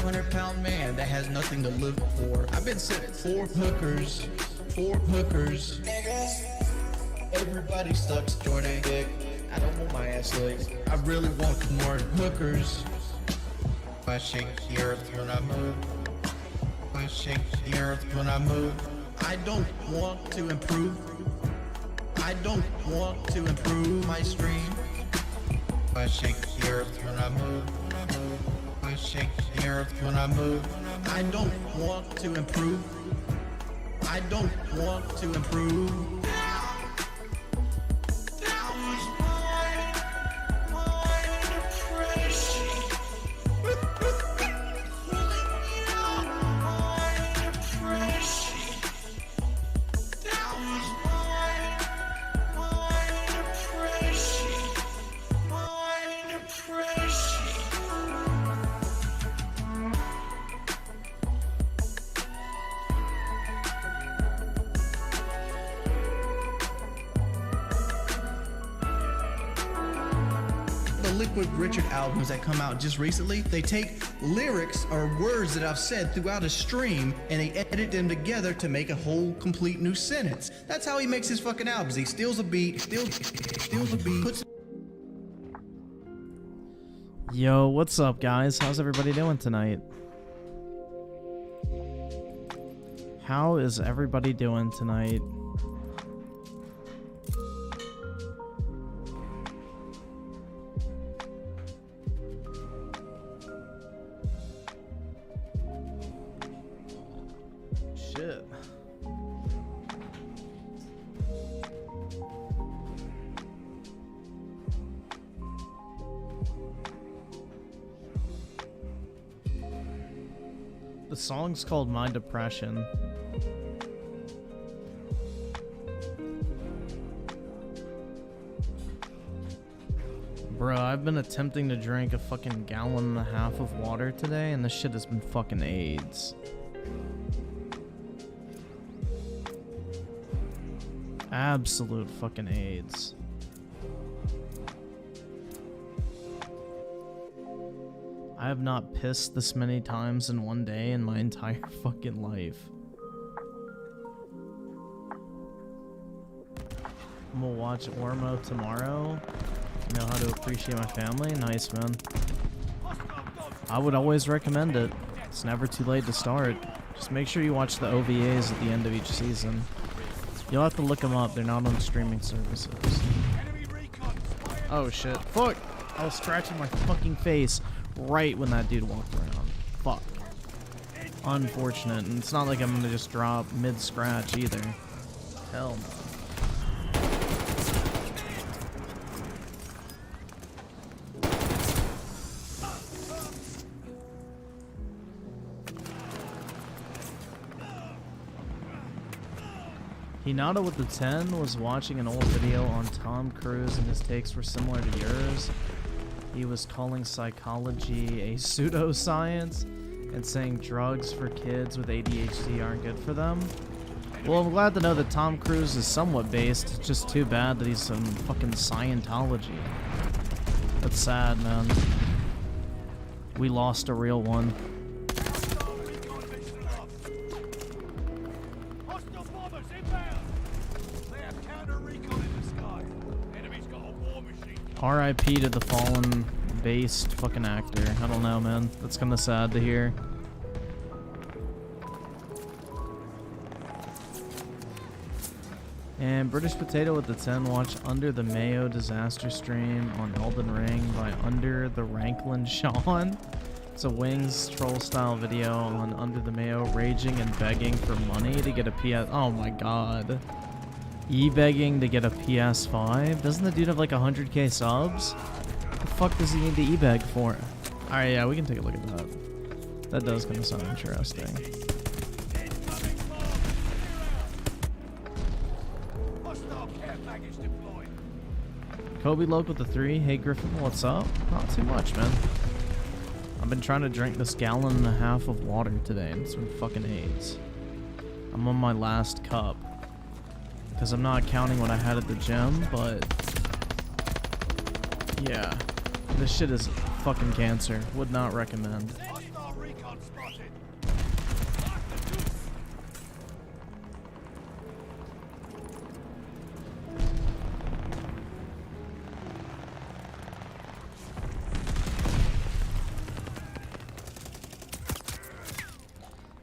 500-pound man that has nothing to live for. I've been sent four hookers. Everybody sucks Jordan dick. I don't want my ass licked. I really want more hookers. I shake the earth when I move. I shake the earth when I move. I don't want to improve. I don't want to improve my stream. I shake the earth when I move. I shake the earth when I move. I don't want to improve. I don't want to improve. Liquid Richard albums that come out just recently, they take lyrics or words that I've said throughout a stream and they edit them together to make a whole complete new sentence. That's how he makes his fucking albums. He steals a beat, steals a beat, puts. Yo, what's up, guys? How's everybody doing tonight? How is everybody doing tonight? Shit. The song's called My Depression. Bro, I've been attempting to drink a fucking gallon and a half of water today, and this shit has been fucking AIDS. Absolute fucking AIDS. I have not pissed this many times in one day in my entire fucking life. I'm gonna watch Ormo tomorrow. Know how to appreciate my family. Nice, man. I would always recommend it. It's never too late to start. Just make sure you watch the OVAs at the end of each season. You'll have to look them up. They're not on streaming services. Oh shit. Fuck! I was scratching my fucking face right when that dude walked around. Fuck. Unfortunate. And it's not like I'm gonna just drop mid-scratch either. Hell no. Hinata with the 10 was watching an old video on Tom Cruise and his takes were similar to yours. He was calling psychology a pseudoscience and saying drugs for kids with ADHD aren't good for them. Well, I'm glad to know that Tom Cruise is somewhat based. It's just too bad that he's in fucking Scientology. That's sad, man. We lost a real one. R.I.P. to the fallen based fucking actor. I don't know, man. That's kinda sad to hear. And British Potato with the 10 watch Under the Mayo disaster stream on Elden Ring by Under the Ranklin Sean. It's a Wings troll style video on Under the Mayo raging and begging for money to get a PS. Oh my god. E-begging to get a PS5? Doesn't the dude have like 100k subs? What the fuck does he need to e-beg for? Alright, yeah, we can take a look at that. That does kind of sound interesting. Kobe Loke with the 3. Hey Griffin, what's up? Not too much, man. I've been trying to drink this gallon and a half of water today, and it's been fucking AIDS. I'm on my last cup. Because I'm not counting what I had at the gym, but yeah, this shit is fucking cancer. Would not recommend.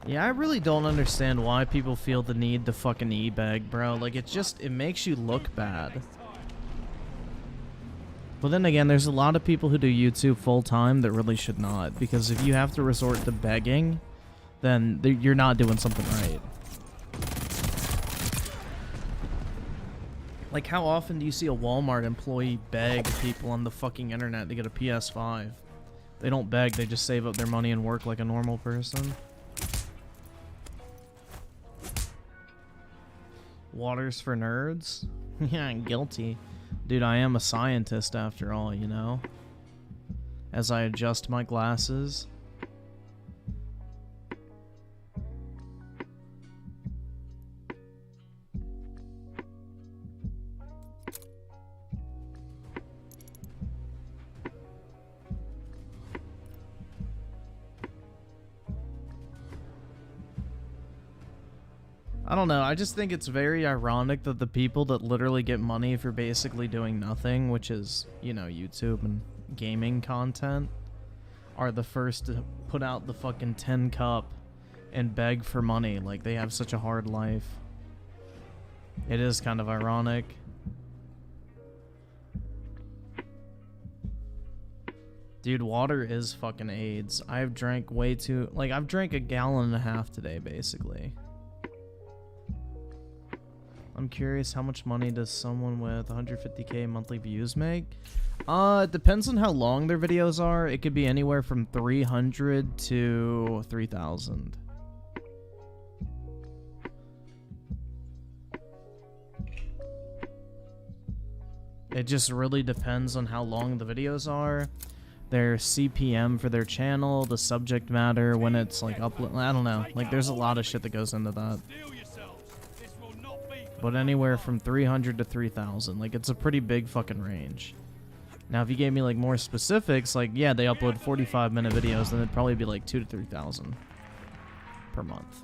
Yeah, I really don't understand why people feel the need to fucking e-beg, bro. Like, it makes you look bad. But then again, there's a lot of people who do YouTube full-time that really should not. Because if you have to resort to begging, then you're not doing something right. Like, how often do you see a Walmart employee beg people on the fucking internet to get a PS5? They don't beg, they just save up their money and work like a normal person. Water's for nerds? Yeah, I'm guilty. Dude, I am a scientist after all, you know? As I adjust my glasses. I don't know, I just think it's very ironic that the people that literally get money for basically doing nothing, which is, you know, YouTube and gaming content, are the first to put out the fucking 10 cup and beg for money. Like, they have such a hard life. It is kind of ironic. Dude, water is fucking AIDS. I've drank way too... Like, I've drank 1.5 gallons today, basically. I'm curious, how much money does someone with 150k monthly views make? It depends on how long their videos are. It could be anywhere from 300 to 3,000. It just really depends on how long the videos are, their CPM for their channel, the subject matter, when it's like upload. I don't know. Like, there's a lot of shit that goes into that. But anywhere from 300 to 3,000. Like, it's a pretty big fucking range. Now, if you gave me, like, more specifics, like, yeah, they upload 45-minute videos, then it'd probably be, like, 2,000 to 3,000 per month.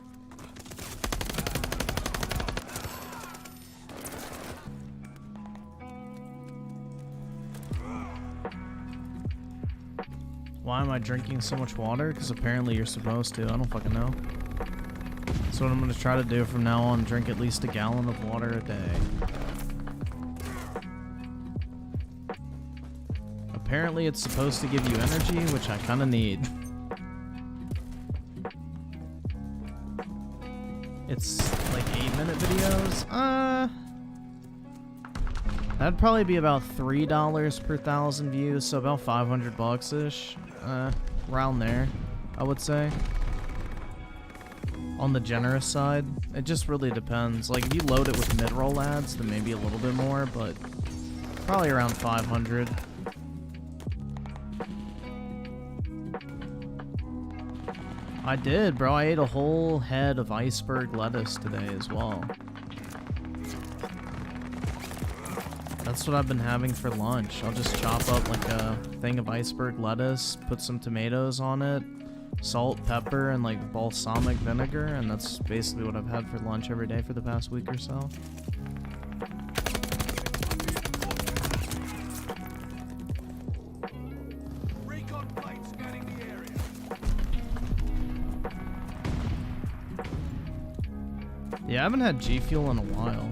Why am I drinking so much water? Because apparently you're supposed to. I don't fucking know. That's what I'm going to try to do from now on. Drink at least 1 gallon of water a day. Apparently it's supposed to give you energy, which I kind of need. It's like 8-minute videos. That'd probably be about $3 per 1,000 views, so about 500 bucks-ish. Around there, I would say. On the generous side. It just really depends. Like, if you load it with mid-roll ads, then maybe a little bit more, but probably around 500. I did, bro. I ate a whole head of iceberg lettuce today as well. That's what I've been having for lunch. I'll just chop up like a thing of iceberg lettuce, put some tomatoes on it, salt, pepper, and like balsamic vinegar, and that's basically what I've had for lunch every day for the past week or so. Recon plane scanning the area. Yeah, I haven't had G Fuel in a while.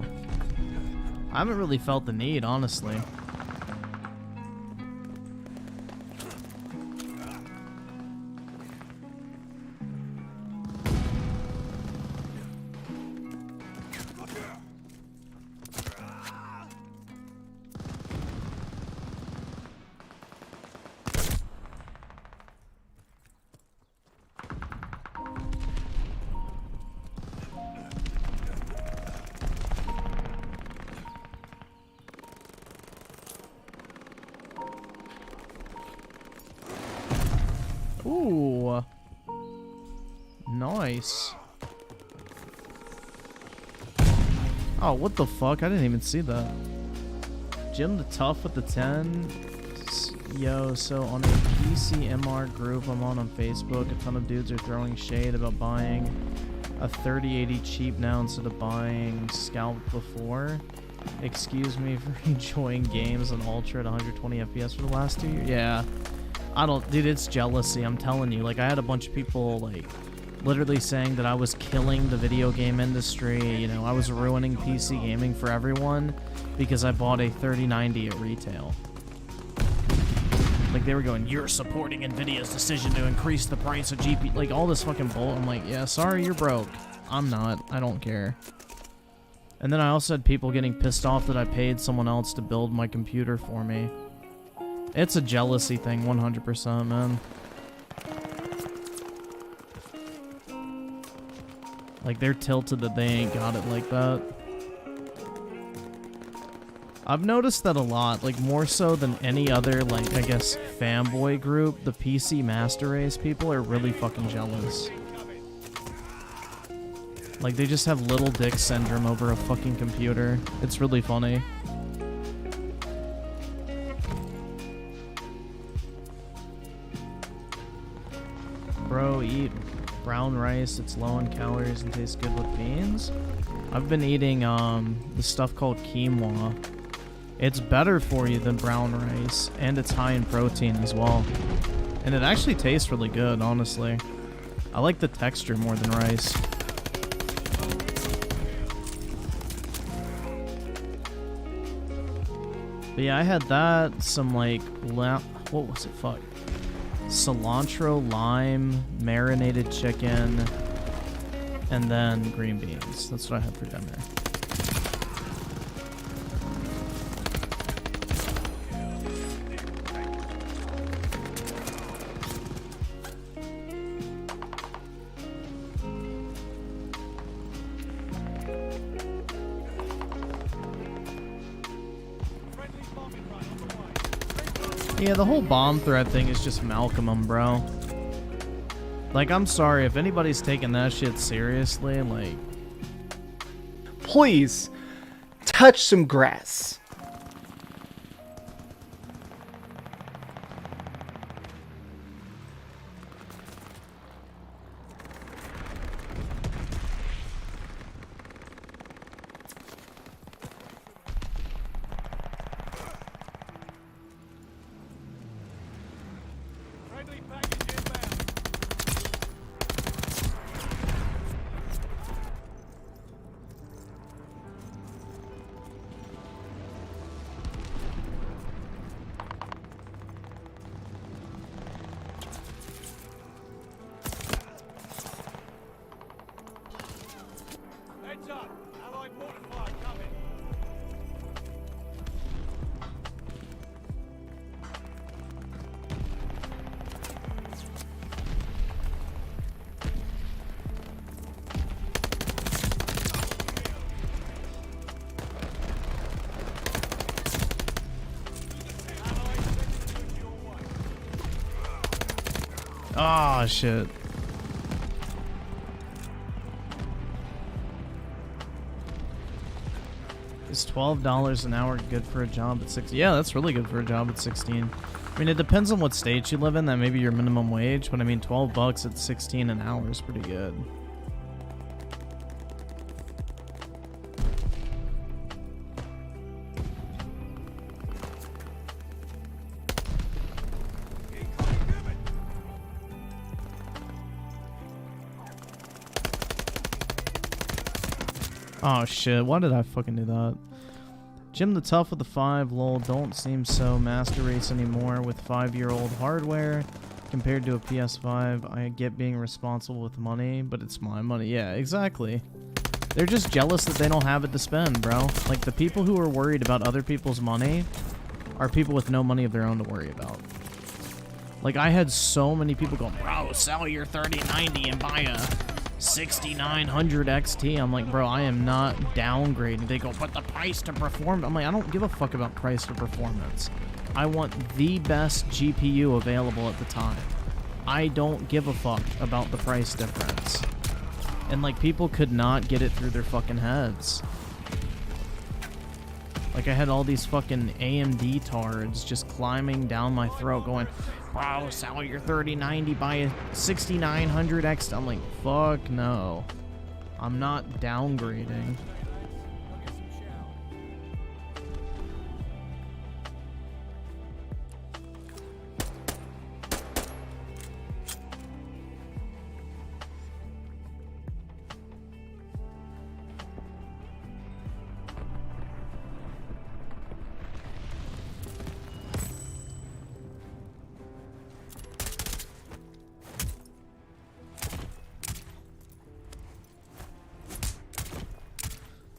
I haven't really felt the need, honestly. Ooh. Nice. Oh, what the fuck? I didn't even see that. Jim the Tough with the 10. Yo, so on a PCMR group I'm on Facebook, a ton of dudes are throwing shade about buying a 3080 cheap now instead of buying scalped before. Excuse me for enjoying games on Ultra at 120 FPS for the last 2 years. Yeah. I don't, dude, it's jealousy, I'm telling you. Like, I had a bunch of people, like, literally saying that I was killing the video game industry. You know, I was ruining PC gaming for everyone because I bought a 3090 at retail. Like, they were going, you're supporting NVIDIA's decision to increase the price of GP, like, all this fucking bull. I'm like, yeah, sorry, you're broke. I'm not. I don't care. And then I also had people getting pissed off that I paid someone else to build my computer for me. It's a jealousy thing, 100%, man. Like, they're tilted that they ain't got it like that. I've noticed that a lot, like, more so than any other, like, I guess, fanboy group, the PC Master Race people are really fucking jealous. Like, they just have little dick syndrome over a fucking computer. It's really funny. Bro, eat brown rice. It's low in calories and tastes good with beans. I've been eating, the stuff called quinoa. It's better for you than brown rice, and it's high in protein as well. And it actually tastes really good, honestly. I like the texture more than rice. But yeah, I had that, some like, what was it, fuck? Cilantro, lime, marinated chicken, and then green beans. That's what I had for dinner. Yeah, the whole bomb threat thing is just Malcolm, bro. Like, I'm sorry, if anybody's taking that shit seriously, like... Please, touch some grass. Friendly package inbound. Heads up. Allied mortar fire coming. Oh, shit. Is $12 an hour good for a job at 16? Yeah, that's really good for a job at 16. I mean, it depends on what state you live in. That may be your minimum wage, but I mean, 12 bucks at 16 an hour is pretty good. Oh shit, why did I fucking do that? Jim the Tough with the 5, lol, don't seem so Master Race anymore with 5-year-old hardware compared to a PS5. I get being responsible with money, but it's my money. Yeah, exactly. They're just jealous that they don't have it to spend, bro. Like, the people who are worried about other people's money are people with no money of their own to worry about. Like, I had so many people go, bro, sell your 3090 and buy a 6900 XT. I'm like, bro, I am not downgrading. They go, but the price to perform. I'm like, I don't give a fuck about price to performance. I want the best GPU available at the time. I don't give a fuck about the price difference. And like, people could not get it through their fucking heads. Like, I had all these fucking AMD tards just climbing down my throat going, bro, sell your 3090, buy a 6900 X. I'm like, fuck no. I'm not downgrading.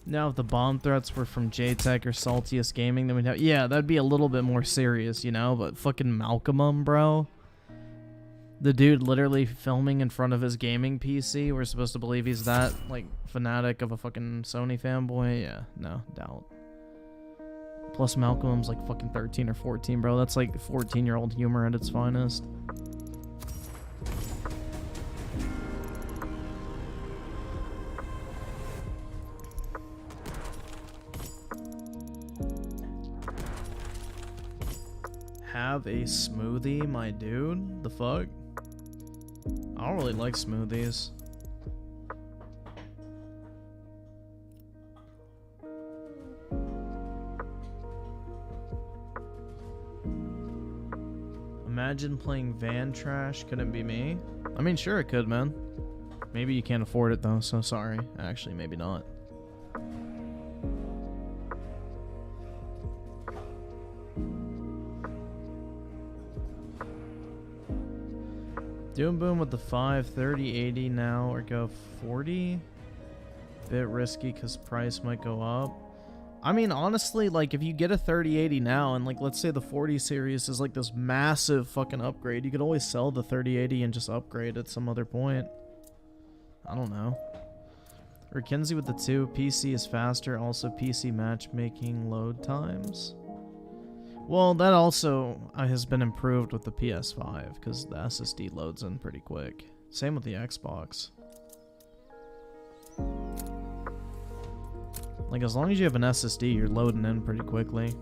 Now, if the bomb threats were from JTech or Saltiest Gaming, then we'd have... Yeah, that'd be a little bit more serious, you know? But fucking Malcolm, bro. The dude literally filming in front of his gaming PC. We're supposed to believe he's that, like, fanatic of a fucking Sony fanboy. Yeah, no, doubt. Plus, Malcolm's like fucking 13 or 14, bro. That's like 14-year-old humor at its finest. Have a smoothie, my dude? The fuck? I don't really like smoothies. Imagine playing Van Trash. Couldn't be me. I mean, sure it could, man. Maybe you can't afford it though, so sorry. Actually, maybe not. Doom Boom with the 5, 30, 80 now, or go 40. Bit risky because price might go up. I mean, honestly, like, if you get a 3080 now, and, like, let's say the 40 series is, like, this massive fucking upgrade, you could always sell the 3080 and just upgrade at some other point. I don't know. Or Kinsey with the 2. PC is faster. Also, PC matchmaking load times. Well, that also has been improved with the PS5, because the SSD loads in pretty quick. Same with the Xbox. Like, as long as you have an SSD, you're loading in pretty quickly.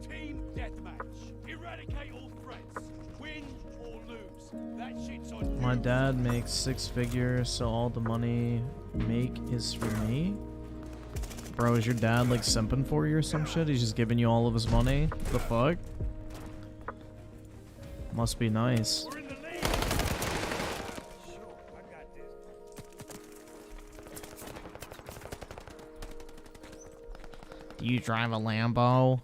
Team deathmatch. Eradicate all threats. Win or lose. That shit's on you. My dad makes 6 figures, so all the money make is for me. Bro, is your dad, like, simping for you or some shit? He's just giving you all of his money? The fuck? Must be nice. We're in the lead. Sure, I got this. Do you drive a Lambo?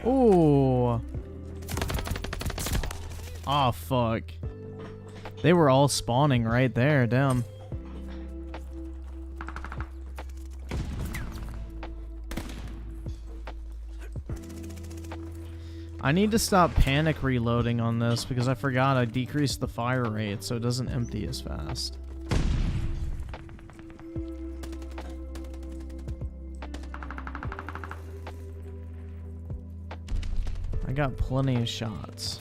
Ooh. Oh, fuck. They were all spawning right there, damn. I need to stop panic reloading on this because I forgot I decreased the fire rate so it doesn't empty as fast. I got plenty of shots.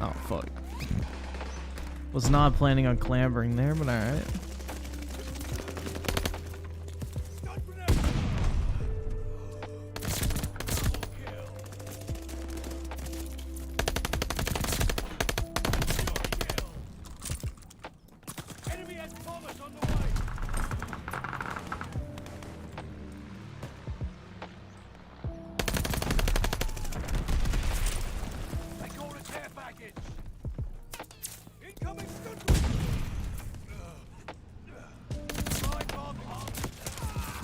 Oh, fuck. Was not planning on clambering there, but alright. Enemy has bombers on the way. They call it care package. Incoming stun.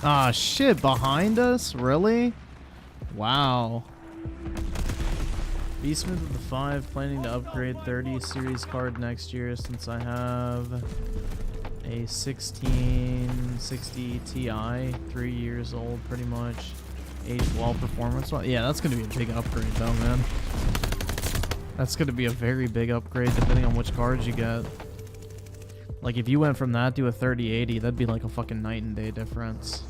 Ah, shit, behind us? Really? Wow. Beastman with the 5, planning to upgrade 30 series card next year since I have a 1660 Ti, 3 years old pretty much. Aged well, performance well. Yeah, that's going to be a big upgrade though, man. That's going to be a very big upgrade depending on which cards you get. Like, if you went from that to a 3080, that'd be like a fucking night and day difference.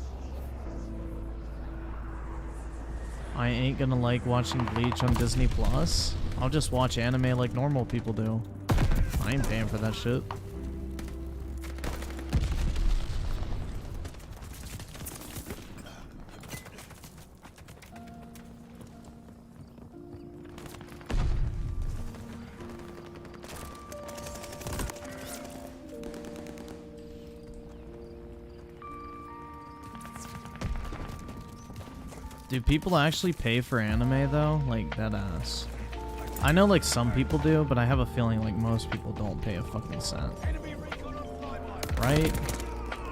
I ain't gonna like watching Bleach on Disney Plus. I'll just watch anime like normal people do. I ain't paying for that shit. Do people actually pay for anime though? Like, that ass. I know like some people do, but I have a feeling like most people don't pay a fucking cent. Right?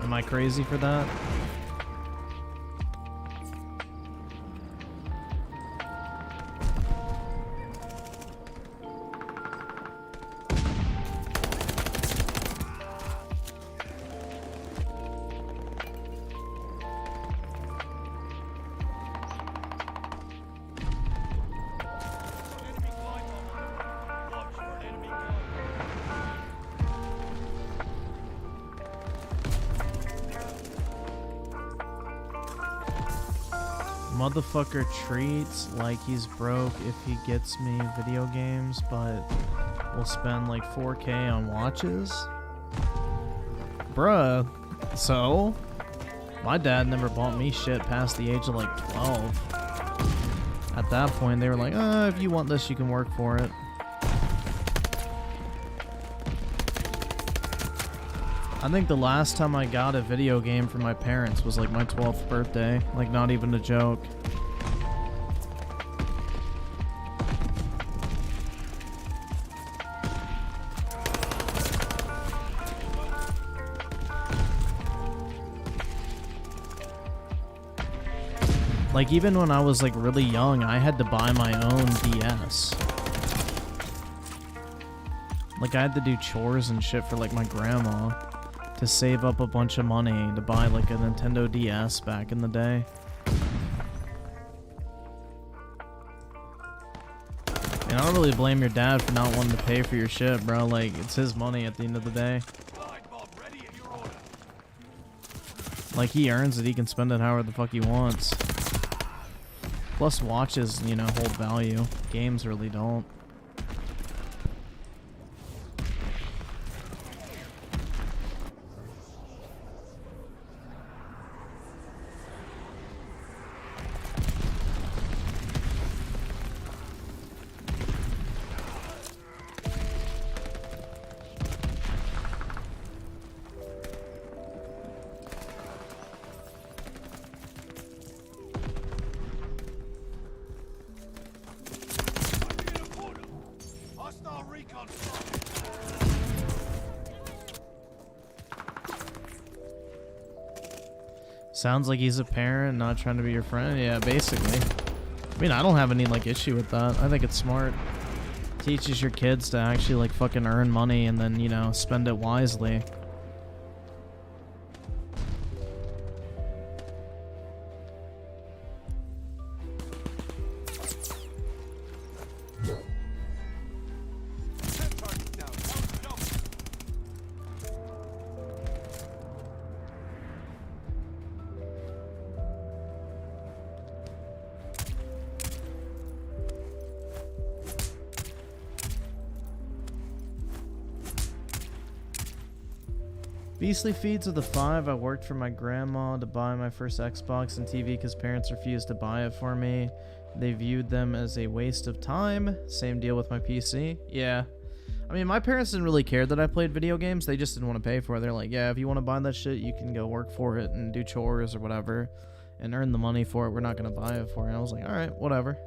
Am I crazy for that? Motherfucker treats like he's broke if he gets me video games, but will spend like 4K on watches. Bruh, so? My dad never bought me shit past the age of like 12. At that point, they were like, if you want this, you can work for it. I think the last time I got a video game from my parents was like my 12th birthday. Like, not even a joke. Like, even when I was like really young, I had to buy my own DS. Like, I had to do chores and shit for like my grandma to save up a bunch of money to buy like a Nintendo DS back in the day. And I don't really blame your dad for not wanting to pay for your shit, bro. Like, it's his money at the end of the day. Like, he earns it, he can spend it however the fuck he wants. Plus, watches, you know, hold value. Games really don't. Sounds like he's a parent, not trying to be your friend. Yeah, basically. I mean, I don't have any, like, issue with that. I think it's smart. Teaches your kids to actually, like, fucking earn money and then, you know, spend it wisely. Beastly Feeds of the 5. I worked for my grandma to buy my first Xbox and TV because parents refused to buy it for me. They viewed them as a waste of time. Same deal with my PC. Yeah. I mean, my parents didn't really care that I played video games. They just didn't want to pay for it. They're like, yeah, if you want to buy that shit, you can go work for it and do chores or whatever and earn the money for it. We're not going to buy it for you. I was like, all right, whatever.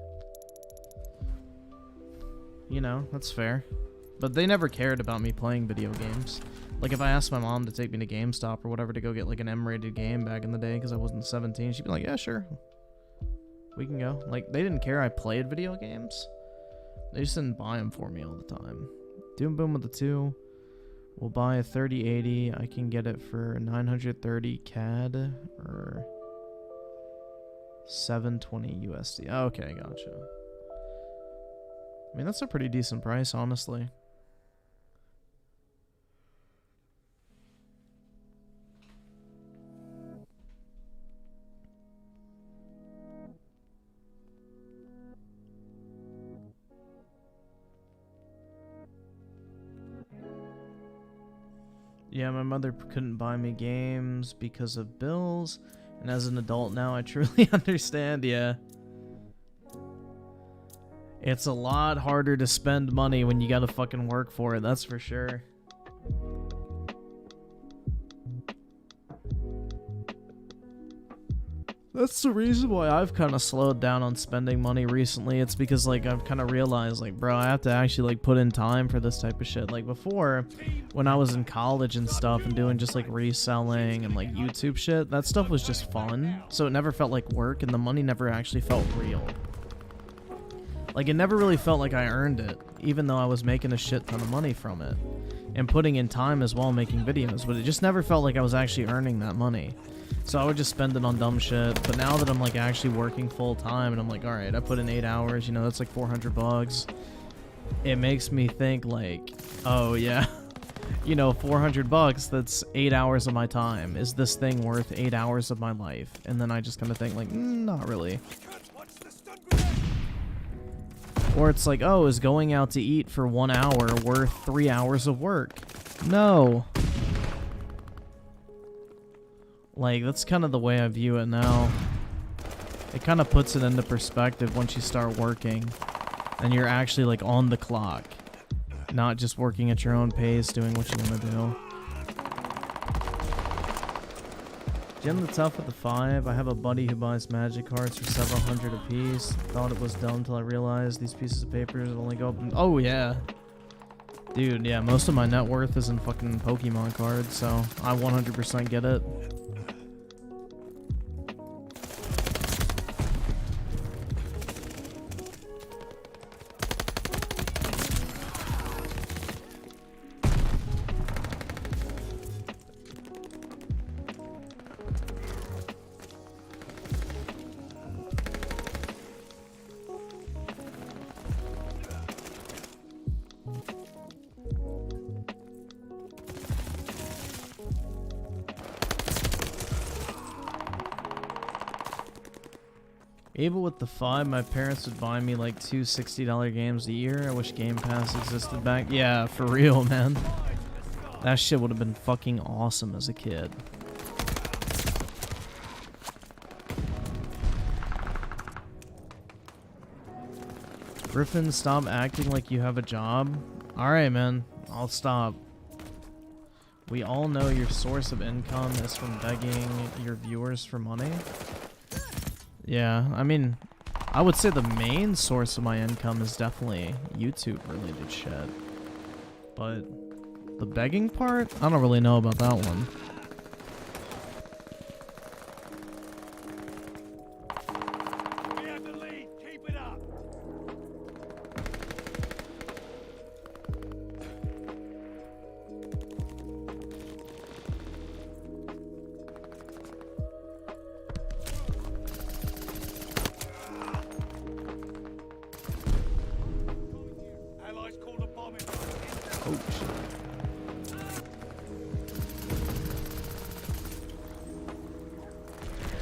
You know, that's fair. But they never cared about me playing video games. Like, if I asked my mom to take me to GameStop or whatever to go get, like, an M-rated game back in the day because I wasn't 17, she'd be like, yeah, sure. We can go. Like, they didn't care I played video games. They just didn't buy them for me all the time. Doom Boom with the 2. We'll buy a 3080. I can get it for 930 CAD or 720 USD. Okay, gotcha. I mean, that's a pretty decent price, honestly. Yeah, my mother couldn't buy me games because of bills, and as an adult now, I truly understand, yeah. It's a lot harder to spend money when you gotta fucking work for it, that's for sure. That's the reason why I've kind of slowed down on spending money recently. It's because, like, I've kind of realized, like, bro, I have to actually, like, put in time for this type of shit. Like, before, when I was in college and stuff and doing just, like, reselling and, like, YouTube shit, that stuff was just fun. So it never felt like work, and the money never actually felt real. Like, it never really felt like I earned it, even though I was making a shit ton of money from it. And putting in time as well, making videos. But it just never felt like I was actually earning that money. So I would just spend it on dumb shit. But now that I'm like actually working full time and I'm like, all right, I put in 8 hours, you know, that's like 400 bucks. It makes me think like, oh yeah, you know, 400 bucks, that's 8 hours of my time. Is this thing worth 8 hours of my life? And then I just kind of think like, not really. Or it's like, oh, is going out to eat for 1 hour worth 3 hours of work? No. Like, that's kind of the way I view it now. It kind of puts it into perspective once you start working. And you're actually, like, on the clock. Not just working at your own pace, doing what you want to do. Jim the Tough with the 5. I have a buddy who buys magic cards for several hundred apiece. Thought it was dumb until I realized these pieces of paper only go up in... Oh, yeah. Dude, yeah, most of my net worth is in fucking Pokemon cards, so I 100% get it. Able with the 5, my parents would buy me like 2 $60 games a year. I wish Game Pass existed back. Yeah, for real, man. That shit would have been fucking awesome as a kid. Griffin, stop acting like you have a job. Alright, man. I'll stop. We all know your source of income is from begging your viewers for money. Yeah, I mean, I would say the main source of my income is definitely YouTube-related shit. But the begging part? I don't really know about that one. We have the lead. Keep it up. Allies called a bomb in. Oh, shit.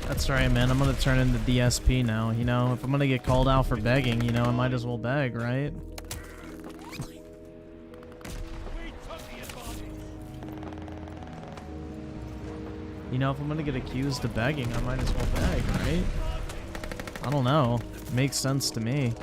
That's right, man. I'm gonna turn into DSP now, you know? If I'm gonna get called out for begging, you know, I might as well beg, right? We took the advantage. You know, if I'm gonna get accused of begging, I might as well beg, right? I don't know. Makes sense to me.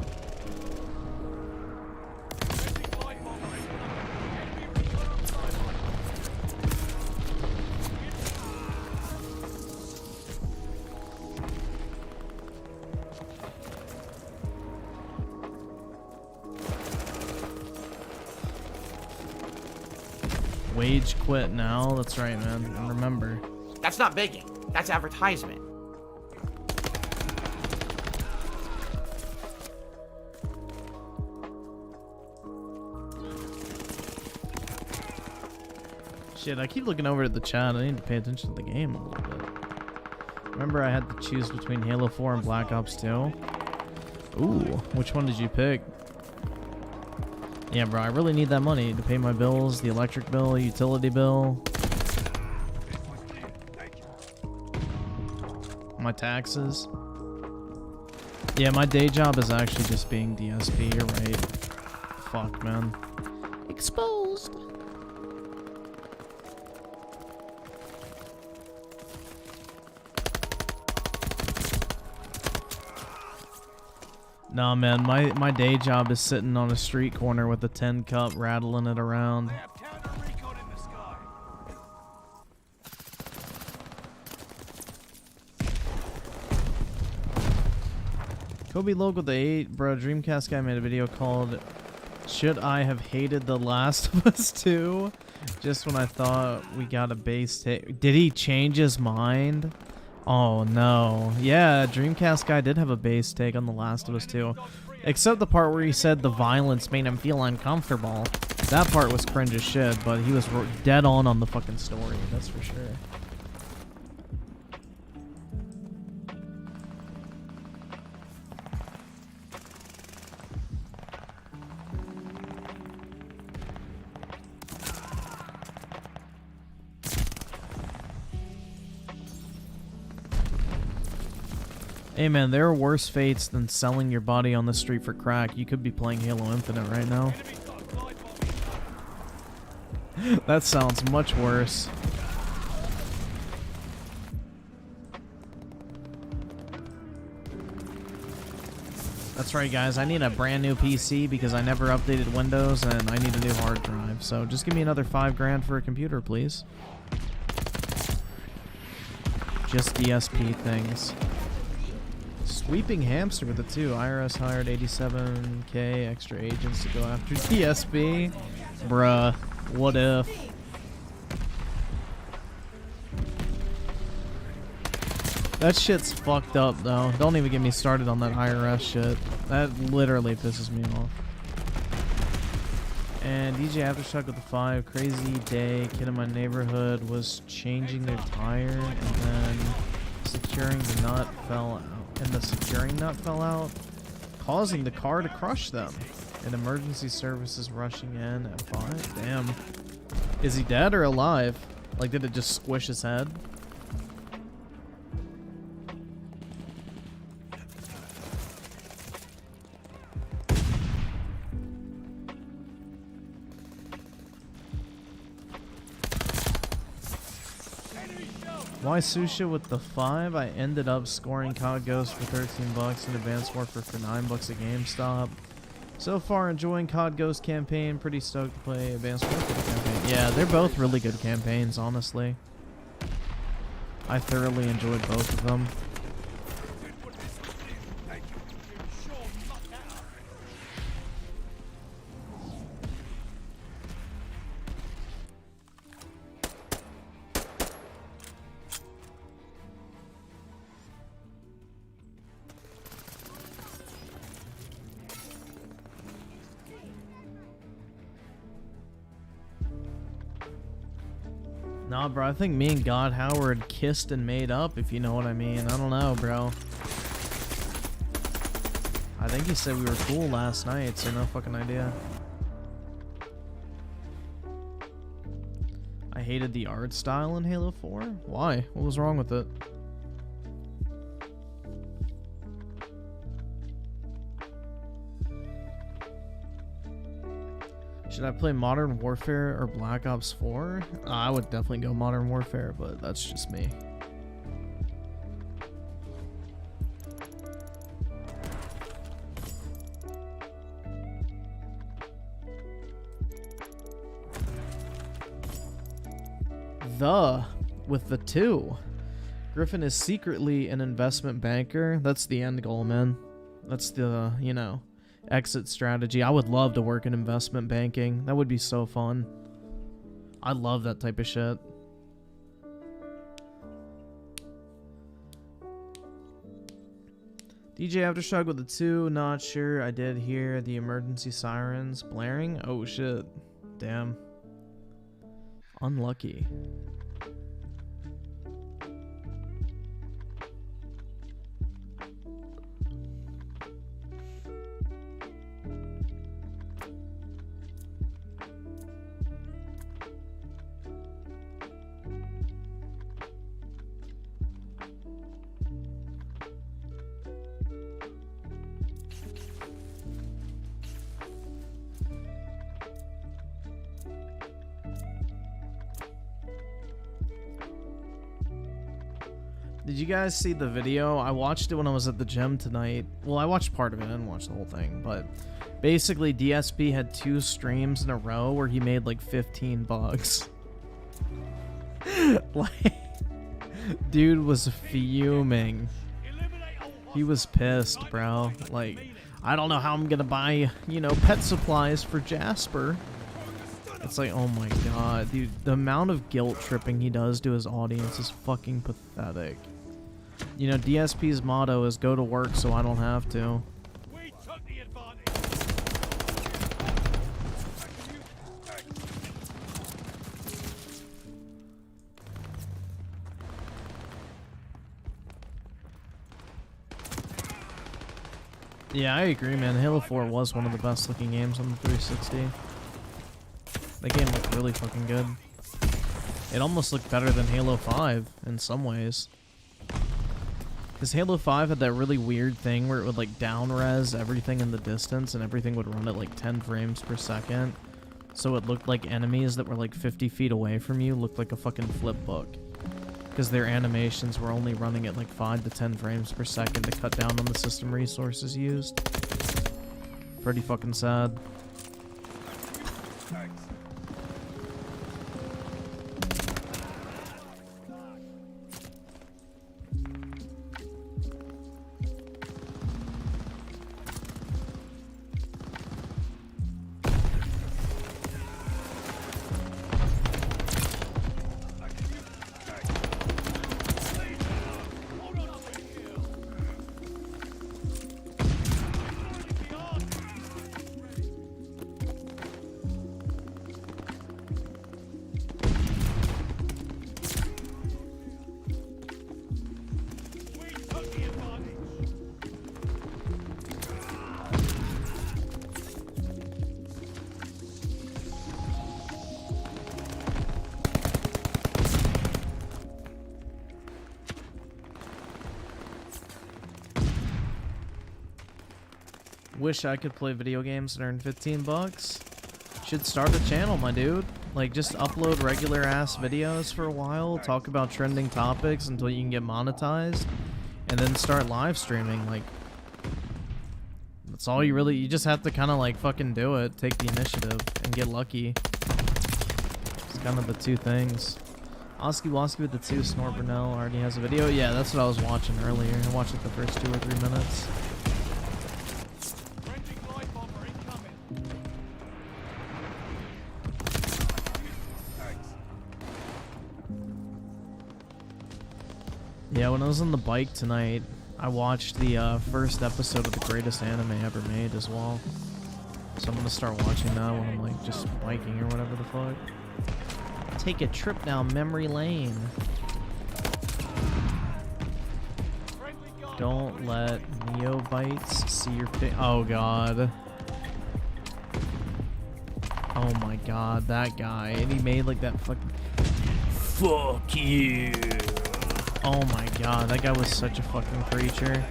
Wage quit now. That's right, man. And remember. That's not begging. That's advertisement. Shit, I keep looking over at the chat. I need to pay attention to the game a little bit. Remember, I had to choose between Halo 4 and Black Ops 2? Ooh, which one did you pick? Yeah, bro, I really need that money to pay my bills, the electric bill, utility bill, my taxes. Yeah, my day job is actually just being DSP, you're right. Fuck, man. Exposed. Nah, man, my day job is sitting on a street corner with a 10 cup, rattling it around. They have counter recon in the sky. Kobe Local the 8, bro. Dreamcast guy made a video called "Should I Have Hated The Last of Us 2?" Just when I thought we got a base take. Did he change his mind? Oh no. Yeah, Dreamcast guy did have a base take on The Last of Us 2. Except the part where he said the violence made him feel uncomfortable. That part was cringe as shit, but he was dead on the fucking story, that's for sure. Hey man, there are worse fates than selling your body on the street for crack. You could be playing Halo Infinite right now. That sounds much worse. That's right guys, I need a brand new PC because I never updated Windows and I need a new hard drive. So just give me another $5 grand for a computer, please. Just DSP things. Sweeping hamster with it too. IRS hired 87k extra agents to go after DSP. Bruh, what if? That shit's fucked up though. Don't even get me started on that IRS shit. That literally pisses me off. And DJ Aftershock with the 5. Crazy day. Kid in my neighborhood was changing their tire and then securing the nut fell out. And the securing nut fell out, causing the car to crush them. And emergency services rushing in at 5. Damn. Is he dead or alive? Like, did it just squish his head? Why Susha with the 5? I ended up scoring COD Ghost for 13 bucks and Advanced Warfare for 9 bucks at GameStop. So far enjoying COD Ghost campaign. Pretty stoked to play Advanced Warfare campaign. Yeah, they're both really good campaigns, honestly. I thoroughly enjoyed both of them. Nah, bro, I think me and God Howard kissed and made up, if you know what I mean. I don't know, bro. I think he said we were cool last night, so no fucking idea. I hated the art style in Halo 4. Why? What was wrong with it? Should I play Modern Warfare or Black Ops 4? I would definitely go Modern Warfare, but that's just me. With the 2. Griffin is secretly an investment banker. That's the end goal, man. That's the, you know, exit strategy. I would love to work in investment banking. That would be so fun. I love that type of shit. DJ Aftershock with the 2. Not sure. I did hear the emergency sirens blaring. Oh shit. Damn. Unlucky. Did you guys see the video? I watched it when I was at the gym tonight. Well, I watched part of it. I didn't watch the whole thing. But basically, DSP had 2 streams in a row where he made like 15 bucks. Like, dude was fuming. He was pissed, bro. Like, I don't know how I'm gonna buy, you know, pet supplies for Jasper. It's like, oh my god, dude, the amount of guilt tripping he does to his audience is fucking pathetic. You know, DSP's motto is go to work so I don't have to. We took the advantage. Yeah, I agree, man. Halo 4 was one of the best looking games on the 360. That game looked really fucking good. It almost looked better than Halo 5 in some ways. Because Halo 5 had that really weird thing where it would like down-res everything in the distance and everything would run at like 10 frames per second. So it looked like enemies that were like 50 feet away from you looked like a fucking flip book. Because their animations were only running at like 5 to 10 frames per second to cut down on the system resources used. Pretty fucking sad. Wish I could play video games and earn 15 bucks. Should start a channel, my dude. Like, just upload regular ass videos for a while, talk about trending topics until you can get monetized, and then start live streaming. Like, that's all you really, you just have to kind of like fucking do it, take the initiative, and get lucky. It's kind of the two things. Oski Woski with the 2, Snort Brunel already has a video. Yeah, that's what I was watching earlier. I watched it the first 2 or 3 minutes. Yeah, when I was on the bike tonight, I watched the first episode of the greatest anime ever made as well. So I'm gonna start watching that when I'm like just biking or whatever the fuck. Take a trip down memory lane. Don't let Neobites see your face. Oh god. Oh my god, that guy. And he made like that fucking... Fuck you. Oh my god, that guy was such a fucking creature.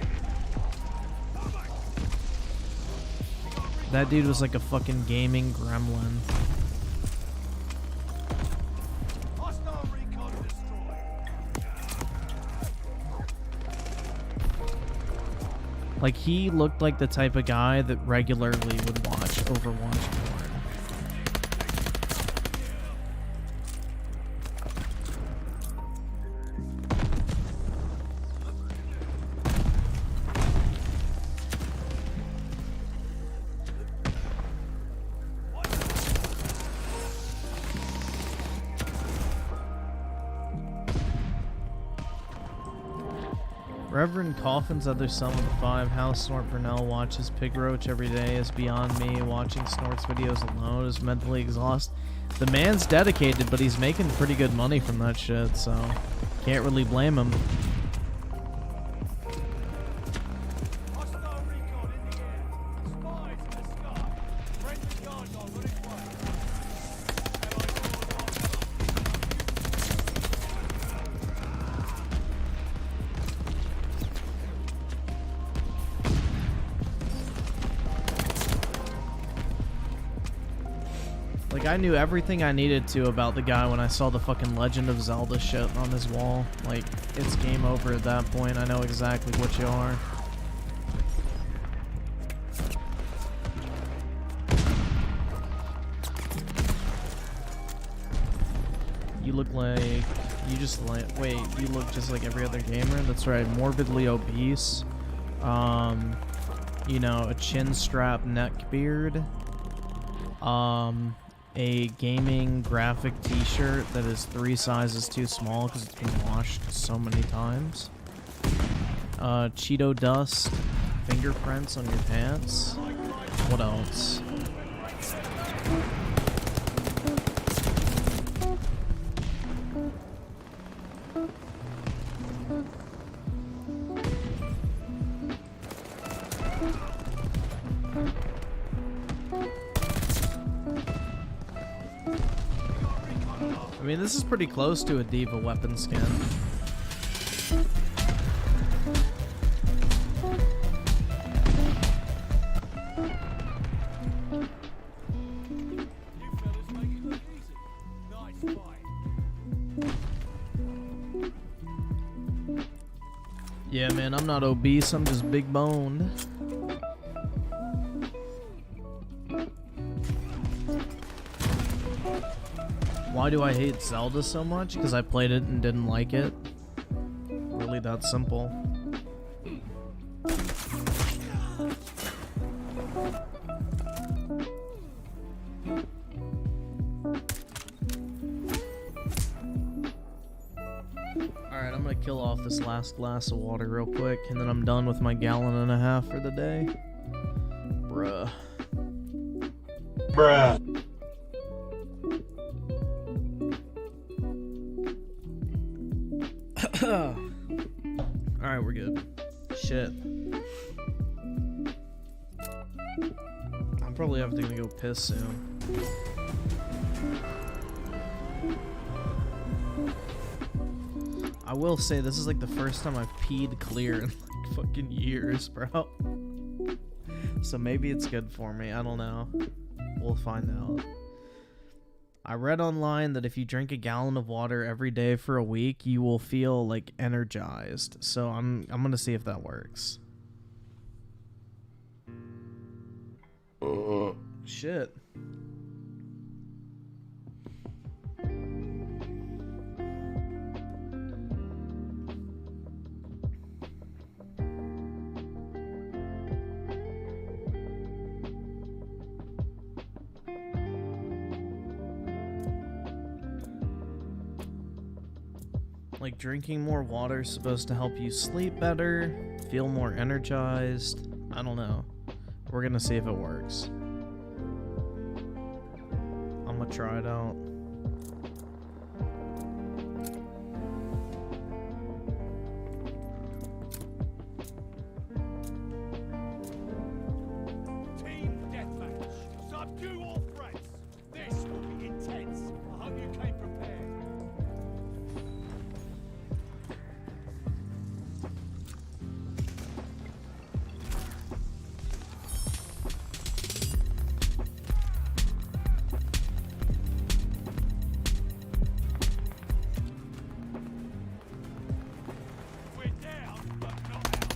That dude was like a fucking gaming gremlin. Like, he looked like the type of guy that regularly would watch Overwatch porn. Reverend Coffin's other son with a 5. How Snort Brunel watches Pig Roach every day is beyond me. Watching Snort's videos alone is mentally exhausting. The man's dedicated, but he's making pretty good money from that shit, so can't really blame him. Like, I knew everything I needed to about the guy when I saw the fucking Legend of Zelda shit on his wall. Like, it's game over at that point. I know exactly what you are. You look like... You just like... Wait, you look just like every other gamer? That's right, morbidly obese. You know, a chin strap neck beard, a gaming graphic t-shirt that is 3 sizes too small because it's been washed so many times, Cheeto dust, fingerprints on your pants. What else? I mean, this is pretty close to a diva weapon skin. You fellas make it look easy. Nice fight. Yeah, man, I'm not obese, I'm just big boned. Why do I hate Zelda so much? Because I played it and didn't like it. Really that simple. Alright, I'm gonna kill off this last glass of water real quick, and then I'm done with my 1.5 gallons for the day. Bruh. Alright, we're good. Shit. I'm probably having to go piss soon. I will say this is like the first time I've peed clear in like fucking years, bro. So maybe it's good for me. I don't know. We'll find out. I read online that if you drink 1 gallon of water every day for a week, you will feel like energized. So I'm gonna see if that works. Shit. Like, drinking more water is supposed to help you sleep better, feel more energized. I don't know. We're gonna see if it works. I'm gonna try it out. Team deathmatch. Subdue all threats. This will be intense. I hope you came prepared. We're down, but not out.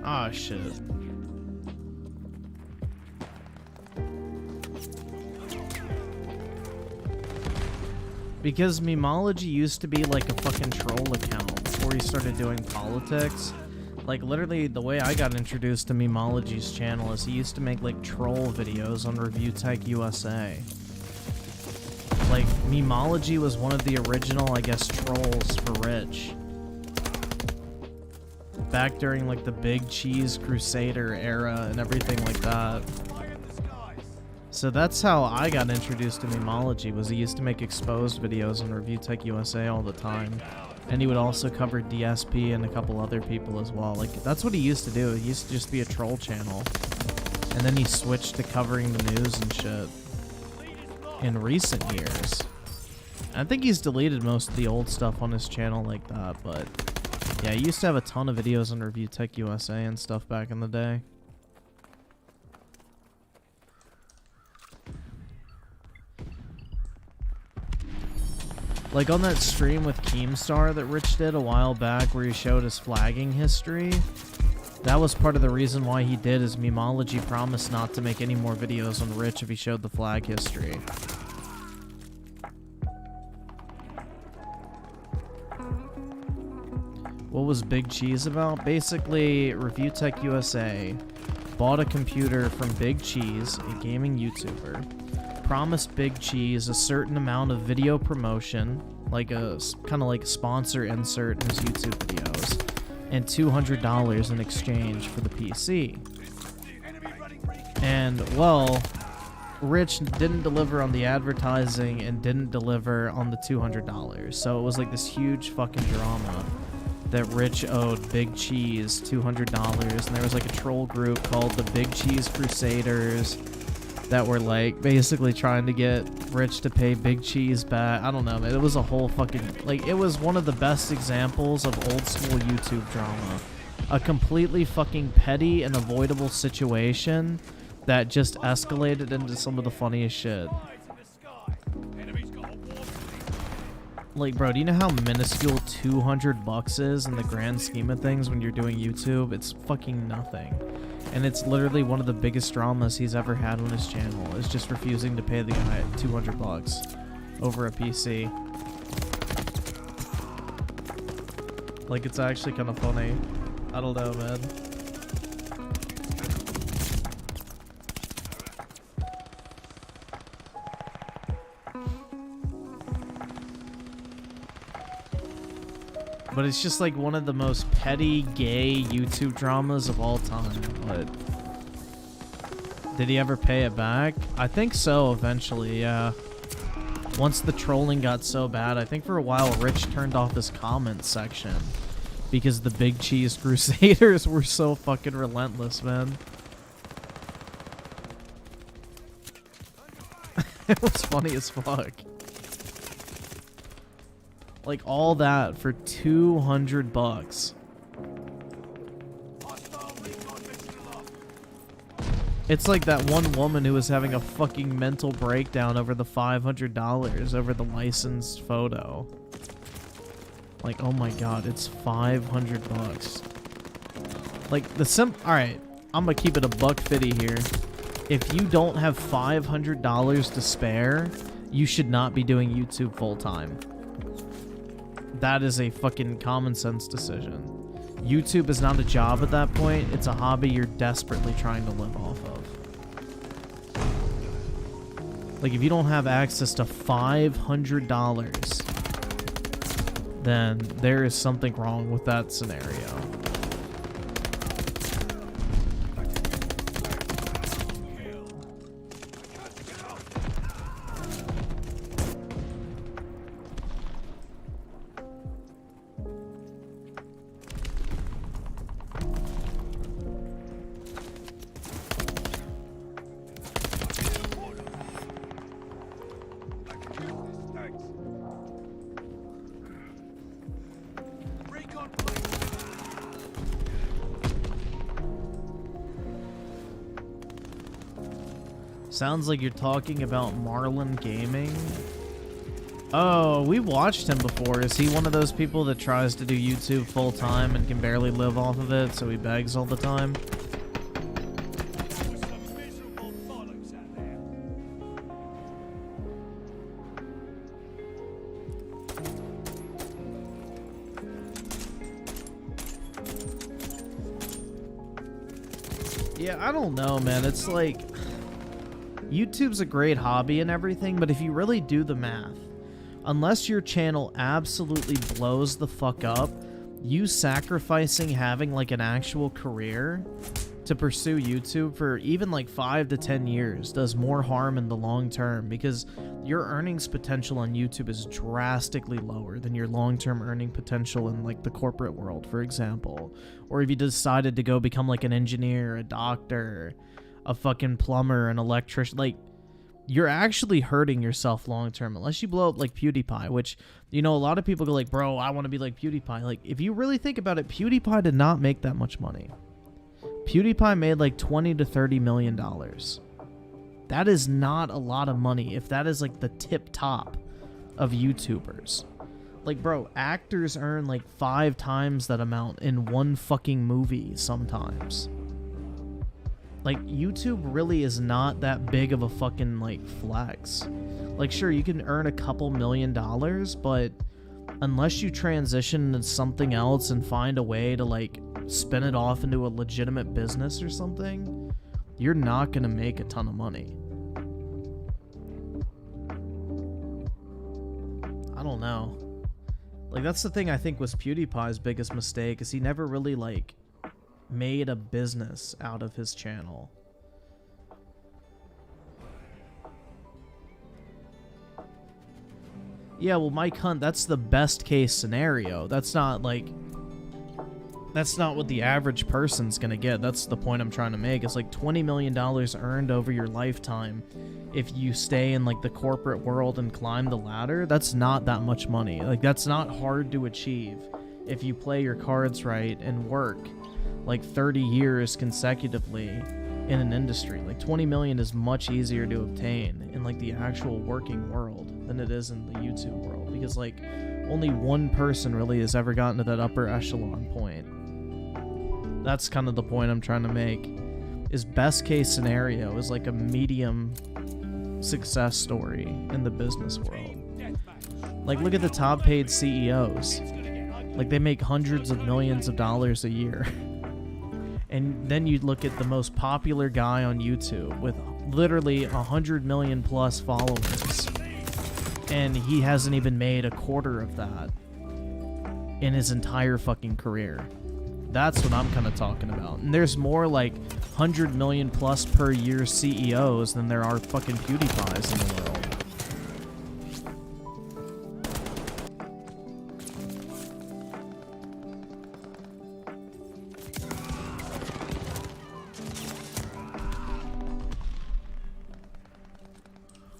Ah, shit. Because Memology used to be like a fucking troll account before he started doing politics. Like, literally, the way I got introduced to Memology's channel is he used to make, like, troll videos on Review Tech USA. Like, Memology was one of the original, I guess, trolls for Rich. Back during, like, the Big Cheese Crusader era and everything like that. Fire in the skies. So that's how I got introduced to Memology, was he used to make exposed videos on Review Tech USA all the time. And he would also cover DSP and a couple other people as well. Like, that's what he used to do. He used to just be a troll channel. And then he switched to covering the news and shit in recent years. I think he's deleted most of the old stuff on his channel like that, but yeah, he used to have a ton of videos on Review Tech USA and stuff back in the day. Like on that stream with Keemstar that Rich did a while back where he showed his flagging history, that was part of the reason why he did, is Memology promised not to make any more videos on Rich if he showed the flag history. What was Big Cheese about? Basically, Review Tech USA bought a computer from Big Cheese, a gaming YouTuber, promised Big Cheese a certain amount of video promotion, like a kind of like sponsor insert in his YouTube videos, and $200 in exchange for the PC. And, well, Rich didn't deliver on the advertising and didn't deliver on the $200. So it was like this huge fucking drama that Rich owed Big Cheese $200, and there was like a troll group called the Big Cheese Crusaders that were like basically trying to get Rich to pay Big Cheese back. I don't know, man. It was a whole fucking, like, it was one of the best examples of old school YouTube drama. A completely fucking petty and avoidable situation that just escalated into some of the funniest shit. Like, bro, do you know how minuscule $200 is in the grand scheme of things when you're doing YouTube? It's fucking nothing. And it's literally one of the biggest dramas he's ever had on his channel, is just refusing to pay the guy $200 over a PC. Like, it's actually kind of funny. I don't know, man. But it's just like one of the most petty gay YouTube dramas of all time. But did he ever pay it back? I think so eventually, yeah. Once the trolling got so bad, I think for a while Rich turned off his comment section because the Big Cheese Crusaders were so fucking relentless, man. It was funny as fuck. Like, all that for $200. It's like that one woman who was having a fucking mental breakdown over the $500 over the licensed photo. Like, oh my god, it's $500. Like, alright, I'm gonna keep it $150 here. If you don't have $500 to spare, you should not be doing YouTube full-time. That is a fucking common sense decision. YouTube is not a job at that point. It's a hobby you're desperately trying to live off of. Like, if you don't have access to $500, then there is something wrong with that scenario. Sounds like you're talking about Marlin Gaming. Oh, we watched him before. Is he one of those people that tries to do YouTube full time and can barely live off of it, so he begs all the time? Yeah, I don't know, man. It's like, YouTube's a great hobby and everything, but if you really do the math, unless your channel absolutely blows the fuck up, you sacrificing having like an actual career to pursue YouTube for even like 5 to 10 years does more harm in the long term, because your earnings potential on YouTube is drastically lower than your long-term earning potential in like the corporate world, for example. Or if you decided to go become like an engineer, a doctor, a fucking plumber, an electrician, like, you're actually hurting yourself long term unless you blow up like PewDiePie, which, you know, a lot of people go like, bro, I want to be like PewDiePie. Like, if you really think about it, PewDiePie did not make that much money. PewDiePie made like $20 to $30 million. That is not a lot of money if that is like the tip top of YouTubers. Like, bro, actors earn like 5 times that amount in one fucking movie sometimes. Like, YouTube really is not that big of a fucking, like, flex. Like, sure, you can earn a couple $1 million, but unless you transition into something else and find a way to like spin it off into a legitimate business or something, you're not gonna make a ton of money. I don't know. Like, that's the thing I think was PewDiePie's biggest mistake, is he never really like made a business out of his channel. Yeah, well, Mike Hunt, that's the best case scenario. That's not like, that's not what the average person's gonna get. That's the point I'm trying to make. It's like $20 million earned over your lifetime. If you stay in like the corporate world and climb the ladder, that's not that much money. Like, that's not hard to achieve if you play your cards right and work like 30 years consecutively in an industry. Like 20 million is much easier to obtain in like the actual working world than it is in the YouTube world, because like only one person really has ever gotten to that upper echelon point. That's kind of the point I'm trying to make, is best case scenario is like a medium success story in the business world. Like, look at the top paid CEOs. Like, they make hundreds of millions of dollars a year. And then you look at the most popular guy on YouTube with literally 100 million plus followers, and he hasn't even made a quarter of that in his entire fucking career. That's what I'm kind of talking about. And there's more like 100 million plus per year CEOs than there are fucking PewDiePies in the world.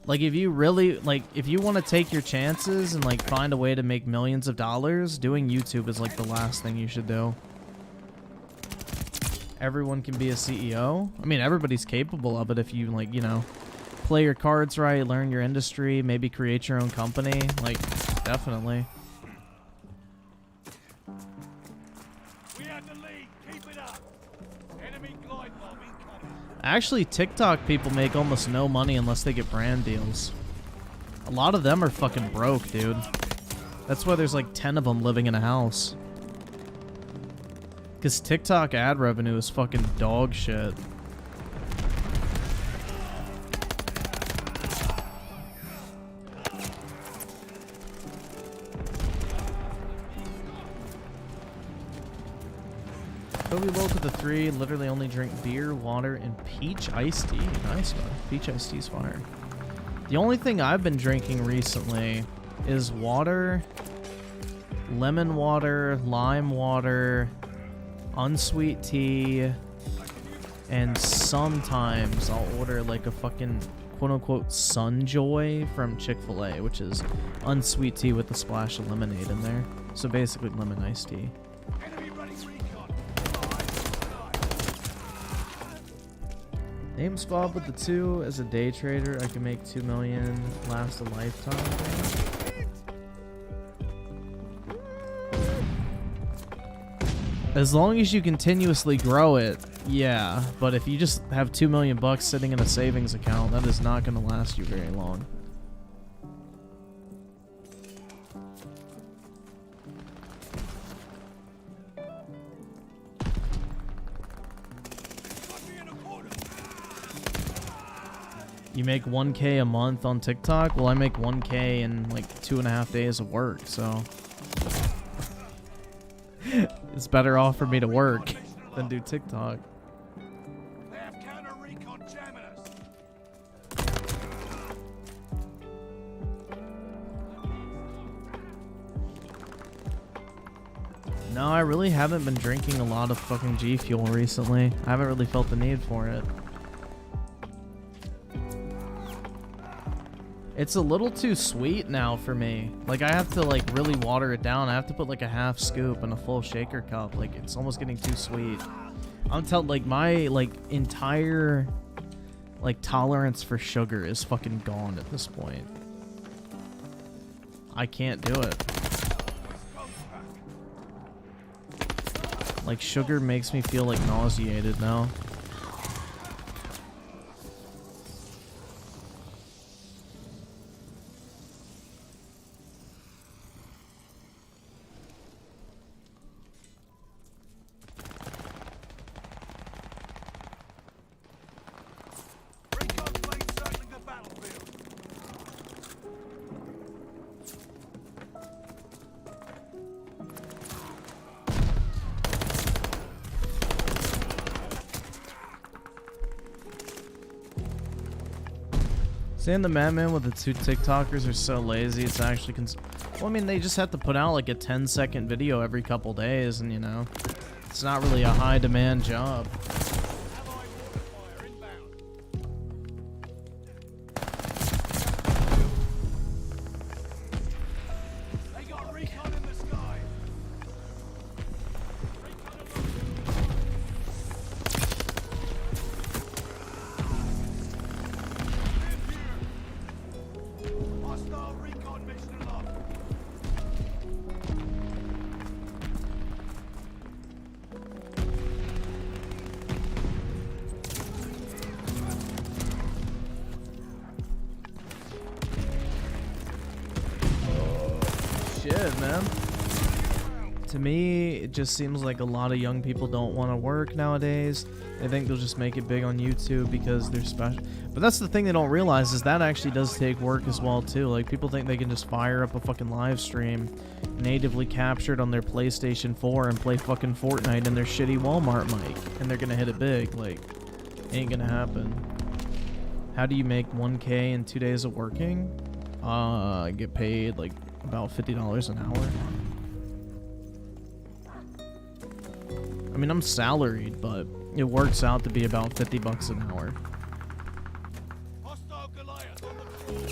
Like, if you really, like, if you want to take your chances and, like, find a way to make millions of dollars, doing YouTube is, like, the last thing you should do. Everyone can be a CEO. I mean, everybody's capable of it if you, like, you know, play your cards right, learn your industry, maybe create your own company. Like, definitely. We have the lead. Keep it up. Enemy glide bomb incoming. Actually, TikTok people make almost no money unless they get brand deals. A lot of them are fucking broke, dude. That's why there's like 10 of them living in a house. Because TikTok ad revenue is fucking dog shit. Toby Wolf with the 3, literally only drink beer, water, and peach iced tea. Nice one. Peach iced tea's fire. The only thing I've been drinking recently is water, lemon water, lime water, unsweet tea, and sometimes I'll order like a fucking quote-unquote Sunjoy from Chick-fil-A, which is unsweet tea with a splash of lemonade in there. So basically lemon iced tea. Enemy running recon. Name Bob with the 2. As a day trader, I can make 2 million last a lifetime. As long as you continuously grow it, yeah. But if you just have 2 million bucks sitting in a savings account, that is not going to last you very long. You make 1K a month on TikTok? Well, I make 1K in like 2.5 days of work, so it's better off for me to work than do TikTok. They have counter recon jamming us. No, I really haven't been drinking a lot of fucking G Fuel recently. I haven't really felt the need for it. It's a little too sweet now for me. Like, I have to like really water it down. I have to put like a half scoop in a full shaker cup. Like, it's almost getting too sweet. I'm telling, like, my like entire like tolerance for sugar is fucking gone at this point. I can't do it. Like, sugar makes me feel like nauseated now. Saying the madman with the 2 TikTokers are so lazy, it's actually well, I mean, they just have to put out like a 10-second video every couple days, and you know, it's not really a high demand job. They got recon in the sky. Hostile recon mission aloft. Shit, man. To me, it just seems like a lot of young people don't want to work nowadays. They think they'll just make it big on YouTube because they're special. But that's the thing they don't realize, is that actually does take work as well too. Like, people think they can just fire up a fucking live stream natively captured on their PlayStation 4 and play fucking Fortnite in their shitty Walmart mic, and they're gonna hit it big. Like, ain't gonna happen. How do you make 1K in 2 days of working? I get paid like about $50 an hour. I mean, I'm salaried, but it works out to be about 50 bucks an hour. Hostile Goliath on the floor.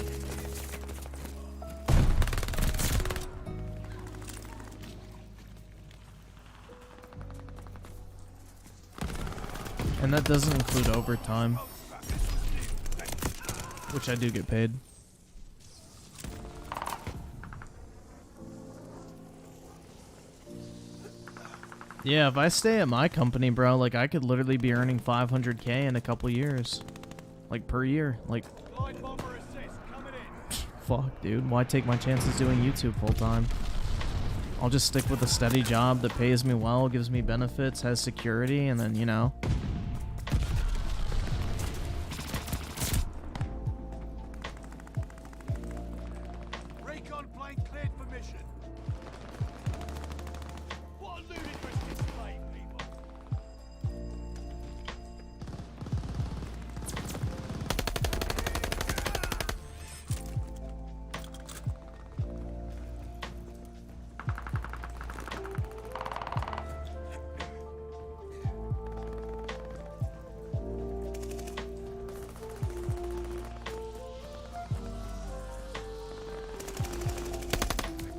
And that doesn't include overtime, which I do get paid. Yeah, if I stay at my company, bro, like, I could literally be earning 500K in a couple years. Like, per year. Like, Glide bomber assist coming in. fuck, dude. Why take my chances doing YouTube full time? I'll just stick with a steady job that pays me well, gives me benefits, has security, and then, you know. Recon plane cleared for mission. What a ludicrous display, people.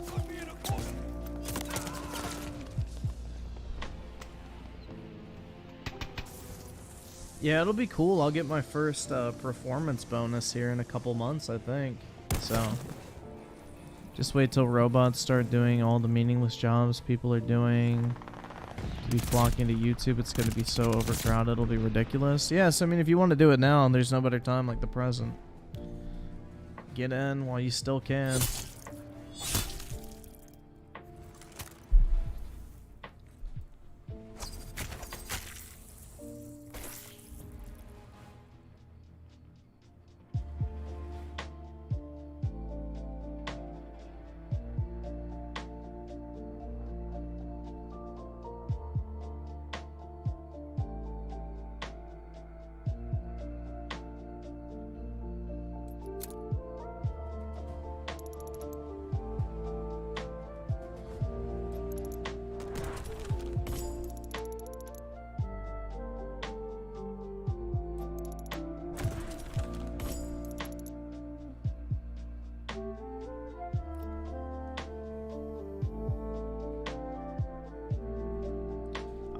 Put me in a corner. Yeah, it'll be cool. I'll get my first performance bonus here in a couple months, I think. So, just wait till robots start doing all the meaningless jobs people are doing. To be flocking to YouTube, it's going to be so overcrowded, it'll be ridiculous. Yes, I mean, if you want to do it now, there's no better time like the present. Get in while you still can.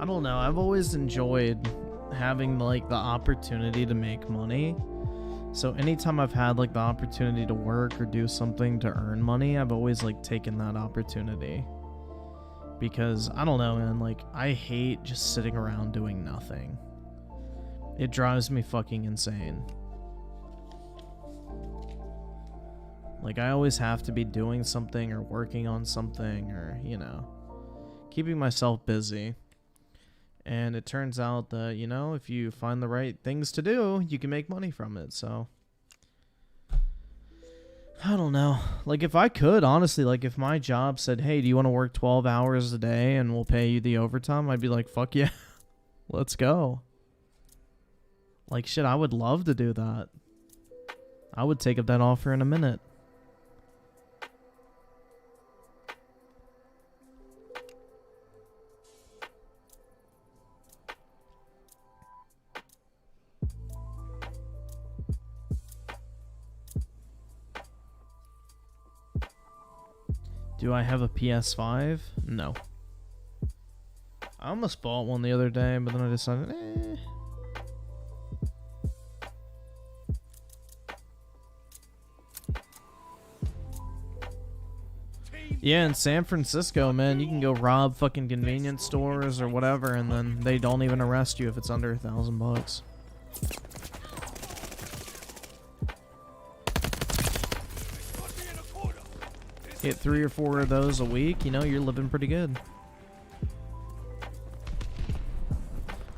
I don't know. I've always enjoyed having like the opportunity to make money. So anytime I've had like the opportunity to work or do something to earn money, I've always like taken that opportunity. Because I don't know, man, like I hate just sitting around doing nothing. It drives me fucking insane. Like I always have to be doing something or working on something or, you know, keeping myself busy. And it turns out that, you know, if you find the right things to do, you can make money from it. So, I don't know. Like, if I could, honestly, like, if my job said, hey, do you want to work 12 hours a day and we'll pay you the overtime? I'd be like, fuck yeah. Let's go. Like, shit, I would love to do that. I would take up that offer in a minute. Do I have a PS5? No. I almost bought one the other day, but then I decided, Yeah, in San Francisco, man, you can go rob fucking convenience stores or whatever, and then they don't even arrest you if it's under $1,000. Hit 3 or 4 of those a week, you know, you're living pretty good.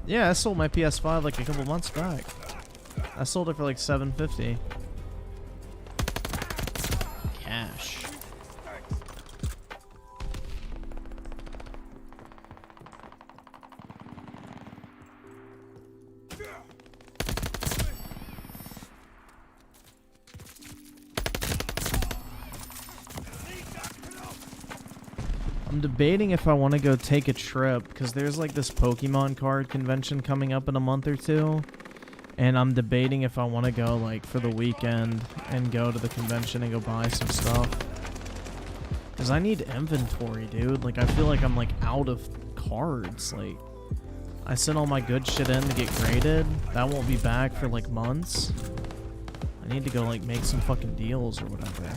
Yeah, I sold my PS5 like a couple months back. I sold it for like $750. Cash. I'm debating if I want to go take a trip, because there's like this Pokemon card convention coming up in a month or two, and I'm debating if I want to go like for the weekend and go to the convention and go buy some stuff, because I need inventory, dude. Like, I feel like I'm like out of cards. Like, I sent all my good shit in to get graded. That won't be back for like months. I need to go like make some fucking deals or whatever.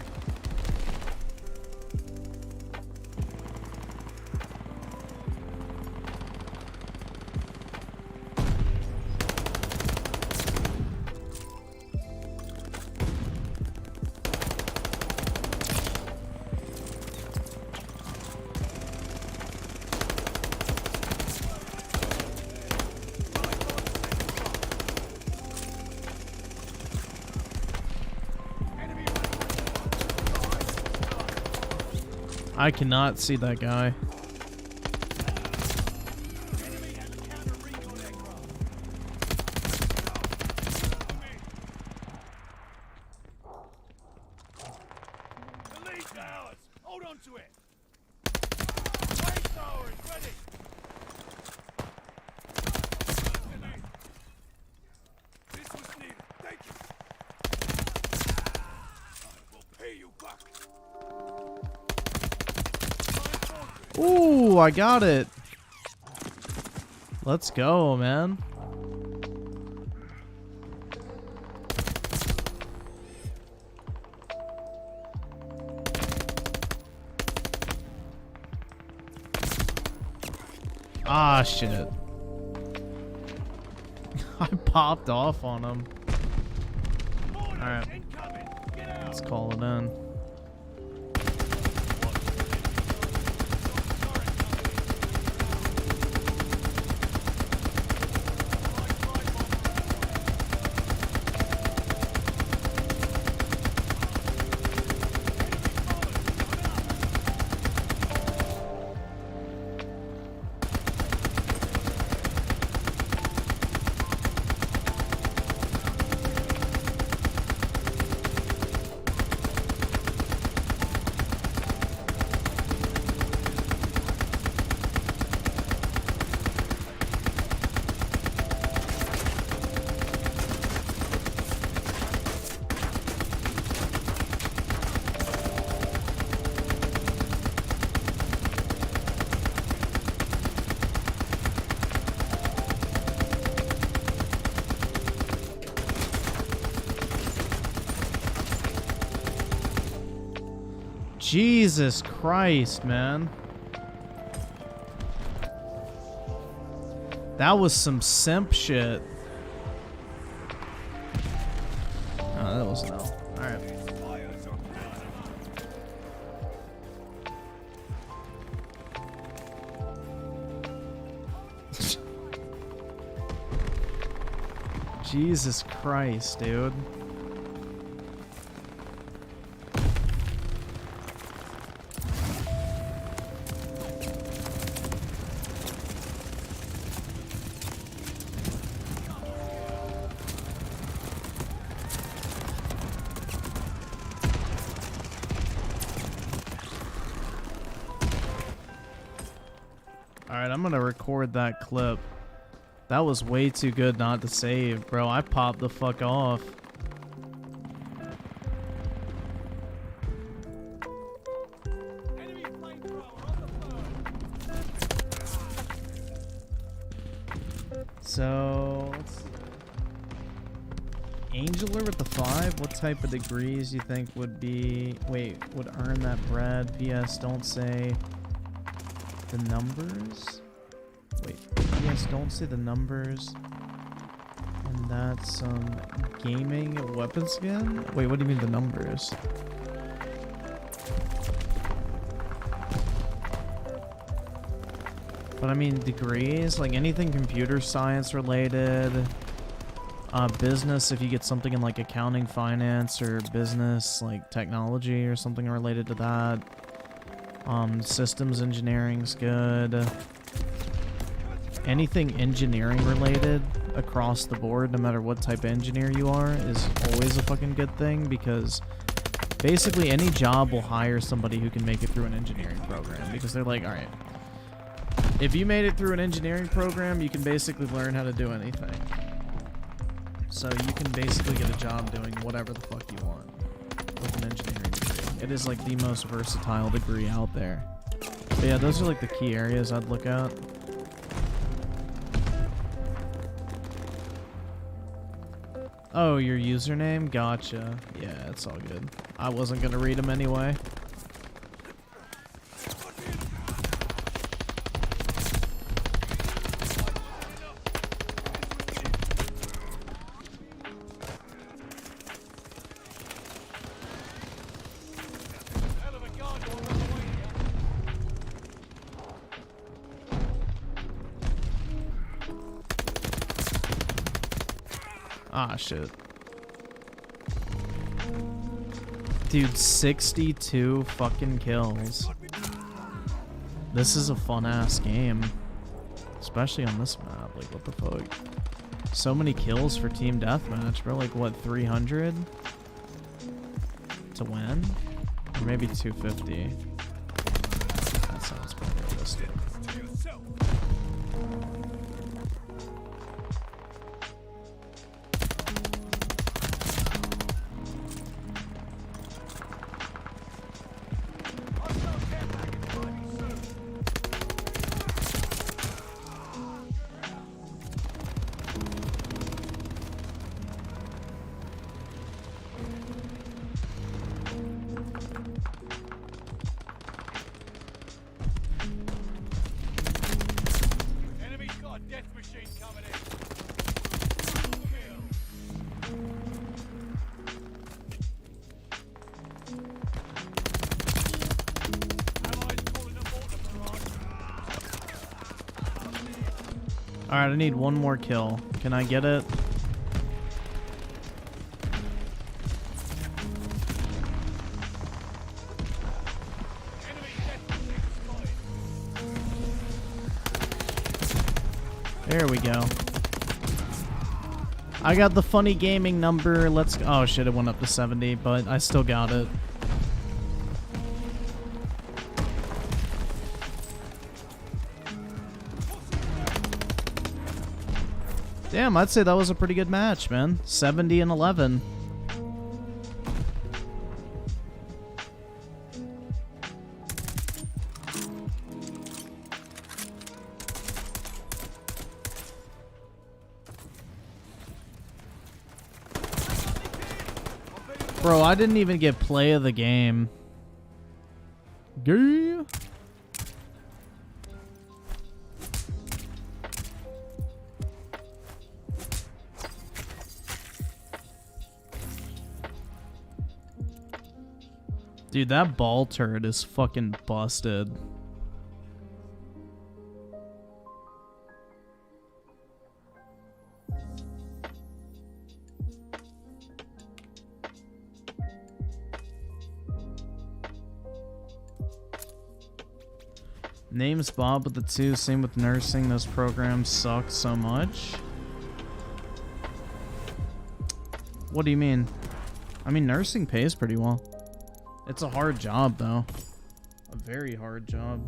I cannot see that guy. The lead's ours. Hold on to it. Wait, tower is ready. This was needed. Thank you. I will pay you back. Ooh, I got it. Let's go, man. Ah, shit. I popped off on him. Alright. Let's call it in. Jesus Christ, man. That was some simp shit. Oh, that was an L. Alright. Jesus Christ, dude. Alright, I'm gonna record that clip. That was way too good not to save, bro. I popped the fuck off. Enemy flamethrower on the phone. So, let's see. Angeler with the 5, what type of degrees you think would be... Wait, would earn that bread? PS, don't say the numbers. Wait, PS, don't say the numbers. And that's gaming weapon skin? Wait, what do you mean the numbers? But I mean degrees, like anything computer science related. Business, if you get something in like accounting, finance, or business, like technology or something related to that. Systems engineering's good. Anything engineering related across the board, no matter what type of engineer you are, is always a fucking good thing, because basically any job will hire somebody who can make it through an engineering program, because they're like, alright, if you made it through an engineering program, you can basically learn how to do anything. So you can basically get a job doing whatever the fuck you want with an engineering degree. It is like the most versatile degree out there. But yeah, those are like the key areas I'd look at. Oh, your username? Gotcha. Yeah, it's all good. I wasn't gonna read them anyway. Hell of a guard on the way here. Ah, shit. Dude, 62 fucking kills. This is a fun-ass game. Especially on this map. Like, what the fuck? So many kills for Team Deathmatch, bro. Like, what, 300? To win? Or maybe 250. That sounds pretty realistic. To yourself. Hostile care package arriving soon. Enemy's got a death machine coming in. Kill. Allies calling a mortar barrage. Alright, I need one more kill. Can I get it? Enemy death machine spotted. There we go. I got the funny gaming number. Let's go. Oh shit, it went up to 70, but I still got it. Damn, I'd say that was a pretty good match, man. 70 and 11. Bro, I didn't even get play of the game. Gay. Dude, that ball turret is fucking busted. Name's Bob with the 2. Same with nursing. Those programs suck so much. What do you mean? I mean, nursing pays pretty well. It's a hard job, though. A very hard job.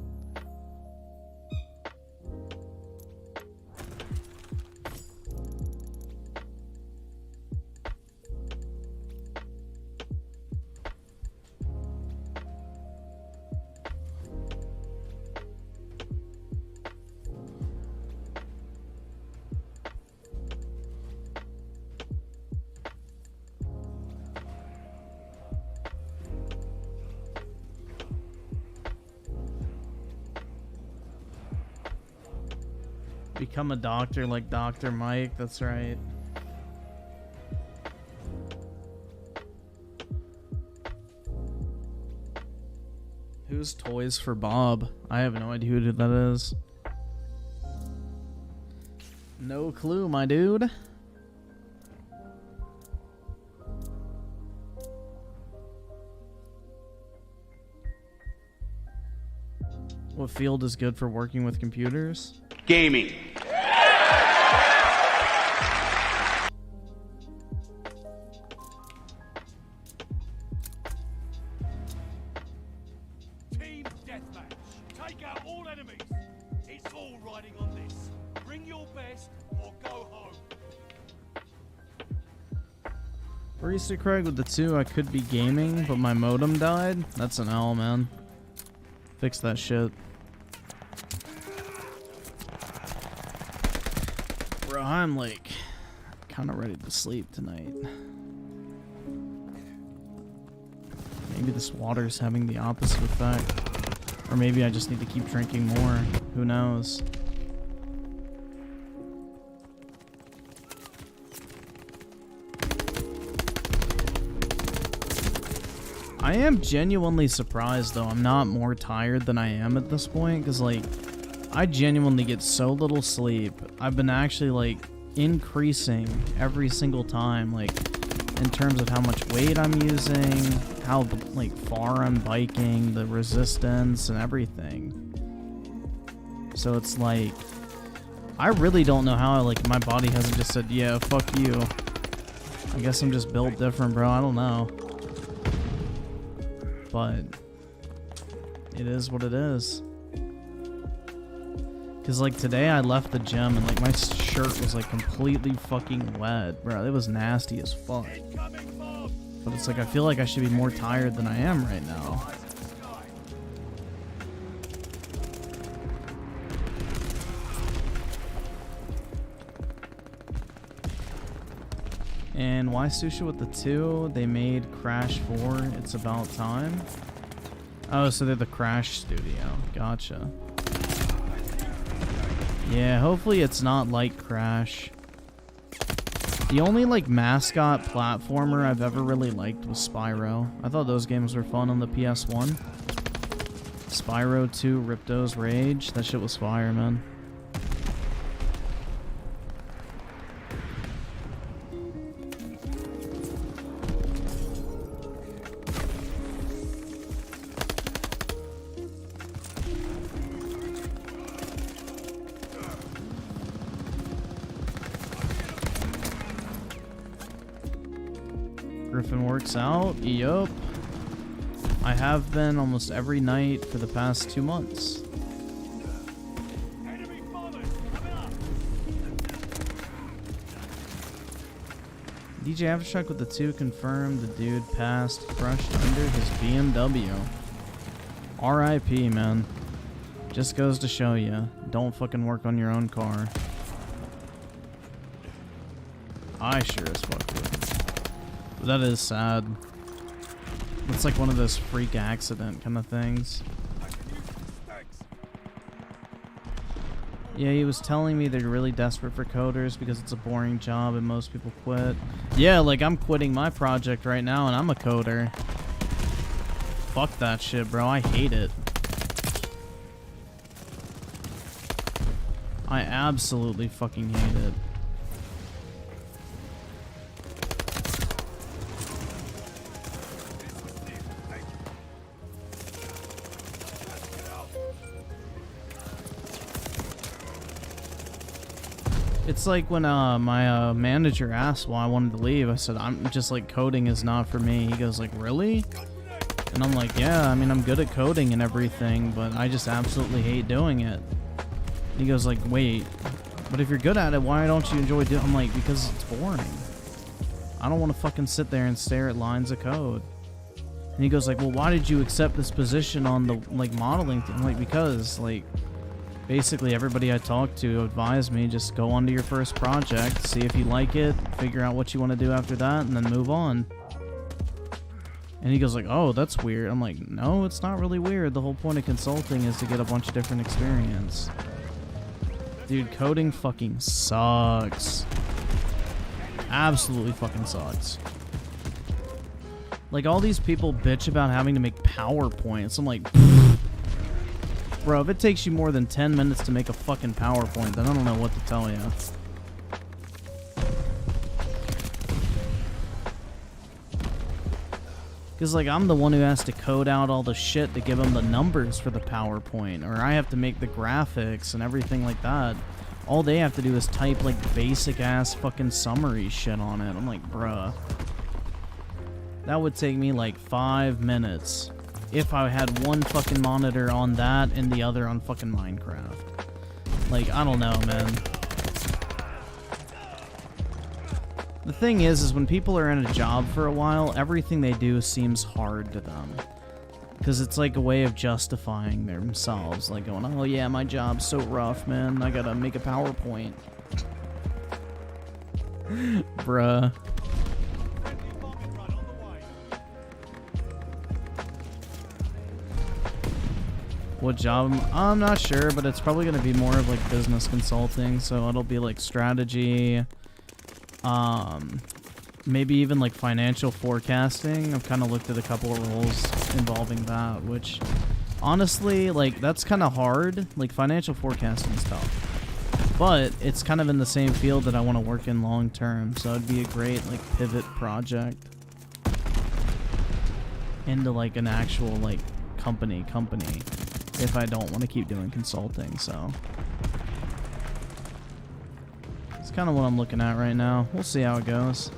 Become a doctor like Dr. Mike, that's right. Who's Toys for Bob? I have no idea who that is. No clue, my dude. What field is good for working with computers? Gaming. Team deathmatch. Take out all enemies. It's all riding on this. Bring your best or go home. Barista Craig with the 2, I could be gaming, but my modem died. That's an L, man. Fix that shit. Bro, I'm like kind of ready to sleep tonight. Maybe this water's having the opposite effect. Or maybe I just need to keep drinking more. Who knows? I am genuinely surprised, though. I'm not more tired than I am at this point, because, like, I genuinely get so little sleep. I've been actually, like, increasing every single time, like, in terms of how much weight I'm using, how, like, far I'm biking, the resistance, and everything. So it's like, I really don't know how, like, my body hasn't just said, yeah, fuck you. I guess I'm just built different, bro. I don't know. But it is what it is. Cause like today I left the gym and like my shirt was like completely fucking wet, bro. It was nasty as fuck. But it's like I feel like I should be more tired than I am right now. And why Susha with the 2? They made Crash 4. It's about time. Oh, so they're the Crash studio. Gotcha. Yeah, hopefully it's not like Crash. The only like mascot platformer I've ever really liked was Spyro. I thought those games were fun on the PS1. Spyro 2, Ripto's Rage. That shit was fire, man. Griffin works out. Yup. I have been almost every night for the past 2 months. Enemy bombers coming up. DJ Aftershock with the 2 confirmed the dude passed crushed under his BMW. RIP, man. Just goes to show you, don't fucking work on your own car. I sure as fuck would. That is sad. It's like one of those freak accident kind of things. Yeah, he was telling me they're really desperate for coders because it's a boring job and most people quit. Yeah, like I'm quitting my project right now and I'm a coder. Fuck that shit, bro. I hate it. I absolutely fucking hate it. It's like when my manager asked why I wanted to leave. I said, I'm just like, coding is not for me. He goes like, really? And I'm like, yeah, I mean, I'm good at coding and everything, but I just absolutely hate doing it. And he goes like, wait, but if you're good at it, why don't you enjoy doing it? I'm like, because it's boring. I don't want to fucking sit there and stare at lines of code. And he goes like, well, why did you accept this position on the like modeling thing? I'm like, because like, basically everybody I talked to advised me just go on to your first project, see if you like it, figure out what you want to do after that, and then move on. And he goes like, oh, that's weird. I'm like, no, it's not really weird. The whole point of consulting is to get a bunch of different experience. Dude, coding fucking sucks. Absolutely fucking sucks. Like, all these people bitch about having to make PowerPoints. I'm like, bro, if it takes you more than 10 minutes to make a fucking PowerPoint, then I don't know what to tell you. Because, like, I'm the one who has to code out all the shit to give them the numbers for the PowerPoint. Or I have to make the graphics and everything like that. All they have to do is type, like, basic-ass fucking summary shit on it. I'm like, bruh. That would take me, like, 5 minutes. If I had one fucking monitor on that and the other on fucking Minecraft. Like, I don't know, man. The thing is when people are in a job for a while, everything they do seems hard to them. Because it's like a way of justifying themselves. Like going, oh yeah, my job's so rough, man. I gotta make a PowerPoint. Bruh. What job? I'm not sure, but it's probably going to be more of like business consulting. So it'll be like strategy, maybe even like financial forecasting. I've kind of looked at a couple of roles involving that, which honestly, like that's kind of hard. Like financial forecasting is tough, but it's kind of in the same field that I want to work in long term. So it'd be a great like pivot project into like an actual like company if I don't want to keep doing consulting. So it's kind of what I'm looking at right now. We'll see how it goes.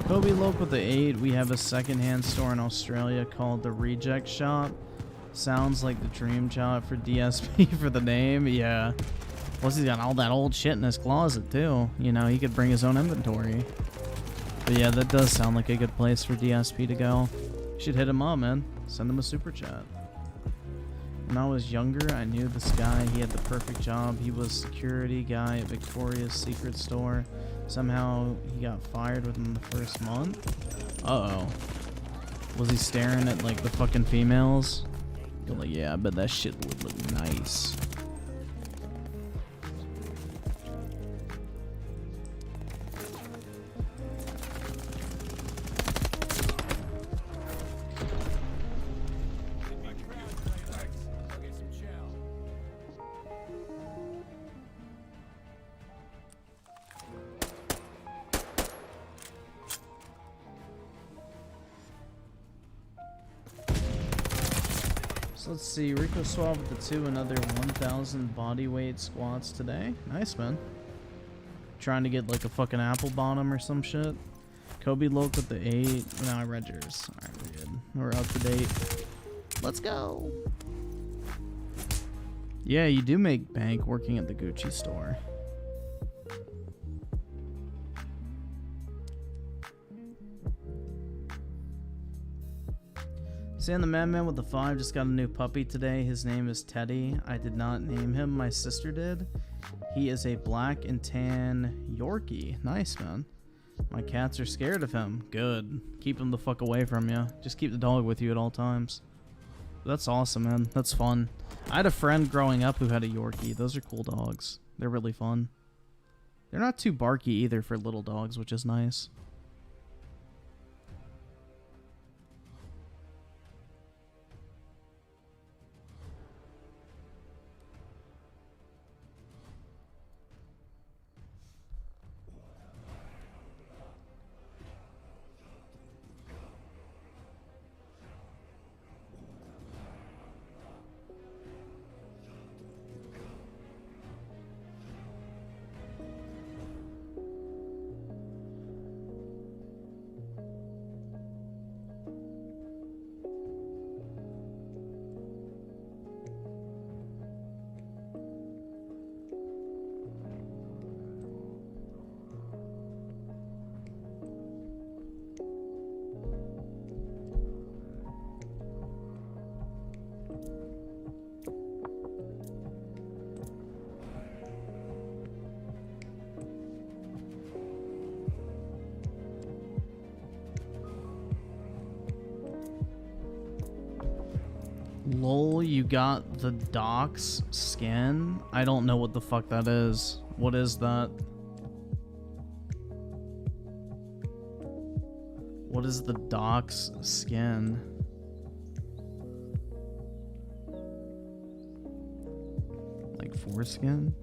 Kobe Loke with the 8. We have a secondhand store in Australia called the Reject Shop. Sounds like the dream job for DSP for the name. Yeah. Plus he's got all that old shit in his closet too. You know, he could bring his own inventory. But yeah, that does sound like a good place for DSP to go. You should hit him up, man. Send him a super chat. When I was younger, I knew this guy. He had the perfect job. He was security guy at Victoria's Secret store. Somehow he got fired within the first month. Uh-oh. Was he staring at like the fucking females? You're like, yeah, I bet that shit would look nice. Let's see, Rico Swab with the 2, another 1,000 body weight squats today. Nice, man. Trying to get like a fucking apple bottom or some shit. Kobe Loke with the 8. No, I read yours. Alright, we're good. We're up to date. Let's go. Yeah, you do make bank working at the Gucci store. Sam the Madman with the 5 just got a new puppy today. His name is Teddy. I did not name him. My sister did. He is a black and tan Yorkie. Nice, man. My cats are scared of him. Good. Keep him the fuck away from you. Just keep the dog with you at all times. That's awesome, man. That's fun. I had a friend growing up who had a Yorkie. Those are cool dogs. They're really fun. They're not too barky either for little dogs, which is nice. Lol, you got the Doc's skin? I don't know what the fuck that is. What is that? What is the Doc's skin? Like foreskin?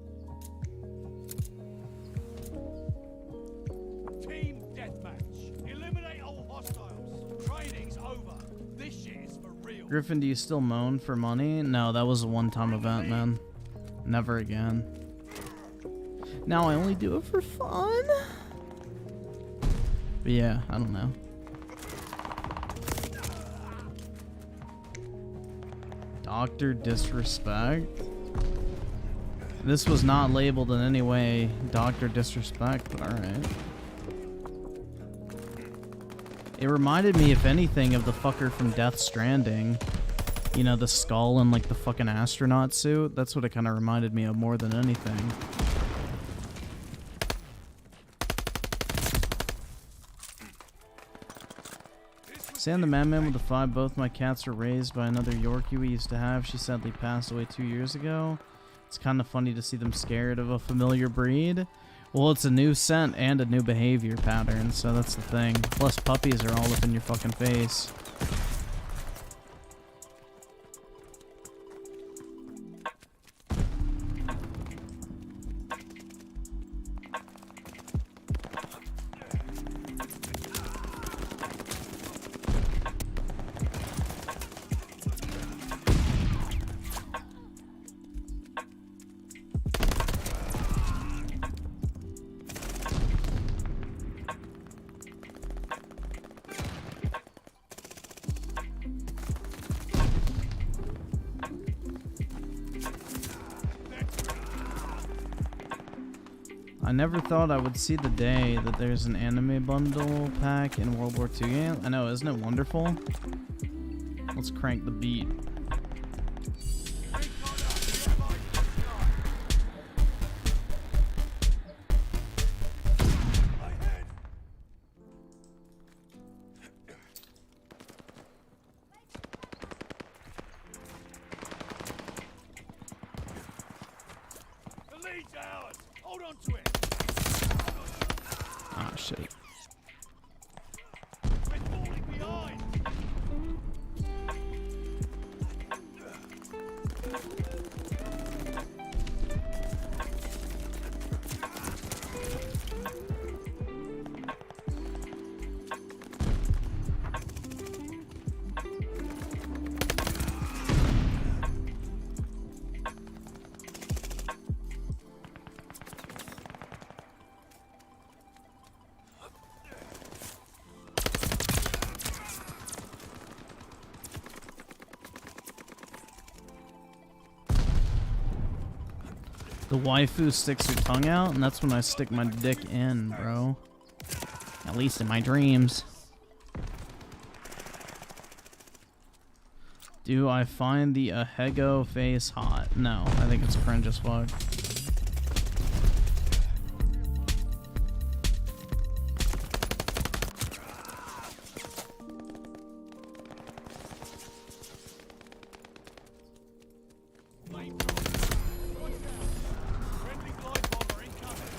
Team deathmatch. Eliminate all hostiles. Training's over. This shit is for real. Griffin, do you still moan for money? No, that was a one-time event, man. Never again. Now I only do it for fun. But yeah, I don't know. Dr. Disrespect? This was not labeled in any way Dr. Disrespect, but alright. It reminded me, if anything, of the fucker from Death Stranding. You know, the skull and like the fucking astronaut suit. That's what it kind of reminded me of more than anything. Sam the Madman with the 5. Both my cats were raised by another Yorkie we used to have. She sadly passed away 2 years ago. It's kind of funny to see them scared of a familiar breed. Well, it's a new scent and a new behavior pattern, so that's the thing. Plus, puppies are all up in your fucking face. I never thought I would see the day that there's an anime bundle pack in World War II game. I know, isn't it wonderful? Let's crank the beat. The lead's ours. Hold on to it. Ah, shit. We're falling behind. The waifu sticks her tongue out, and that's when I stick my dick in, bro. At least in my dreams. Do I find the Ahego face hot? No, I think it's cringe as fuck. Friendly glide bomber incoming.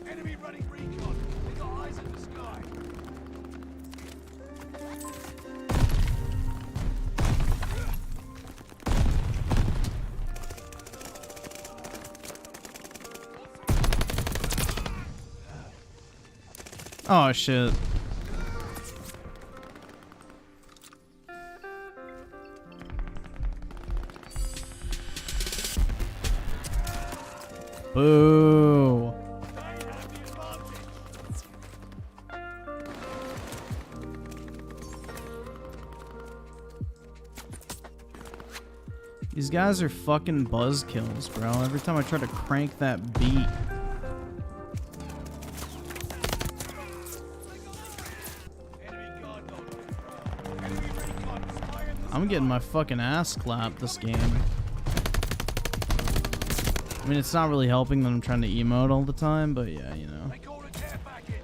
Enemy running recon. They got eyes in the sky. Oh shit. Boo. They have the advantage. These guys are fucking buzzkills, bro. Every time I try to crank that beat. Enemy guard dog. Enemy recon. Spy in the I'm getting my fucking ass clapped this game. I mean, it's not really helping that I'm trying to emote all the time, but yeah, you know. They call a care package.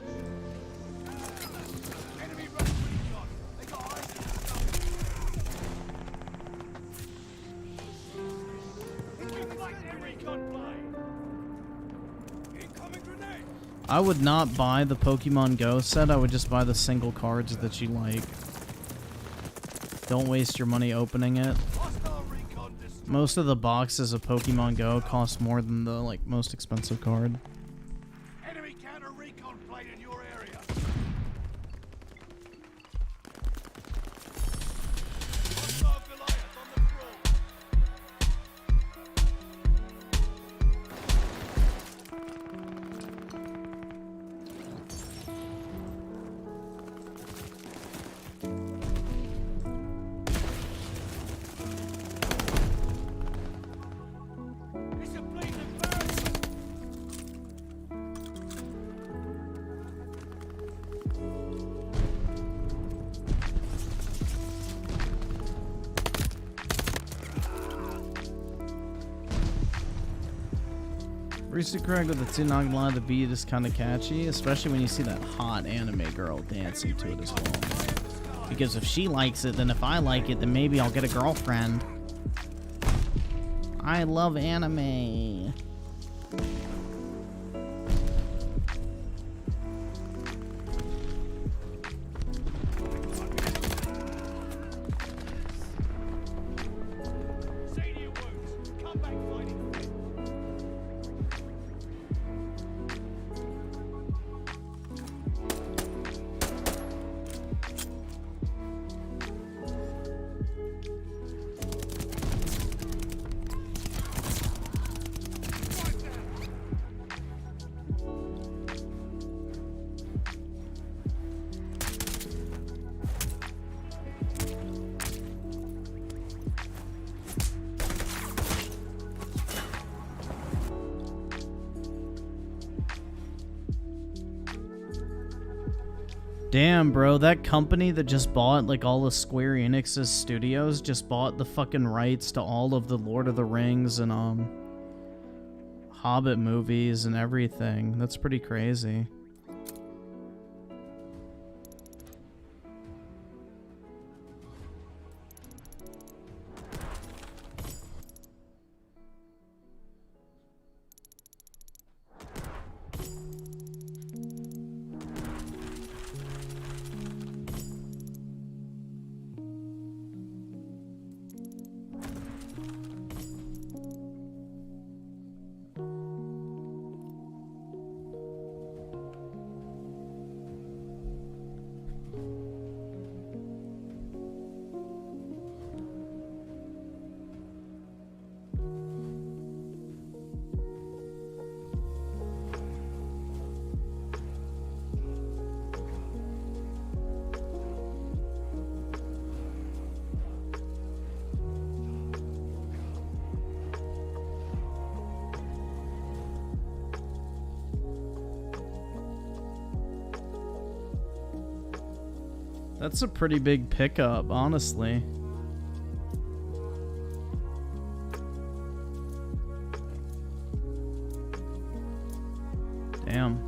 Enemy road recon. They got eyes on stuff. Keep like their recon plane. Incoming grenade. I would not buy the Pokemon Go set. I would just buy the single cards that you like. Don't waste your money opening it. Hostile recon destroyed. Most of the boxes of Pokemon Go cost more than the like most expensive card. Enemy counter recon plane in your area. Hostile Goliath on the crawl. It's a bleeding embarrassment. Rooster Craig with the two, not gonna lie, the beat is kind of catchy, especially when you see that hot anime girl dancing to it as well. Because if she likes it, then if I like it, then maybe I'll get a girlfriend. I love anime. Senior wounds. Come back fighting fit. Damn, bro, that company that just bought like all of Square Enix's studios just bought the fucking rights to all of the Lord of the Rings and Hobbit movies and everything. That's pretty crazy. That's a pretty big pickup, honestly. Damn.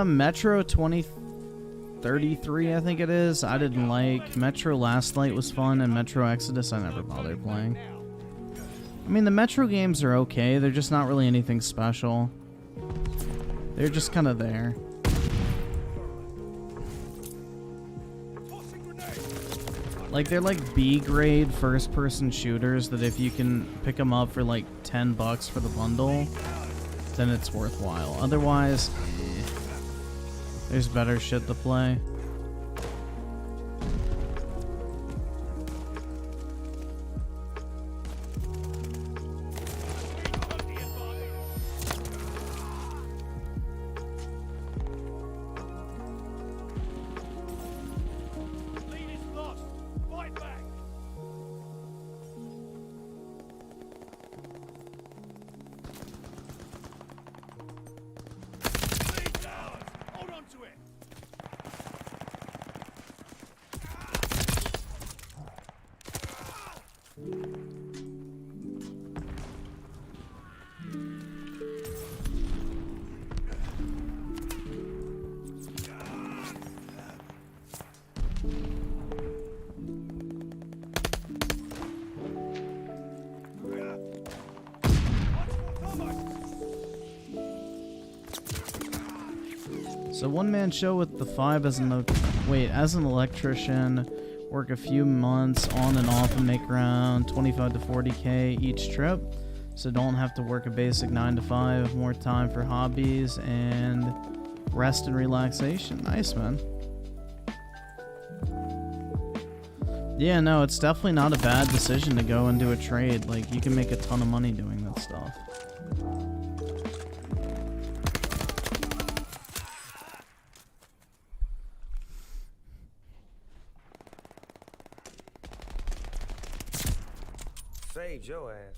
Metro 2033, I think it is. I didn't like. Metro Last Light was fun, and Metro Exodus I never bothered playing. I mean, the Metro games are okay. They're just not really anything special. They're just kind of there. Like, they're like B-grade first-person shooters that if you can pick them up for like $10 for the bundle, then it's worthwhile. Otherwise, there's better shit to play. Lead is lost. Fight back. Lead's ours. Hold on to it. So one-man show with the 5 as an as an electrician, work a few months on and off and make around 25 to 40K each trip. So don't have to work a basic 9 to 5, more time for hobbies and rest and relaxation. Nice, man. Yeah, no, it's definitely not a bad decision to go and do a trade. Like, you can make a ton of money doing that stuff. Saved your ass.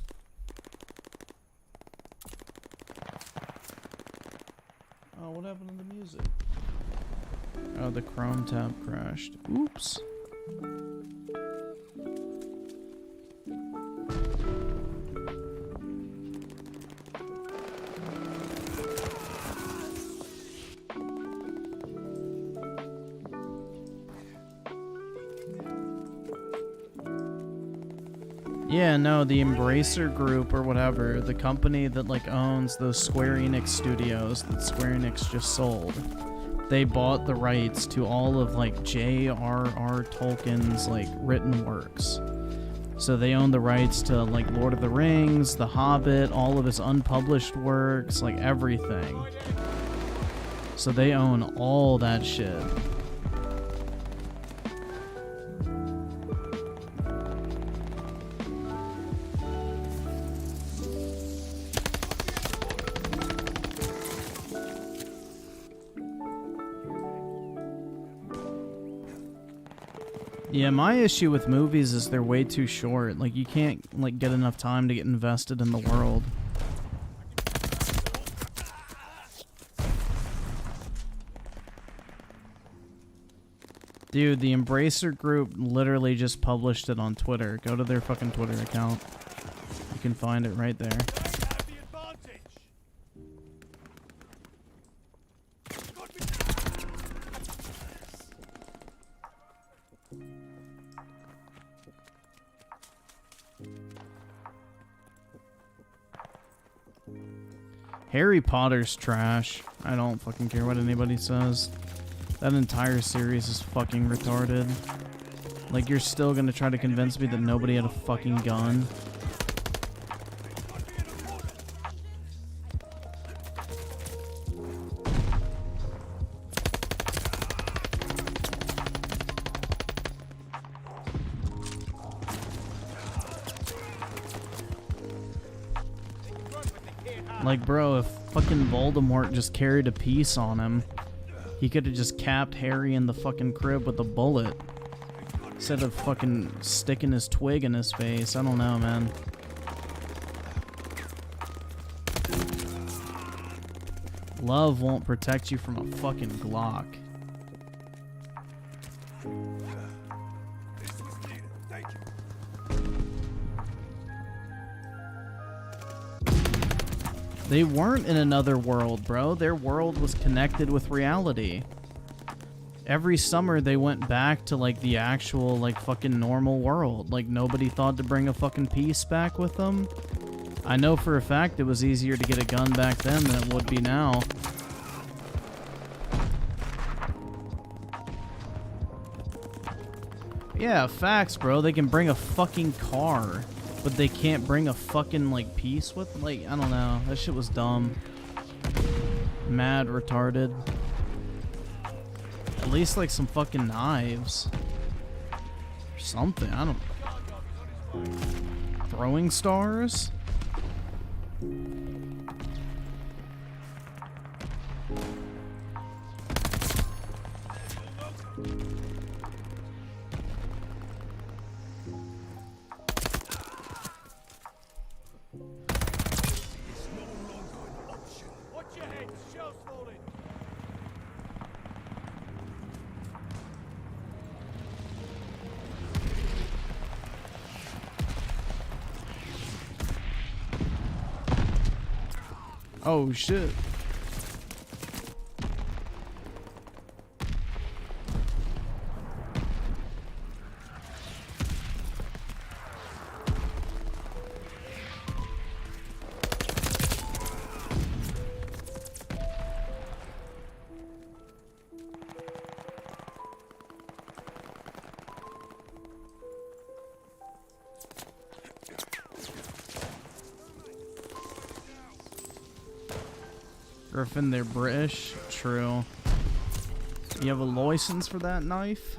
Oh, what happened to the music? Oh, the Chrome tab crashed. Oops. Yeah, no, the Embracer Group or whatever, the company that like owns those Square Enix studios that Square Enix just sold, they bought the rights to all of like J.R.R. Tolkien's like written works. So they own the rights to like Lord of the Rings, The Hobbit, all of his unpublished works, like everything. So they own all that shit. Yeah, my issue with movies is they're way too short. Like, you can't, like, get enough time to get invested in the world. Dude, the Embracer Group literally just published it on Twitter. Go to their fucking Twitter account. You can find it right there. They have the advantage. Harry Potter's trash. I don't fucking care what anybody says. That entire series is fucking retarded. Like, you're still gonna try to convince me that nobody had a fucking gun? Like, bro, if fucking Voldemort just carried a piece on him, he could have just capped Harry in the fucking crib with a bullet. Instead of fucking sticking his twig in his face. I don't know, man. Love won't protect you from a fucking Glock. They weren't in another world, bro. Their world was connected with reality. Every summer they went back to like the actual like fucking normal world. Like nobody thought to bring a fucking piece back with them. I know for a fact it was easier to get a gun back then than it would be now. Yeah, facts, bro. They can bring a fucking car. But they can't bring a fucking, like, piece with, like, I don't know. That shit was dumb. Mad retarded. At least like some fucking knives. Or something, I don't... Throwing stars? Watch your head, shells falling. Oh shit. Griffin, they're British. True. You have a license for that knife?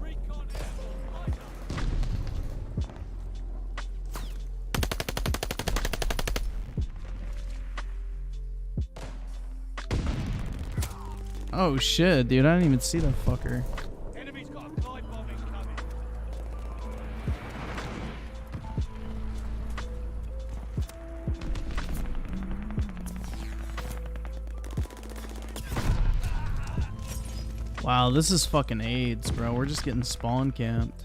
Recon airborne, line up. Oh shit, dude, I didn't even see that fucker. Enemy's got a glide bomb incoming. Wow, this is fucking AIDS, bro. We're just getting spawn camped.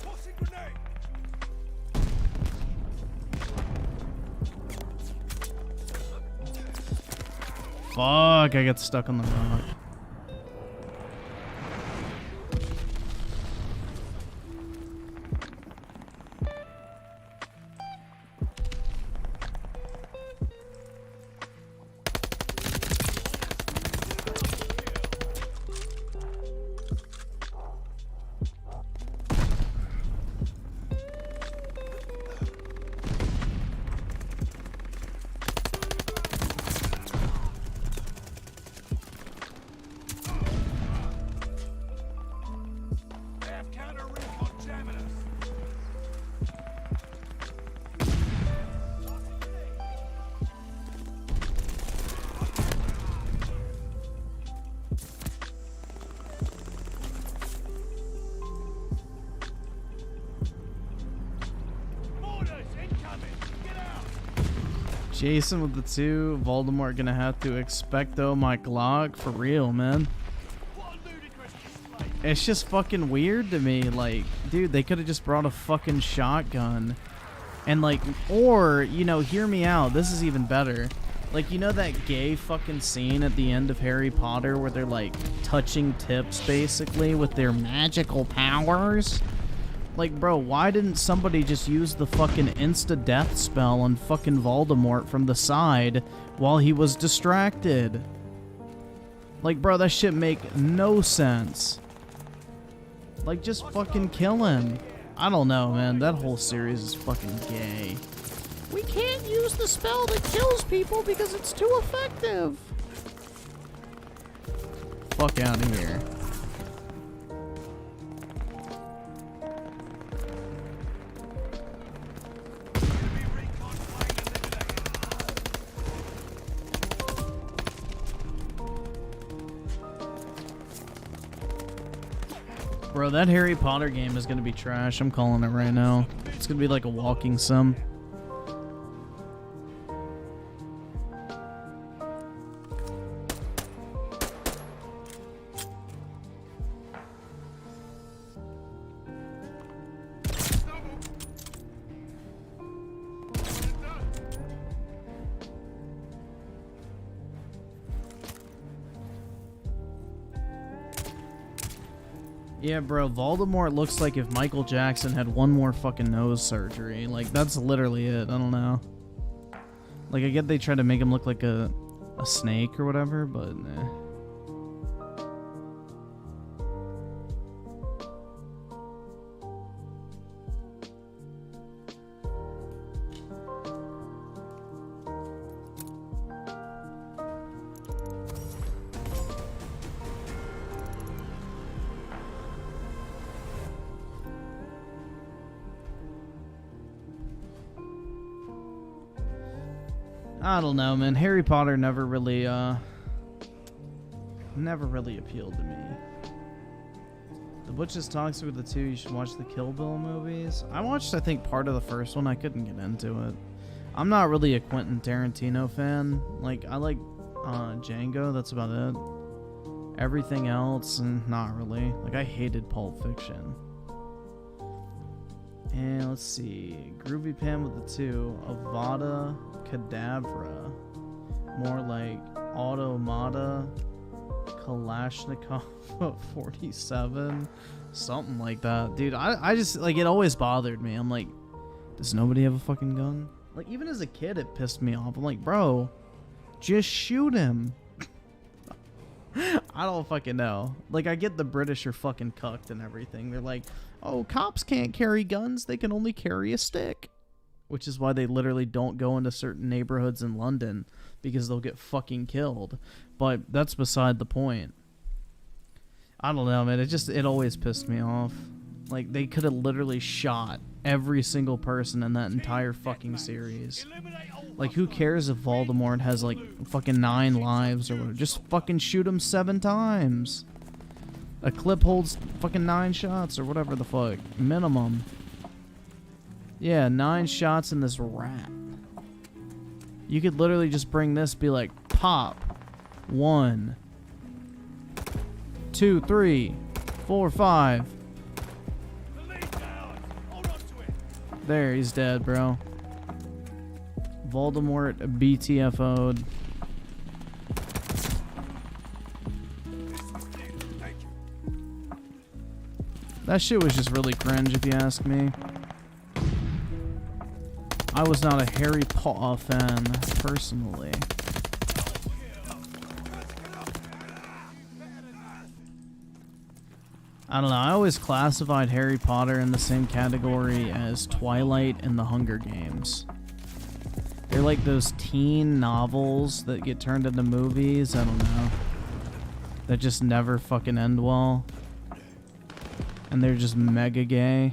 Tossing grenade. Fuck, I got stuck on the rock. They have counter recon jamming us. Mortars incoming. Get out. Jason with the 2. Voldemort gonna have to expecto my Glock. For real, man. What a ludicrous display. It's just fucking weird to me. Like, dude, they could have just brought a fucking shotgun. And like, or, you know, hear me out. This is even better. Like, you know that gay fucking scene at the end of Harry Potter where they're like touching tips basically with their magical powers? Like, bro, why didn't somebody just use the fucking insta-death spell on fucking Voldemort from the side while he was distracted? Like, bro, that shit make no sense. Like, just fucking kill him. I don't know, man. That whole series is fucking gay. We can't use the spell that kills people because it's too effective. Fuck out of here. Enemy recon flying eliminated. Bro, that Harry Potter game is gonna be trash. I'm calling it right now. It's gonna be like a walking sim. Yeah, bro, Voldemort looks like if Michael Jackson had one more fucking nose surgery. Like, that's literally it. I don't know. Like, I get they try to make him look like a snake or whatever, but nah. I don't know, man. Harry Potter never really appealed to me. The Butch is toxic with the two. You should watch the Kill Bill movies. I watched, I think, part of the first one. I couldn't get into it. I'm not really a Quentin Tarantino fan. Like, I like Django. That's about it. Everything else, not really. Like, I hated Pulp Fiction. And let's see. Groovy Pam with the two. Avada Kedavra. More like Automata Kalashnikov 47. Something like that. Dude, I just, like, it always bothered me. I'm like, does nobody have a fucking gun? Like, even as a kid, it pissed me off. I'm like, bro, just shoot him. I don't fucking know. Like, I get the British are fucking cucked and everything. They're like, oh, cops can't carry guns. They can only carry a stick. Which is why they literally don't go into certain neighborhoods in London. Because they'll get fucking killed. But that's beside the point. I don't know, man. It always pissed me off. Like, they could have literally shot every single person in that entire fucking series. Like, who cares if Voldemort has, like, fucking 9 lives or whatever? Just fucking shoot him 7 times. A clip holds fucking 9 shots or whatever the fuck. Minimum. Yeah, 9 shots in this rat. You could literally just bring this, be like, pop. 1, 2, 3, 4, 5. There, he's dead, bro. Voldemort BTFO'd. That shit was just really cringe, if you ask me. I was not a Harry Potter fan, personally. I don't know, I always classified Harry Potter in the same category as Twilight and the Hunger Games. They're like those teen novels that get turned into movies, I don't know. That just never fucking end well. And they're just mega gay.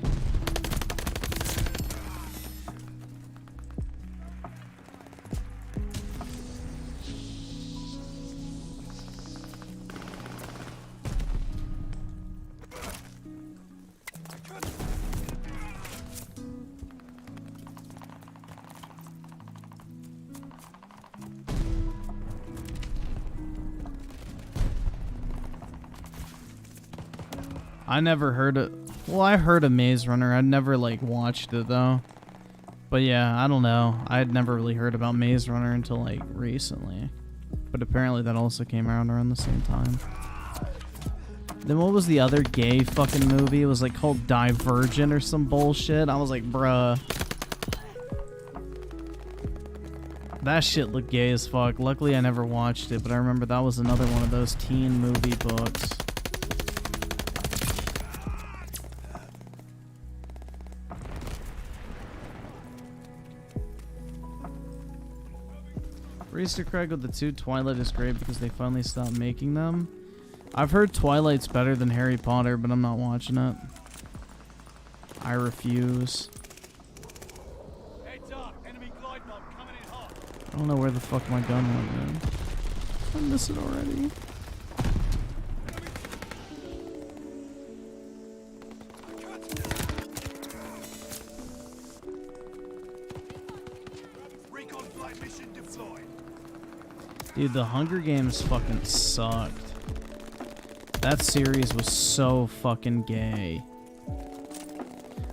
I never heard of... Well, I heard of Maze Runner. I'd never, like, watched it, though. But, yeah, I don't know. I had never really heard about Maze Runner until, like, recently. But apparently that also came out around the same time. Then what was the other gay fucking movie? It was, like, called Divergent or some bullshit. I was like, bruh. That shit looked gay as fuck. Luckily, I never watched it, but I remember that was another one of those teen movie books. Easter Craig with the 2. Twilight is great because they finally stopped making them. I've heard Twilight's better than Harry Potter, but I'm not watching it. I refuse. Heads up, enemy glide bomb coming in hot. I don't know where the fuck my gun went, man. I miss it already. Recon flight mission deployed. Dude, the Hunger Games fucking sucked. That series was so fucking gay.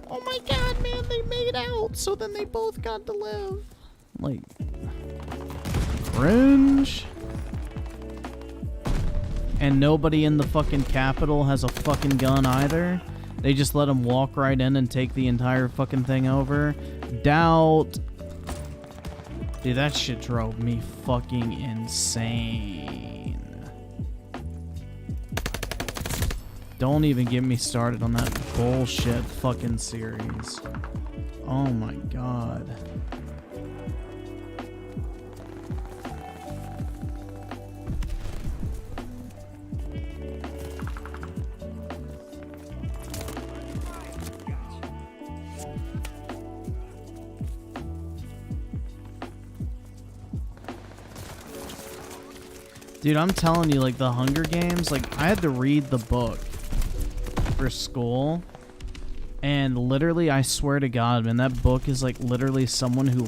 Oh my god, man, they made out, so then they both got to live. Like, cringe. and nobody in the fucking Capitol has a fucking gun either. They just let them walk right in and take the entire fucking thing over. Doubt. Dude, that shit drove me fucking insane. Don't even get me started on that bullshit fucking series. Oh my god. Dude, I'm telling you, like, the Hunger Games, like, I had to read the book for school, and literally, I swear to God, man, that book is, like, literally someone who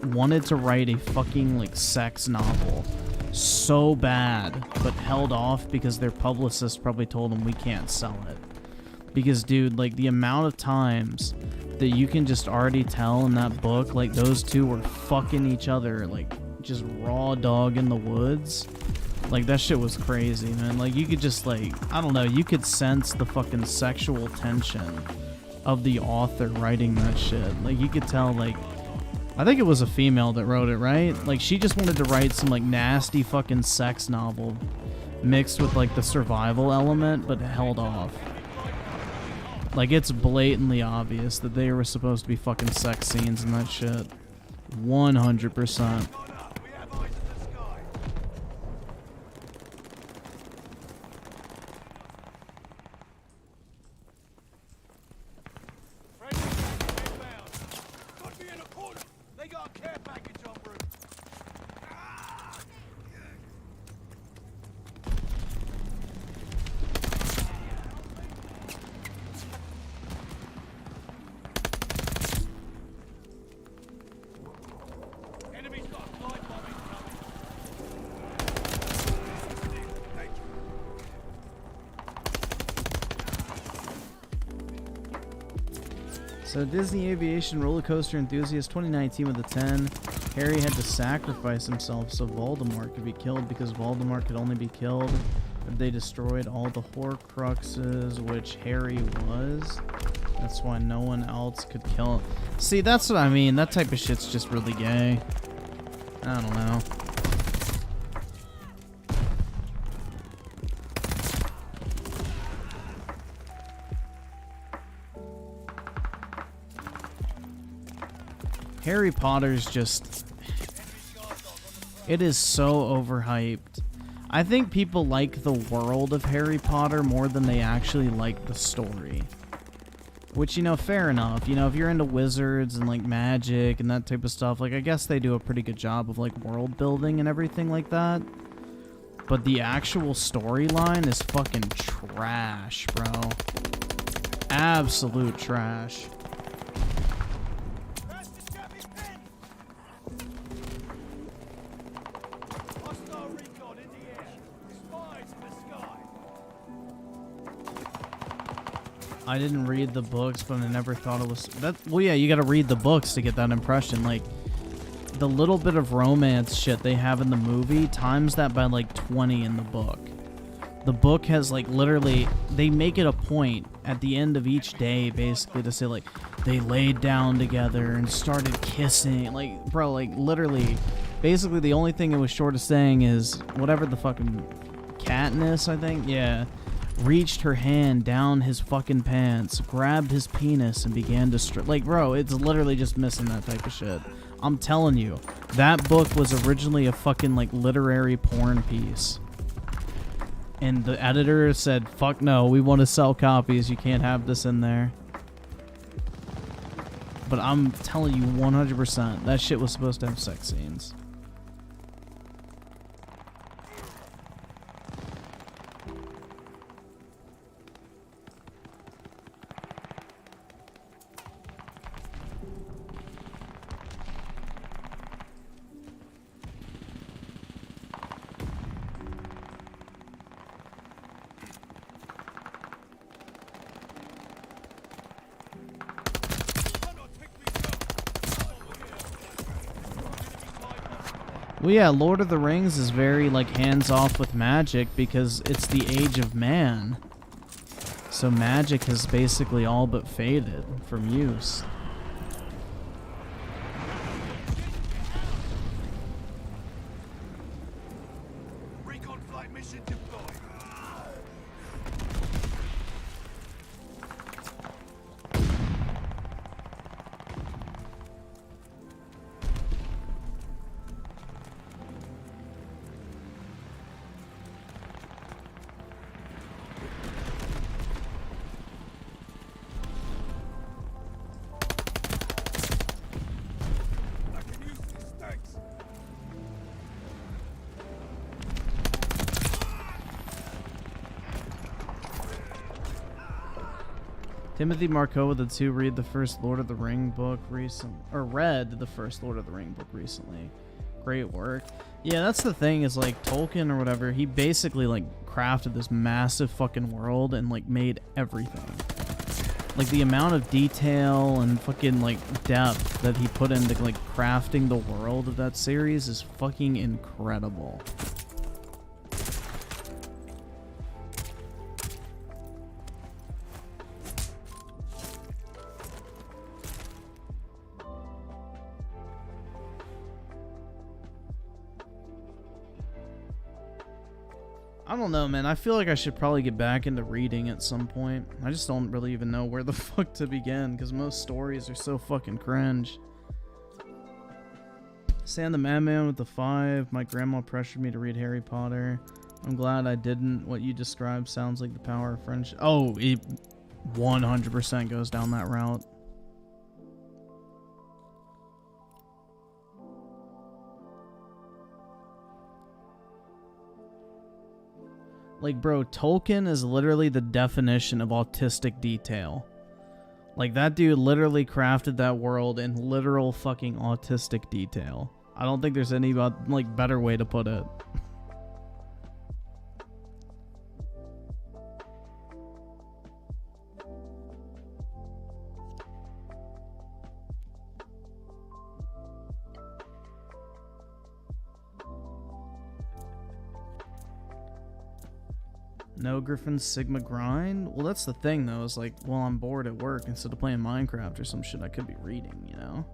wanted to write a fucking, like, sex novel so bad, but held off because their publicist probably told them we can't sell it. Because, dude, like, the amount of times that you can just already tell in that book, like, those two were fucking each other, like, just raw dog in the woods. Like, that shit was crazy, man. Like, you could just, like, I don't know, you could sense the fucking sexual tension of the author writing that shit. Like, you could tell, like, I think it was a female that wrote it, right? Like, she just wanted to write some, like, nasty fucking sex novel mixed with, like, the survival element, but held off. Like, it's blatantly obvious that they were supposed to be fucking sex scenes and that shit. 100%. So Disney Aviation Roller Coaster Enthusiast 2019 with a 10. Harry had to sacrifice himself so Voldemort could be killed because Voldemort could only be killed if they destroyed all the Horcruxes, which Harry was. That's why no one else could kill him. See, that's what I mean. That type of shit's just really gay. I don't know. Harry Potter's just... It is so overhyped. I think people like the world of Harry Potter more than they actually like the story. Which, you know, fair enough. You know, if you're into wizards and, like, magic and that type of stuff, like, I guess they do a pretty good job of, like, world building and everything like that. But the actual storyline is fucking trash, bro. Absolute trash. I didn't read the books, but I never thought it was... That, well, yeah, you gotta read the books to get that impression. Like, the little bit of romance shit they have in the movie, times that by, like, 20 in the book. The book has, like, literally... They make it a point at the end of each day, basically, to say, like, they laid down together and started kissing. Like, bro, like, literally... Basically, the only thing it was short of saying is... Whatever the fucking... Katniss, I think? Yeah. Reached her hand down his fucking pants, grabbed his penis, and began to like, bro, it's literally just missing that type of shit. I'm telling you, that book was originally a fucking, like, literary porn piece. And the editor said, fuck no, we want to sell copies, you can't have this in there. But I'm telling you 100%, that shit was supposed to have sex scenes. Well, yeah, Lord of the Rings is very, like, hands-off with magic because it's the age of man. So magic has basically all but faded from use. Recon flight mission deployed. I can use this, thanks. Timothy Marco the two read the first Lord of the Ring book recently, or read the first Lord of the Ring book recently. Great work. Yeah, that's the thing is like Tolkien or whatever, he basically like crafted this massive fucking world and like made everything. Like the amount of detail and fucking like depth that he put into like crafting the world of that series is fucking incredible. I don't know, man. I feel like I should probably get back into reading at some point. I just don't really even know where the fuck to begin because most stories are so fucking cringe. Stan the Madman with the 5. My grandma pressured me to read Harry Potter. I'm glad I didn't. What you described sounds like the power of friendship. Oh, it 100% goes down that route. Like, bro, Tolkien is literally the definition of autistic detail. Like, that dude literally crafted that world in literal fucking autistic detail. I don't think there's any, like, better way to put it. No Griffin Sigma grind? Well, that's the thing, though, is like, while I'm bored at work, instead of playing Minecraft or some shit, I could be reading, you know?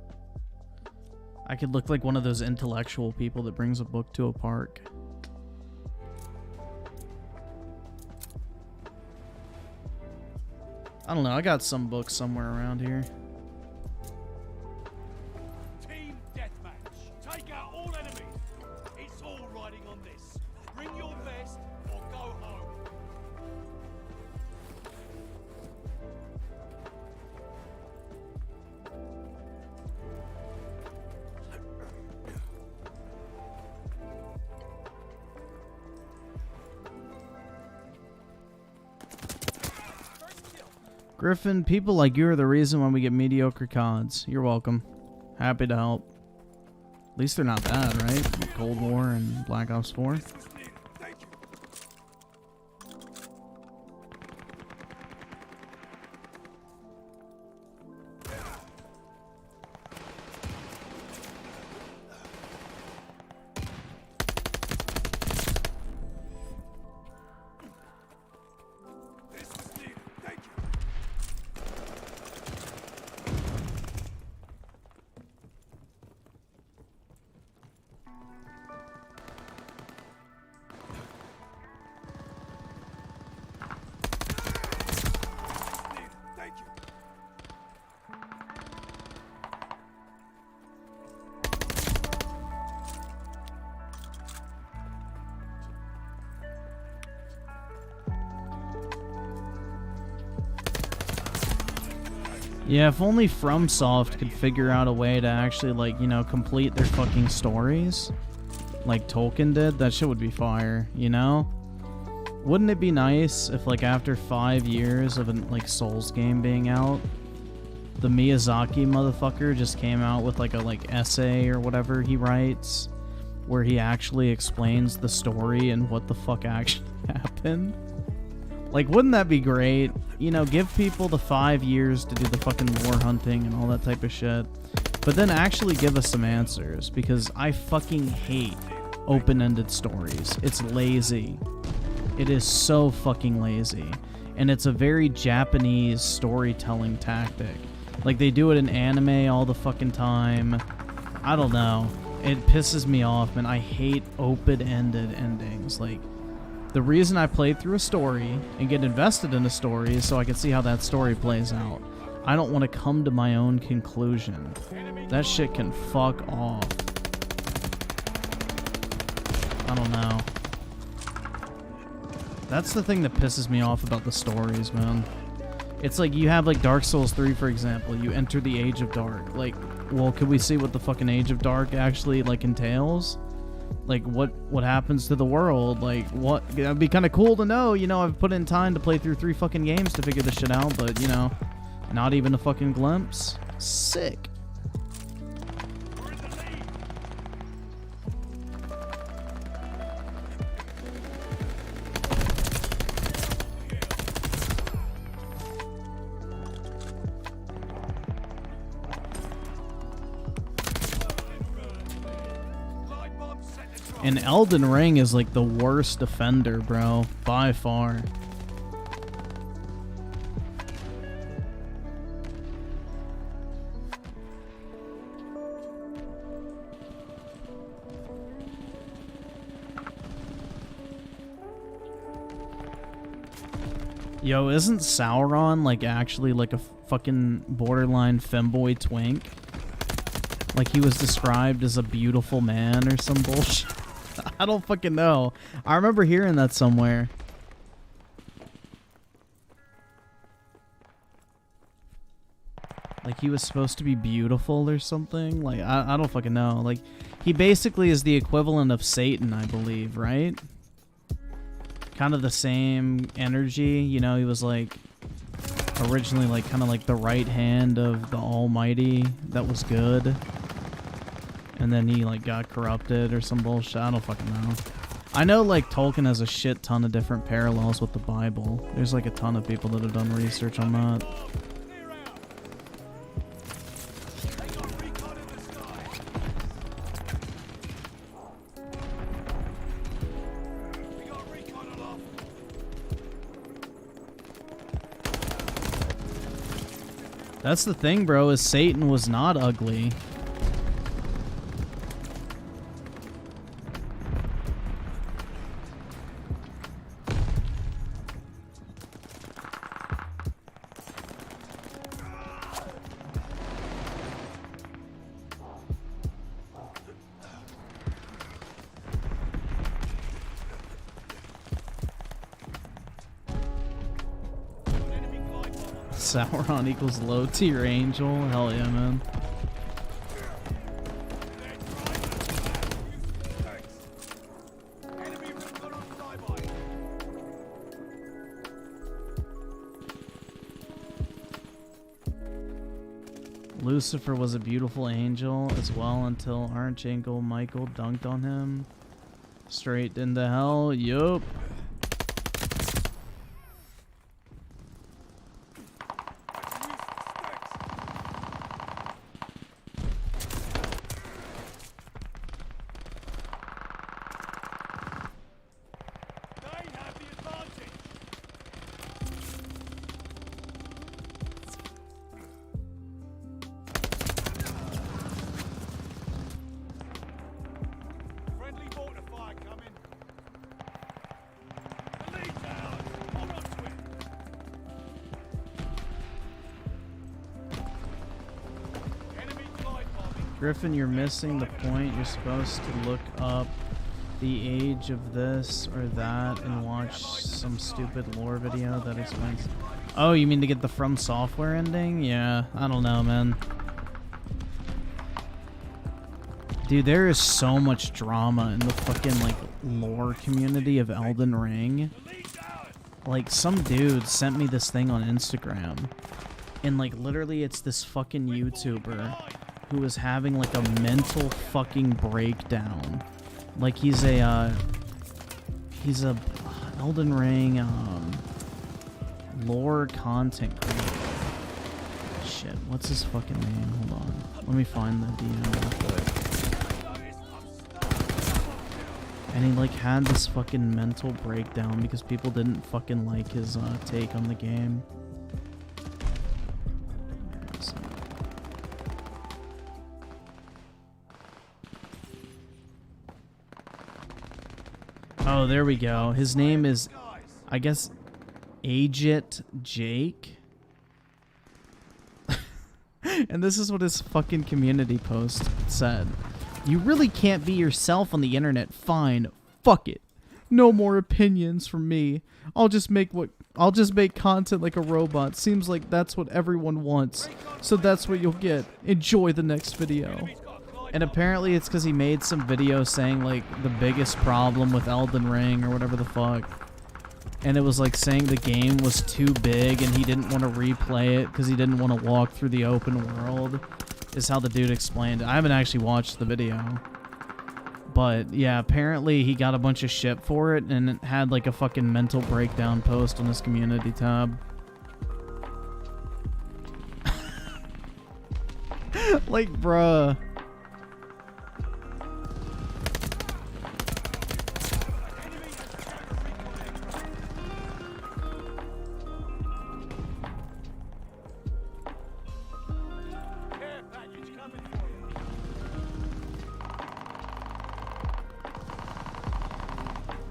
I could look like one of those intellectual people that brings a book to a park. I don't know, I got some books somewhere around here. Team deathmatch. Take out all enemies. It's all riding on this. Bring your best or go home. Griffin, people like you are the reason why we get mediocre CODs. You're welcome. Happy to help. At least they're not bad, right? Cold War and Black Ops 4. Thank you. This is needed. Thank you. Thank you. Yeah, if only FromSoft could figure out a way to actually, like, you know, complete their fucking stories like Tolkien did, that shit would be fire, you know? Wouldn't it be nice if, like, after 5 years of a, like, Souls game being out, the Miyazaki motherfucker just came out with, like, a, like, essay or whatever he writes, where he actually explains the story and what the fuck actually happened? Like, wouldn't that be great? You know, give people the 5 years to do the fucking lore hunting and all that type of shit. But then actually give us some answers, because I fucking hate open-ended stories. It's lazy. It is so fucking lazy. And it's a very Japanese storytelling tactic. Like, they do it in anime all the fucking time. I don't know. It pisses me off, man. I hate open-ended endings. Like, the reason I play through a story and get invested in a story is so I can see how that story plays out. I don't want to come to my own conclusion. That shit can fuck off. I don't know. That's the thing that pisses me off about the stories, man. It's like you have like Dark Souls 3, for example. You enter the Age of Dark. Like, well, could we see what the fucking Age of Dark actually like entails? Like, what happens to the world? Like, what? It'd be kind of cool to know. You know, I've put in time to play through 3 fucking games to figure this shit out, but you know, not even a fucking glimpse. Sick. And Elden Ring is like the worst defender, bro, by far. Yo, isn't Sauron like actually like a fucking borderline femboy twink? Like he was described as a beautiful man or some bullshit. I don't fucking know. I remember hearing that somewhere. Like he was supposed to be beautiful or something. Like I don't fucking know. Like he basically is the equivalent of Satan, I believe, right? Kind of the same energy, you know. He was like originally like kind of like the right hand of the Almighty that was good. And then he like got corrupted or some bullshit. I don't fucking know. I know like Tolkien has a shit ton of different parallels with the Bible. There's like a ton of people that have done research on that. That's the thing, bro, is Satan was not ugly. Sauron equals low tier angel. Hell yeah, man. Lucifer was a beautiful angel as well until Archangel Michael dunked on him. Straight into hell. Yup. Griffin, you're missing the point. You're supposed to look up the age of this or that and watch some stupid lore video that explains. Oh, you mean to get the From Software ending? Yeah, I don't know, man. Dude, there is so much drama in the fucking, like, lore community of Elden Ring. Like, some dude sent me this thing on Instagram. And, like, literally it's this fucking YouTuber who is having like a mental fucking breakdown. Like he's a Elden Ring lore content creator. Shit, what's his fucking name? Hold on. Let me find the DM real quick. And he like had this fucking mental breakdown because people didn't fucking like his take on the game. Oh, there we go. His name is, I guess, Agit Jake. And this is what his fucking community post said. You really can't be yourself on the internet. Fine. Fuck it. No more opinions from me. I'll just make content like a robot. Seems like that's what everyone wants. So that's what you'll get. Enjoy the next video. And apparently it's because he made some video saying like the biggest problem with Elden Ring or whatever the fuck. And it was like saying the game was too big and he didn't want to replay it because he didn't want to walk through the open world, is how the dude explained it. I haven't actually watched the video. But yeah, apparently he got a bunch of shit for it and it had like a fucking mental breakdown post on his community tab. Like, bruh.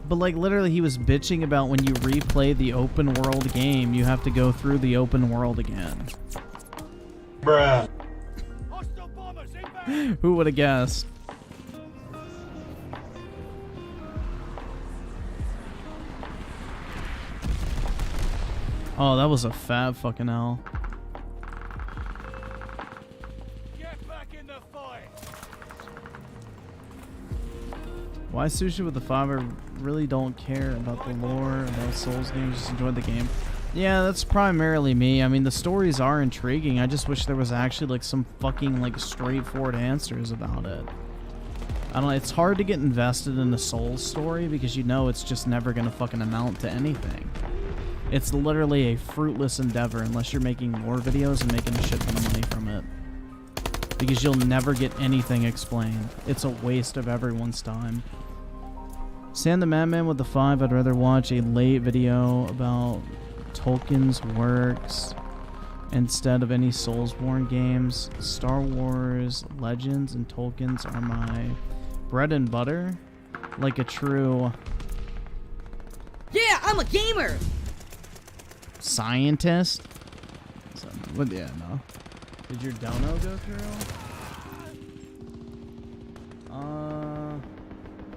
But like literally he was bitching about when you replay the open world game, you have to go through the open world again. Bruh. Who would have guessed? Oh, that was a fab fucking hell. Get back in the fight. Why Sushi with the 5? I really don't care about the lore, about Souls games, just enjoy the game. Yeah, that's primarily me. I mean, the stories are intriguing. I just wish there was actually like some fucking like straightforward answers about it. I don't know, it's hard to get invested in a Souls story because you know it's just never gonna fucking amount to anything. It's literally a fruitless endeavor unless you're making lore videos and making a shit ton of money from it. Because you'll never get anything explained. It's a waste of everyone's time. Sand the Madman with the 5, I'd rather watch a late video about Tolkien's works instead of any Soulsborne games. Star Wars, Legends, and Tolkien's are my bread and butter. Like a true... Yeah, I'm a gamer! Scientist? So, what, yeah, no. Did your dono go through?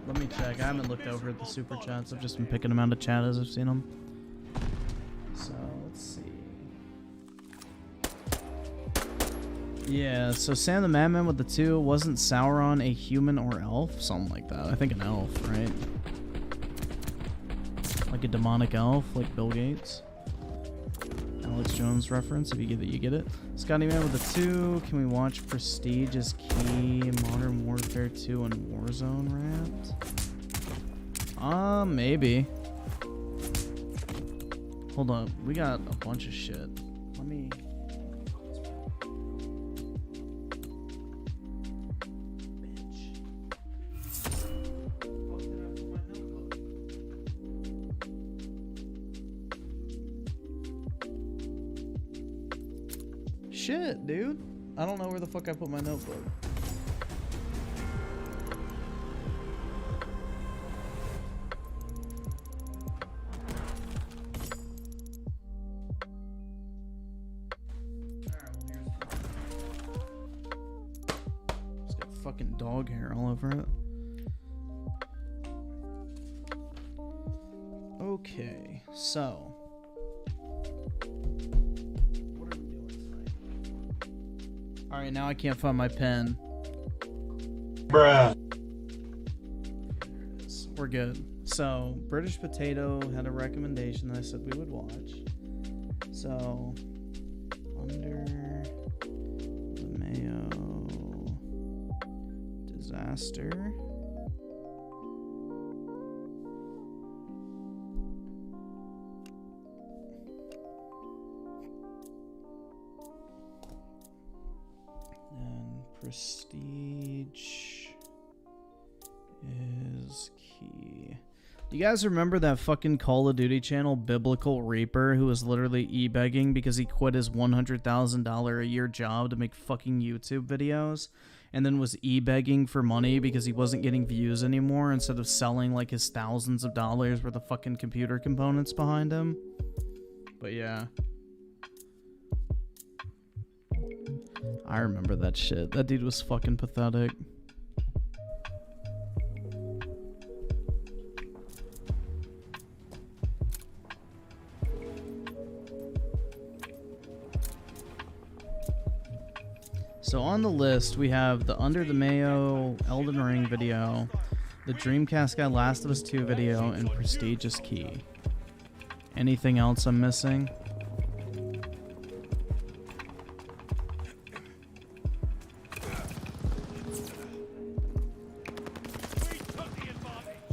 Let me check. I haven't looked over at the super chats. I've just been picking them out of chat as I've seen them. So, let's see. Yeah, so Sam the Madman with the 2, wasn't Sauron a human or elf? Something like that. I think an elf, right? Like a demonic elf, like Bill Gates. Alex Jones reference, if you get it, you get it. Scotty Man with the 2, can we watch Prestige is Key, Modern Warfare 2, and Warzone rant? Maybe. Hold up, we got a bunch of shit. Let me... Shit, dude. I don't know where the fuck I put my notebook. It's got fucking dog hair all over it. Okay, so... Alright, now I can't find my pen. Bruh. There it is. We're good. So, British Potato had a recommendation that I said we would watch. So, Under the Mayo Disaster. Prestige is key. Do you guys remember that fucking Call of Duty channel, Biblical Reaper, who was literally e-begging because he quit his $100,000 a year job to make fucking YouTube videos, and then was e-begging for money because he wasn't getting views anymore instead of selling like his thousands of dollars worth of fucking computer components behind him? But yeah. I remember that shit. That dude was fucking pathetic. So on the list, we have the Under the Mayo Elden Ring video, the Dreamcast guy Last of Us 2 video, and Prestige is key. Anything else I'm missing? We took the advantage.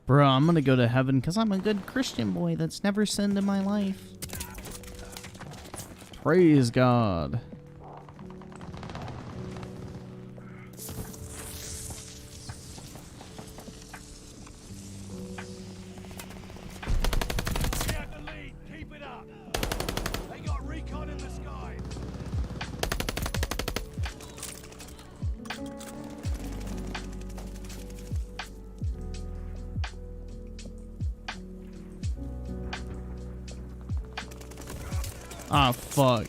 Bro, I'm gonna go to heaven because I'm a good Christian boy that's never sinned in my life. Praise God. We have the lead. Keep it up. They got recon in the sky. Ah, fuck.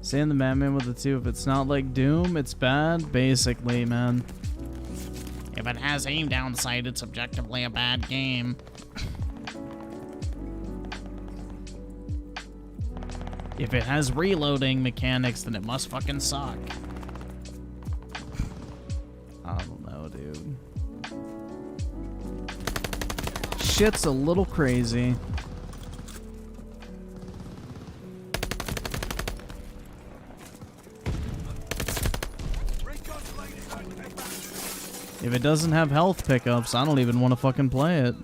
Saying the Madman with the 2, if it's not like Doom, it's bad? Basically, man. If it has aim down sight, it's objectively a bad game. If it has reloading mechanics, then it must fucking suck. I don't know, dude. Shit's a little crazy. If it doesn't have health pickups, I don't even want to fucking play it.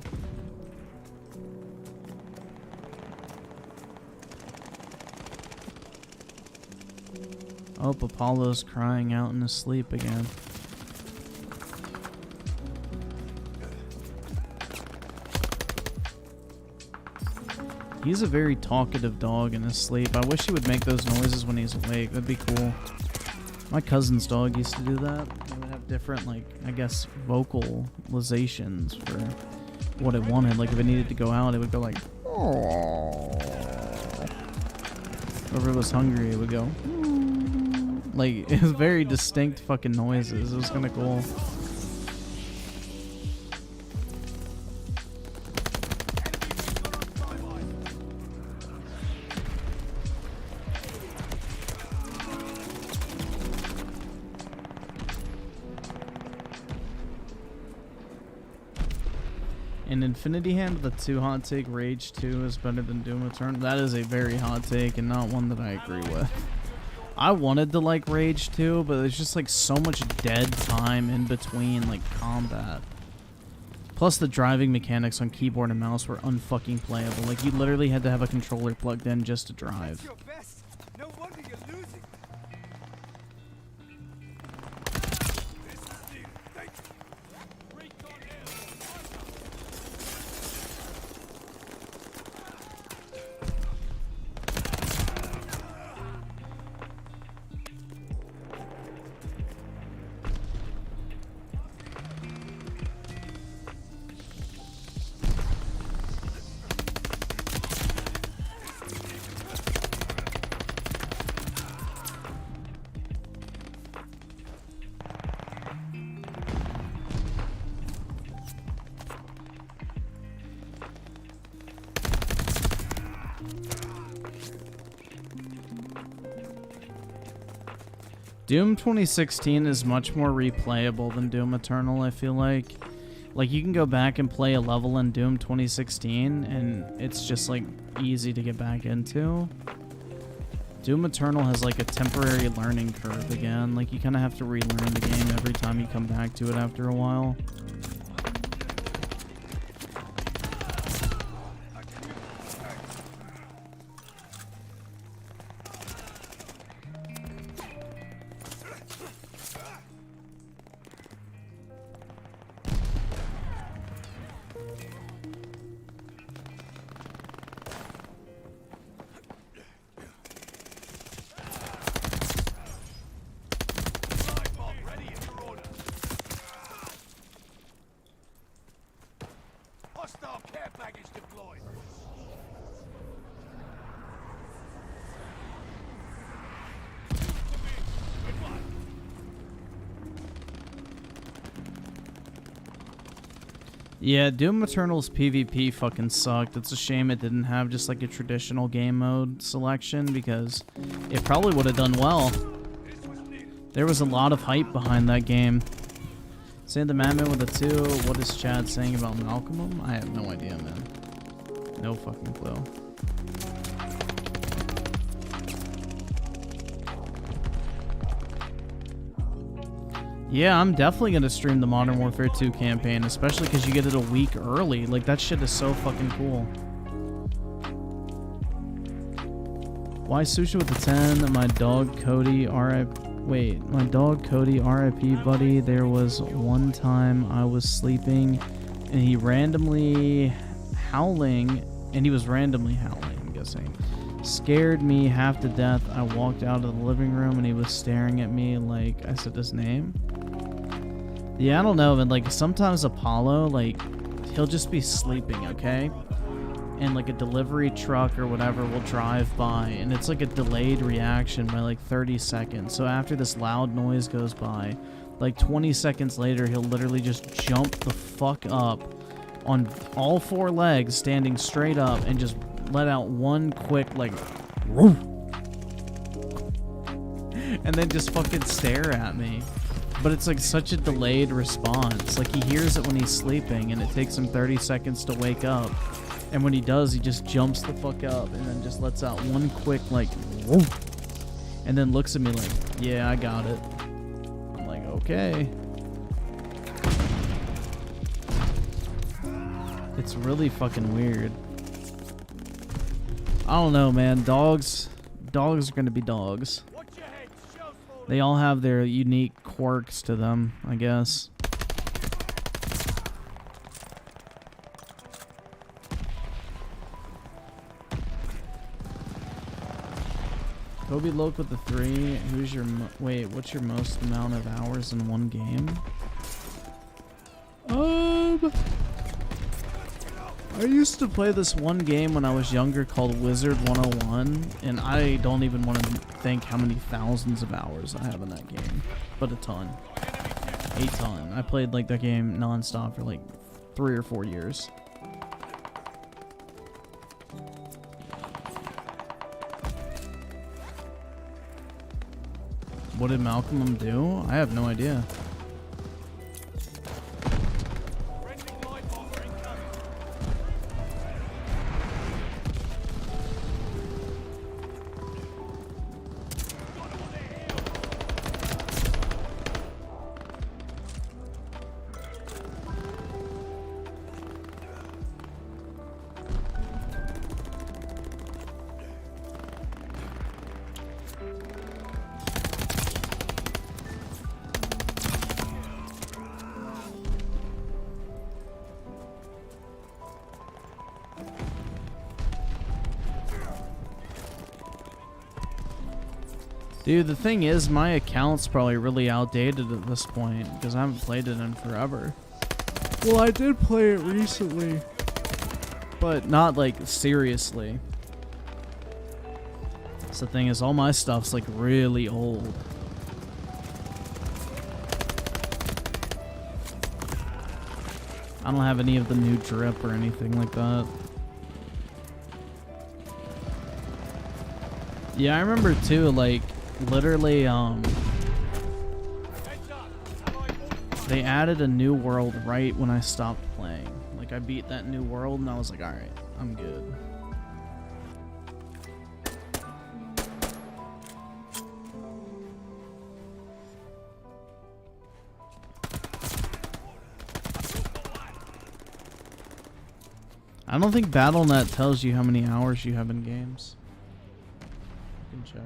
Oh, Apollo's crying out in his sleep again. He's a very talkative dog in his sleep. I wish he would make those noises when he's awake. That'd be cool. My cousin's dog used to do that. They would have different, like, I guess, vocalizations for what it wanted. Like, if it needed to go out, it would go like, "Oh." Or if it was hungry, it would go, like, it was very distinct fucking noises. It was kind of cool. In Infinity Hand, the 2 hot take, Rage 2 is better than Doom Eternal. That is a very hot take and not one that I agree with. I wanted to like Rage 2, but there's just like so much dead time in between like combat. Plus the driving mechanics on keyboard and mouse were unfucking playable. Like you literally had to have a controller plugged in just to drive. No wonder you're losing. Doom 2016 is much more replayable than Doom Eternal, I feel like. Like, you can go back and play a level in Doom 2016, and it's just, like, easy to get back into. Doom Eternal has, like, a temporary learning curve again. Like, you kind of have to relearn the game every time you come back to it after a while. Hostile care package deployed. Good one. Yeah, Doom Eternal's PvP fucking sucked. It's a shame it didn't have just like a traditional game mode selection because it probably would have done well. There was a lot of hype behind that game. Say the Madman with a 2. What is Chad saying about Malcolm? I have no idea, man. No fucking clue. Yeah, I'm definitely gonna stream the Modern Warfare 2 campaign, especially because you get it a week early. Like, that shit is so fucking cool. Why Sushi with the 10? My dog Cody, my dog Cody, RIP, buddy. There was one time I was sleeping and he was randomly howling, I'm guessing. Scared me half to death. I walked out of the living room and he was staring at me like I said his name. Yeah, I don't know, but like sometimes Apollo, like, he'll just be sleeping, okay? And like a delivery truck or whatever will drive by and it's like a delayed reaction by like 30 seconds. So after this loud noise goes by, like 20 seconds later, he'll literally just jump the fuck up on all 4 legs, standing straight up, and just let out one quick like woof, and then just fucking stare at me. But it's like such a delayed response. Like, he hears it when he's sleeping and it takes him 30 seconds to wake up. And when he does, he just jumps the fuck up and then just lets out one quick like woof, and then looks at me like, yeah, I got it. I'm like, okay. It's really fucking weird. I don't know, man. Dogs are gonna be dogs. They all have their unique quirks to them, I guess. Kobe Loke with the 3. Who's your what's your most amount of hours in one game? I used to play this one game when I was younger called Wizard 101, and I don't even want to think how many thousands of hours I have in that game, but a ton. A ton. I played like that game non-stop for like 3 or 4 years. What did Malcolm do? I have no idea. Dude, the thing is, my account's probably really outdated at this point because I haven't played it in forever. Well, I did play it recently, but not like seriously. So the thing is, all my stuff's like really old. I don't have any of the new drip or anything like that. Yeah, I remember too, like, literally, They added a new world right when I stopped playing. Like, I beat that new world and I was like, alright, I'm good. I don't think BattleNet tells you how many hours you have in games. You can check.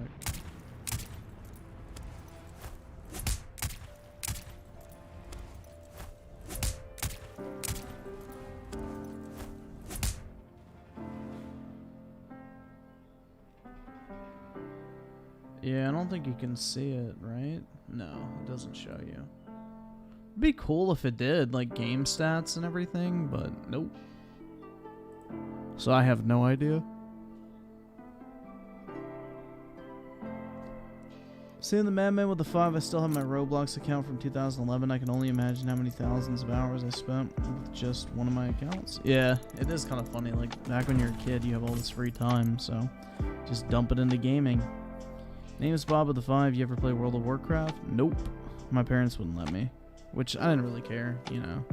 Yeah, I don't think you can see it, right? No, it doesn't show you. It'd be cool if it did, like game stats and everything, but nope. So I have no idea. Seeing the Madman with the 5, I still have my Roblox account from 2011. I can only imagine how many thousands of hours I spent with just one of my accounts. Yeah, it is kind of funny. Like, back when you're a kid, you have all this free time, so just dump it into gaming. Name is Bob with the 5. You ever play World of Warcraft? Nope. My parents wouldn't let me, which I didn't really care, you know.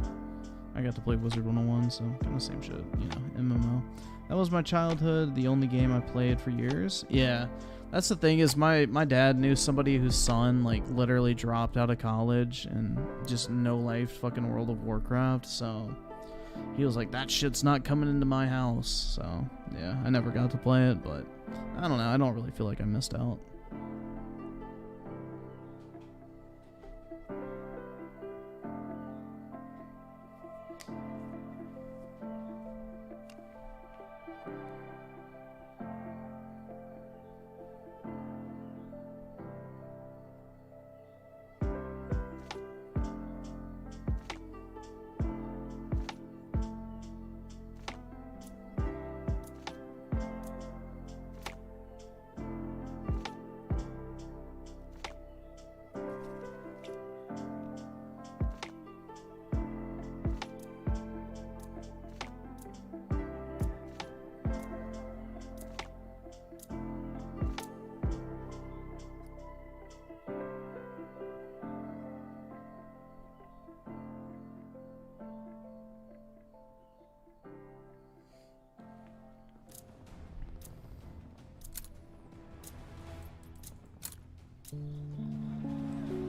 I got to play Wizard 101, so kind of same shit, you know, MMO. That was my childhood, the only game I played for years. Yeah, that's the thing is my dad knew somebody whose son, like, literally dropped out of college and just no-lifed fucking World of Warcraft, so he was like, that shit's not coming into my house. So, yeah, I never got to play it, but I don't know, I don't really feel like I missed out.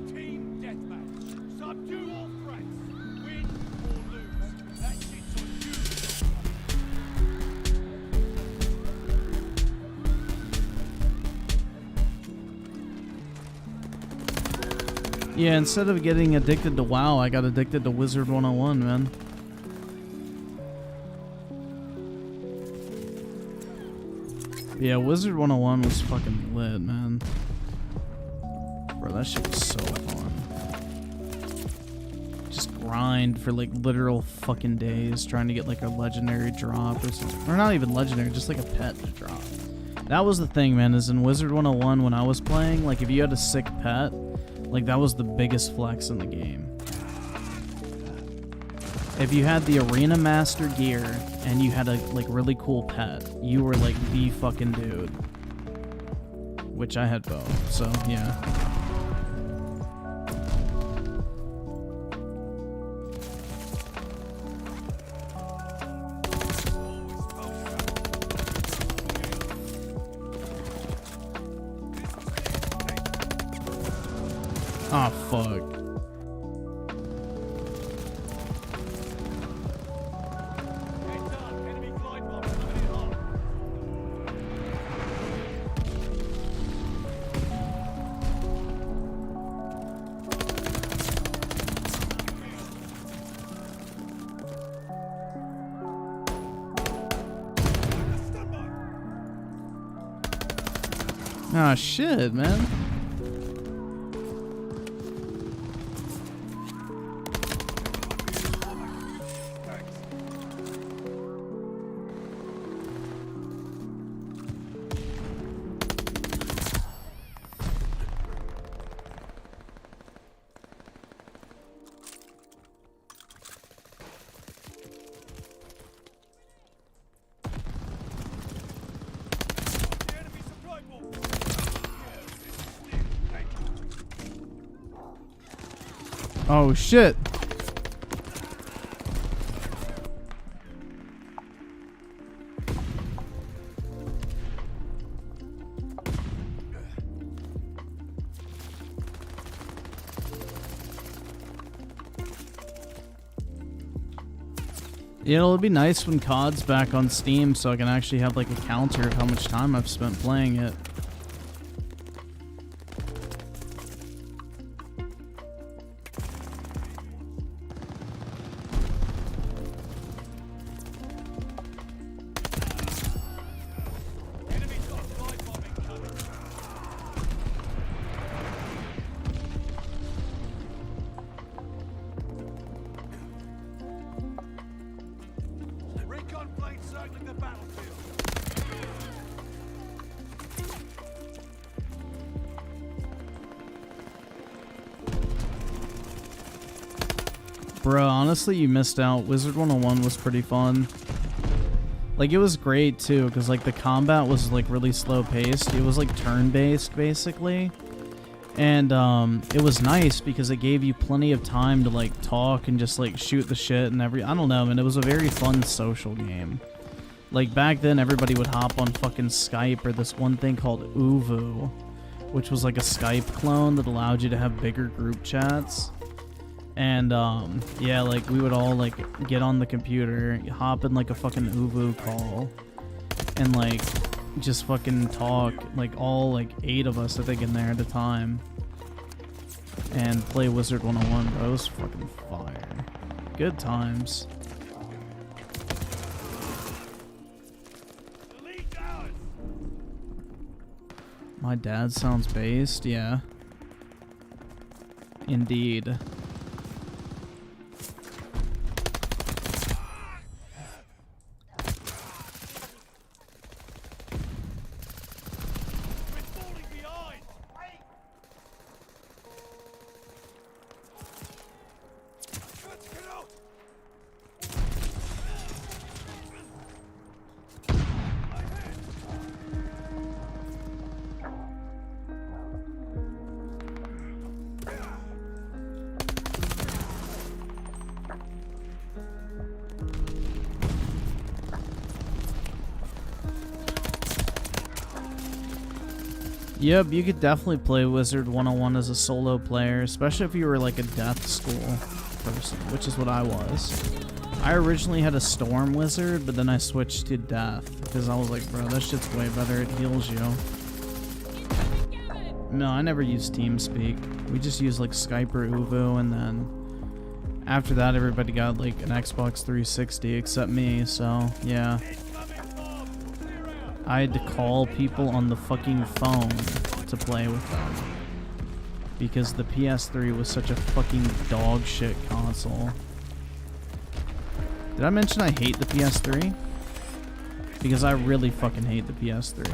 Team deathmatch. Subdue all threats. Win or lose. That shit's on you. Yeah, instead of getting addicted to WoW, I got addicted to Wizard 101, man. Yeah, Wizard 101 was fucking lit, man. Bro, that shit was so fun. Just grind for like literal fucking days trying to get like a legendary drop or something. Or not even legendary, just like a pet to drop. That was the thing, man, is in Wizard 101 when I was playing, like if you had a sick pet, like that was the biggest flex in the game. If you had the Arena Master gear and you had a like really cool pet, you were like the fucking dude. Which I had both, so yeah. Oh, fuck. Heads up. Enemy glide bomb coming in hot. Ah, shit, man. Oh shit. It'll be nice when COD's back on Steam so I can actually have like a counter of how much time I've spent playing it. Enemy's got a fly bombing coming. Recon plane circling the battlefield. Bro, honestly, you missed out. Wizard 101 was pretty fun. Like, it was great, too, because, like, the combat was, like, really slow-paced. It was, like, turn-based, basically. And, it was nice because it gave you plenty of time to, like, talk and just, like, shoot the shit and I don't know, man. It was a very fun social game. Like, back then, everybody would hop on fucking Skype or this one thing called Uvu, which was, like, a Skype clone that allowed you to have bigger group chats. And, yeah, like, we would all, like, get on the computer, hop in, like, a fucking Uvu call, and, like, just fucking talk, like, all, like, 8 of us, I think, in there at a time, and play Wizard 101, bro. It was fucking fire. Good times. The lead's ours. My dad sounds based, yeah. Indeed. We're falling behind. Let's get out. Yep, you could definitely play Wizard 101 as a solo player, especially if you were like a death school person, which is what I was. I originally had a Storm Wizard, but then I switched to Death, because I was like, bro, that shit's way better, it heals you. No, I never used TeamSpeak. We just used like Skype or Uvu, and then after that everybody got like an Xbox 360 except me, so yeah. I had to call people on the fucking phone to play with them because the PS3 was such a fucking dog shit console. Did I mention I hate the PS3? Because I really fucking hate the PS3.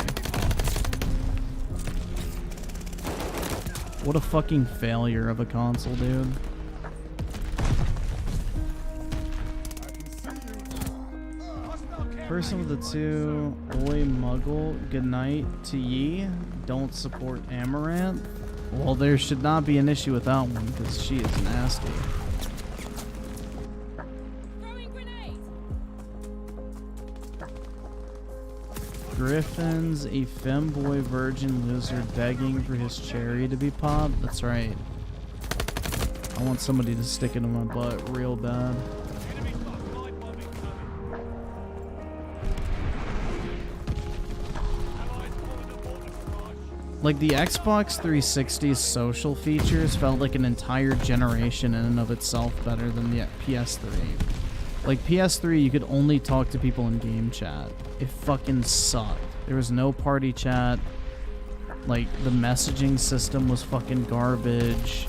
What a fucking failure of a console, dude. Person with the 2, Oi Muggle, good night to ye. Don't support Amaranth. Well, there should not be an issue with that one because she is nasty. Griffin's a femboy virgin loser begging for his cherry to be popped. That's right. I want somebody to stick it in my butt real bad. Like, the Xbox 360's social features felt like an entire generation in and of itself better than the PS3. Like, PS3, you could only talk to people in game chat. It fucking sucked. There was no party chat. Like, the messaging system was fucking garbage.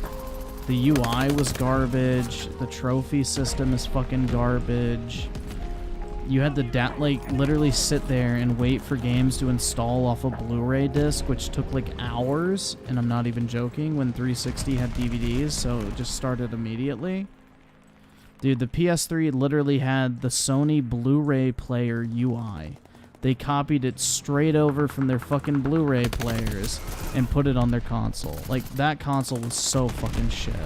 The UI was garbage. The trophy system is fucking garbage. You had to like literally sit there and wait for games to install off a Blu-ray disc, which took like hours, and I'm not even joking, when 360 had DVDs, so it just started immediately. Dude, the PS3 literally had the Sony Blu-ray player UI. They copied it straight over from their fucking Blu-ray players and put it on their console. Like, that console was so fucking shit.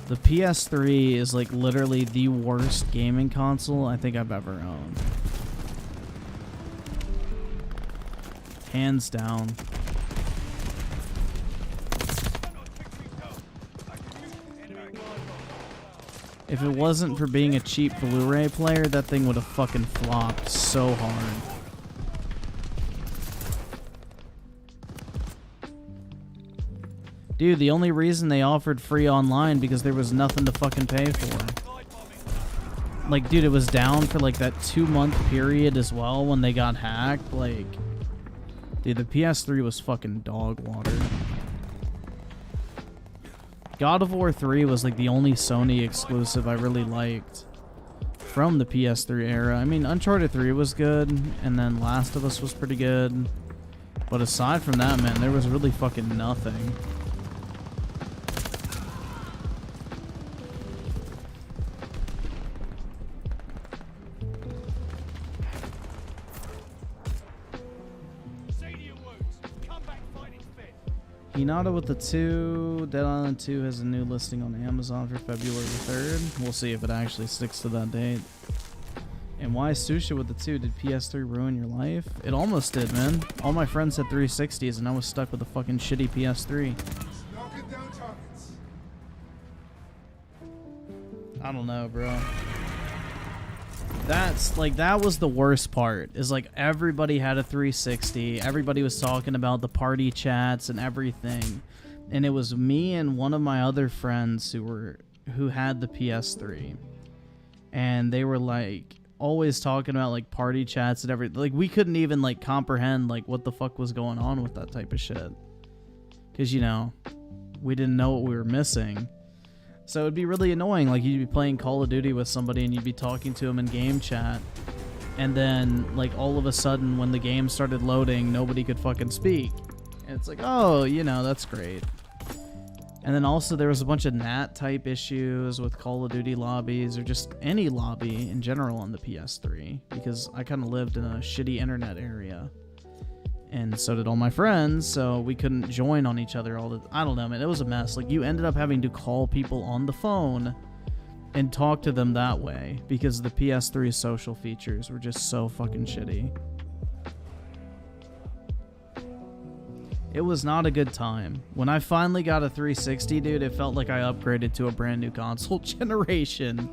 The PS3 is like literally the worst gaming console I think I've ever owned. Hands down. If it wasn't for being a cheap Blu-ray player, that thing would have fucking flopped so hard. Dude, the only reason they offered free online because there was nothing to fucking pay for. Like, dude, it was down for like that 2-month period as well when they got hacked. Like, dude, the PS3 was fucking dog water. God of War 3 was like the only Sony exclusive I really liked from the PS3 era. I mean, Uncharted 3 was good, and then Last of Us was pretty good. But aside from that, man, there was really fucking nothing. Hinata with the 2. Dead Island 2 has a new listing on Amazon for February 3rd. We'll see if it actually sticks to that date. And why Susha with the 2? Did PS3 ruin your life? It almost did, man. All my friends had 360s and I was stuck with a fucking shitty PS3. I don't know, bro. That's like, that was the worst part, is like everybody had a 360, everybody was talking about the party chats and everything, and it was me and one of my other friends who had the PS3, and they were like always talking about like party chats and everything. Like, we couldn't even like comprehend like what the fuck was going on with that type of shit, because, you know, we didn't know what we were missing. So it'd be really annoying, like you'd be playing Call of Duty with somebody and you'd be talking to them in game chat, and then like all of a sudden when the game started loading, nobody could fucking speak. And it's like, oh, you know, that's great. And then also there was a bunch of NAT type issues with Call of Duty lobbies, or just any lobby in general on the PS3, because I kind of lived in a shitty internet area. And so did all my friends, so we couldn't join on each other all the... I don't know, man. It was a mess. Like, you ended up having to call people on the phone and talk to them that way because the PS3's social features were just so fucking shitty. It was not a good time. When I finally got a 360, dude, it felt like I upgraded to a brand new console generation.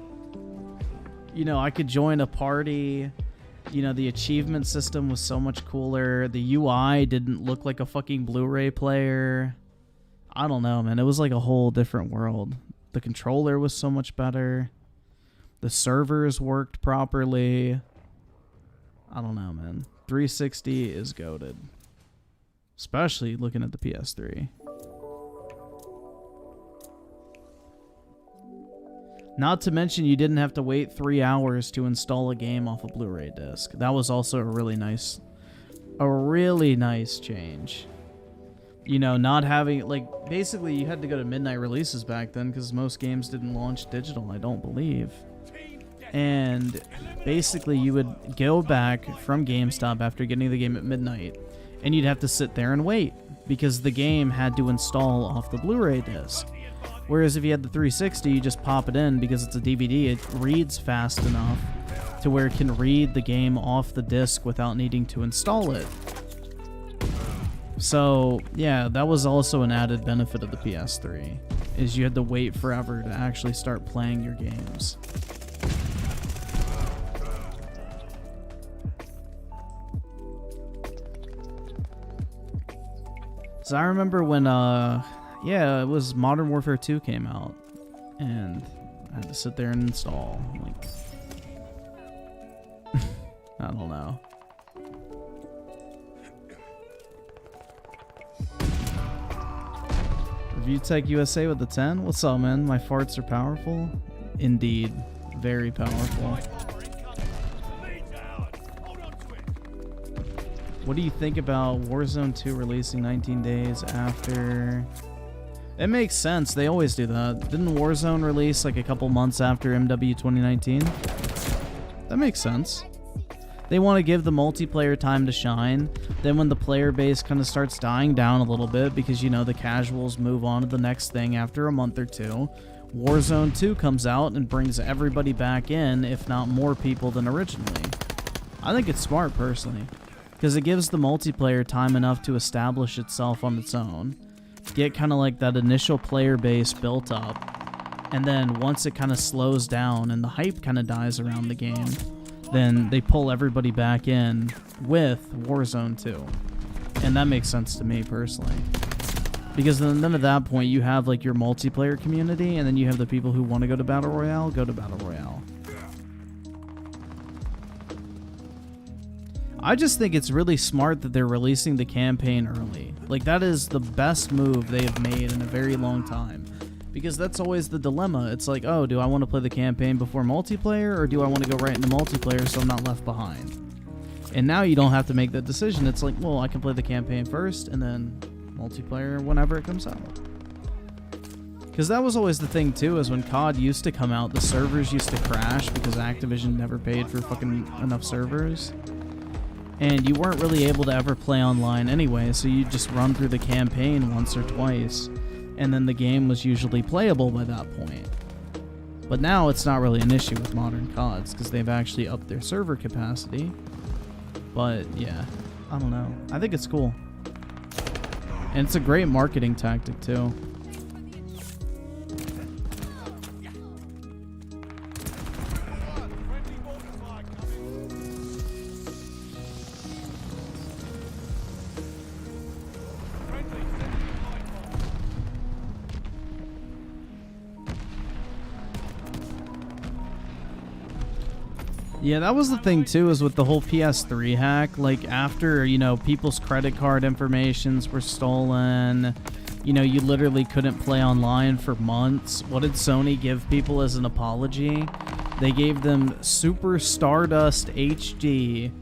You know, I could join a party... You know, the achievement system was so much cooler. The UI didn't look like a fucking Blu-ray player. I don't know, man. It was like a whole different world. The controller was so much better. The servers worked properly. I don't know, man. 360 is goated. Especially looking at the PS3. Not to mention, you didn't have to wait 3 hours to install a game off a Blu-ray disc. That was also a really nice change. You know, not having, like, basically you had to go to midnight releases back then because most games didn't launch digital, I don't believe. And basically you would go back from GameStop after getting the game at midnight, and you'd have to sit there and wait because the game had to install off the Blu-ray disc. Whereas if you had the 360, you just pop it in because it's a DVD. It reads fast enough to where it can read the game off the disc without needing to install it. So, yeah, that was also an added benefit of the PS3, is you had to wait forever to actually start playing your games. So I remember when, yeah, it was Modern Warfare 2 came out, and I had to sit there and install. Like, I don't know. Review Tech USA with the 10. What's up, man? My farts are powerful? Indeed. Very powerful. What do you think about Warzone 2 releasing 19 days after? It makes sense. They always do that. Didn't Warzone release like a couple months after MW 2019? That makes sense. They want to give the multiplayer time to shine. Then when the player base kind of starts dying down a little bit because, you know, the casuals move on to the next thing after a month or two, Warzone 2 comes out and brings everybody back in, if not more people than originally. I think it's smart, personally, because it gives the multiplayer time enough to establish itself on its own. Get kind of like that initial player base built up. And then once it kind of slows down and the hype kind of dies around the game, then they pull everybody back in with Warzone 2. And that makes sense to me personally. Because then at that point you have like your multiplayer community, and then you have the people who want to go to Battle Royale, go to Battle Royale. I just think it's really smart that they're releasing the campaign early. Like, that is the best move they have made in a very long time. Because that's always the dilemma. It's like, oh, do I want to play the campaign before multiplayer, or do I want to go right into multiplayer so I'm not left behind? And now you don't have to make that decision. It's like, well, I can play the campaign first and then multiplayer whenever it comes out. Because that was always the thing too, is when COD used to come out, the servers used to crash because Activision never paid for fucking enough servers. And you weren't really able to ever play online anyway, so you'd just run through the campaign once or twice, and then the game was usually playable by that point. But now it's not really an issue with modern CODs, because they've actually upped their server capacity. But yeah, I don't know. I think it's cool. And it's a great marketing tactic too. Yeah, that was the thing too, is with the whole PS3 hack, like after, you know, people's credit card informations were stolen, you know, you literally couldn't play online for months. What did Sony give people as an apology? They gave them Super Stardust HD,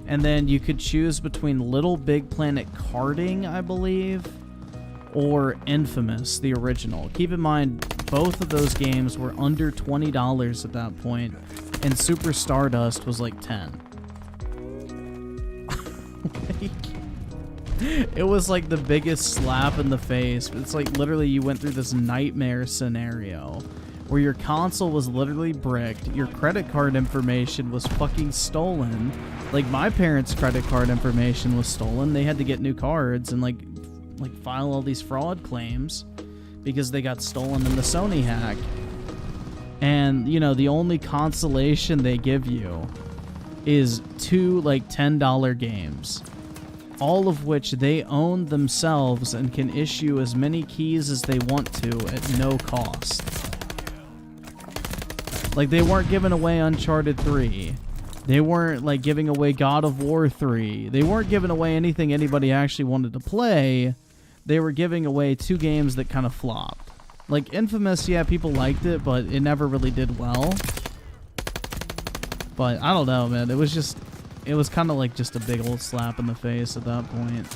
and then you could choose between Little Big Planet Karting, I believe, or Infamous, the original. Keep in mind, both of those games were under $20 at that point, and Super Stardust was like 10. It was like the biggest slap in the face. It's like literally you went through this nightmare scenario where your console was literally bricked, your credit card information was fucking stolen. Like, my parents' credit card information was stolen. They had to get new cards and like file all these fraud claims because they got stolen in the Sony hack. And, you know, the only consolation they give you is 2 like $10 games, all of which they own themselves and can issue as many keys as they want to at no cost. Like, they weren't giving away Uncharted 3. They weren't like giving away God of War 3. They weren't giving away anything anybody actually wanted to play. They were giving away 2 games that kind of flopped. Like, Infamous, yeah, people liked it, but it never really did well. But, I don't know, man. It was kind of like just a big old slap in the face at that point.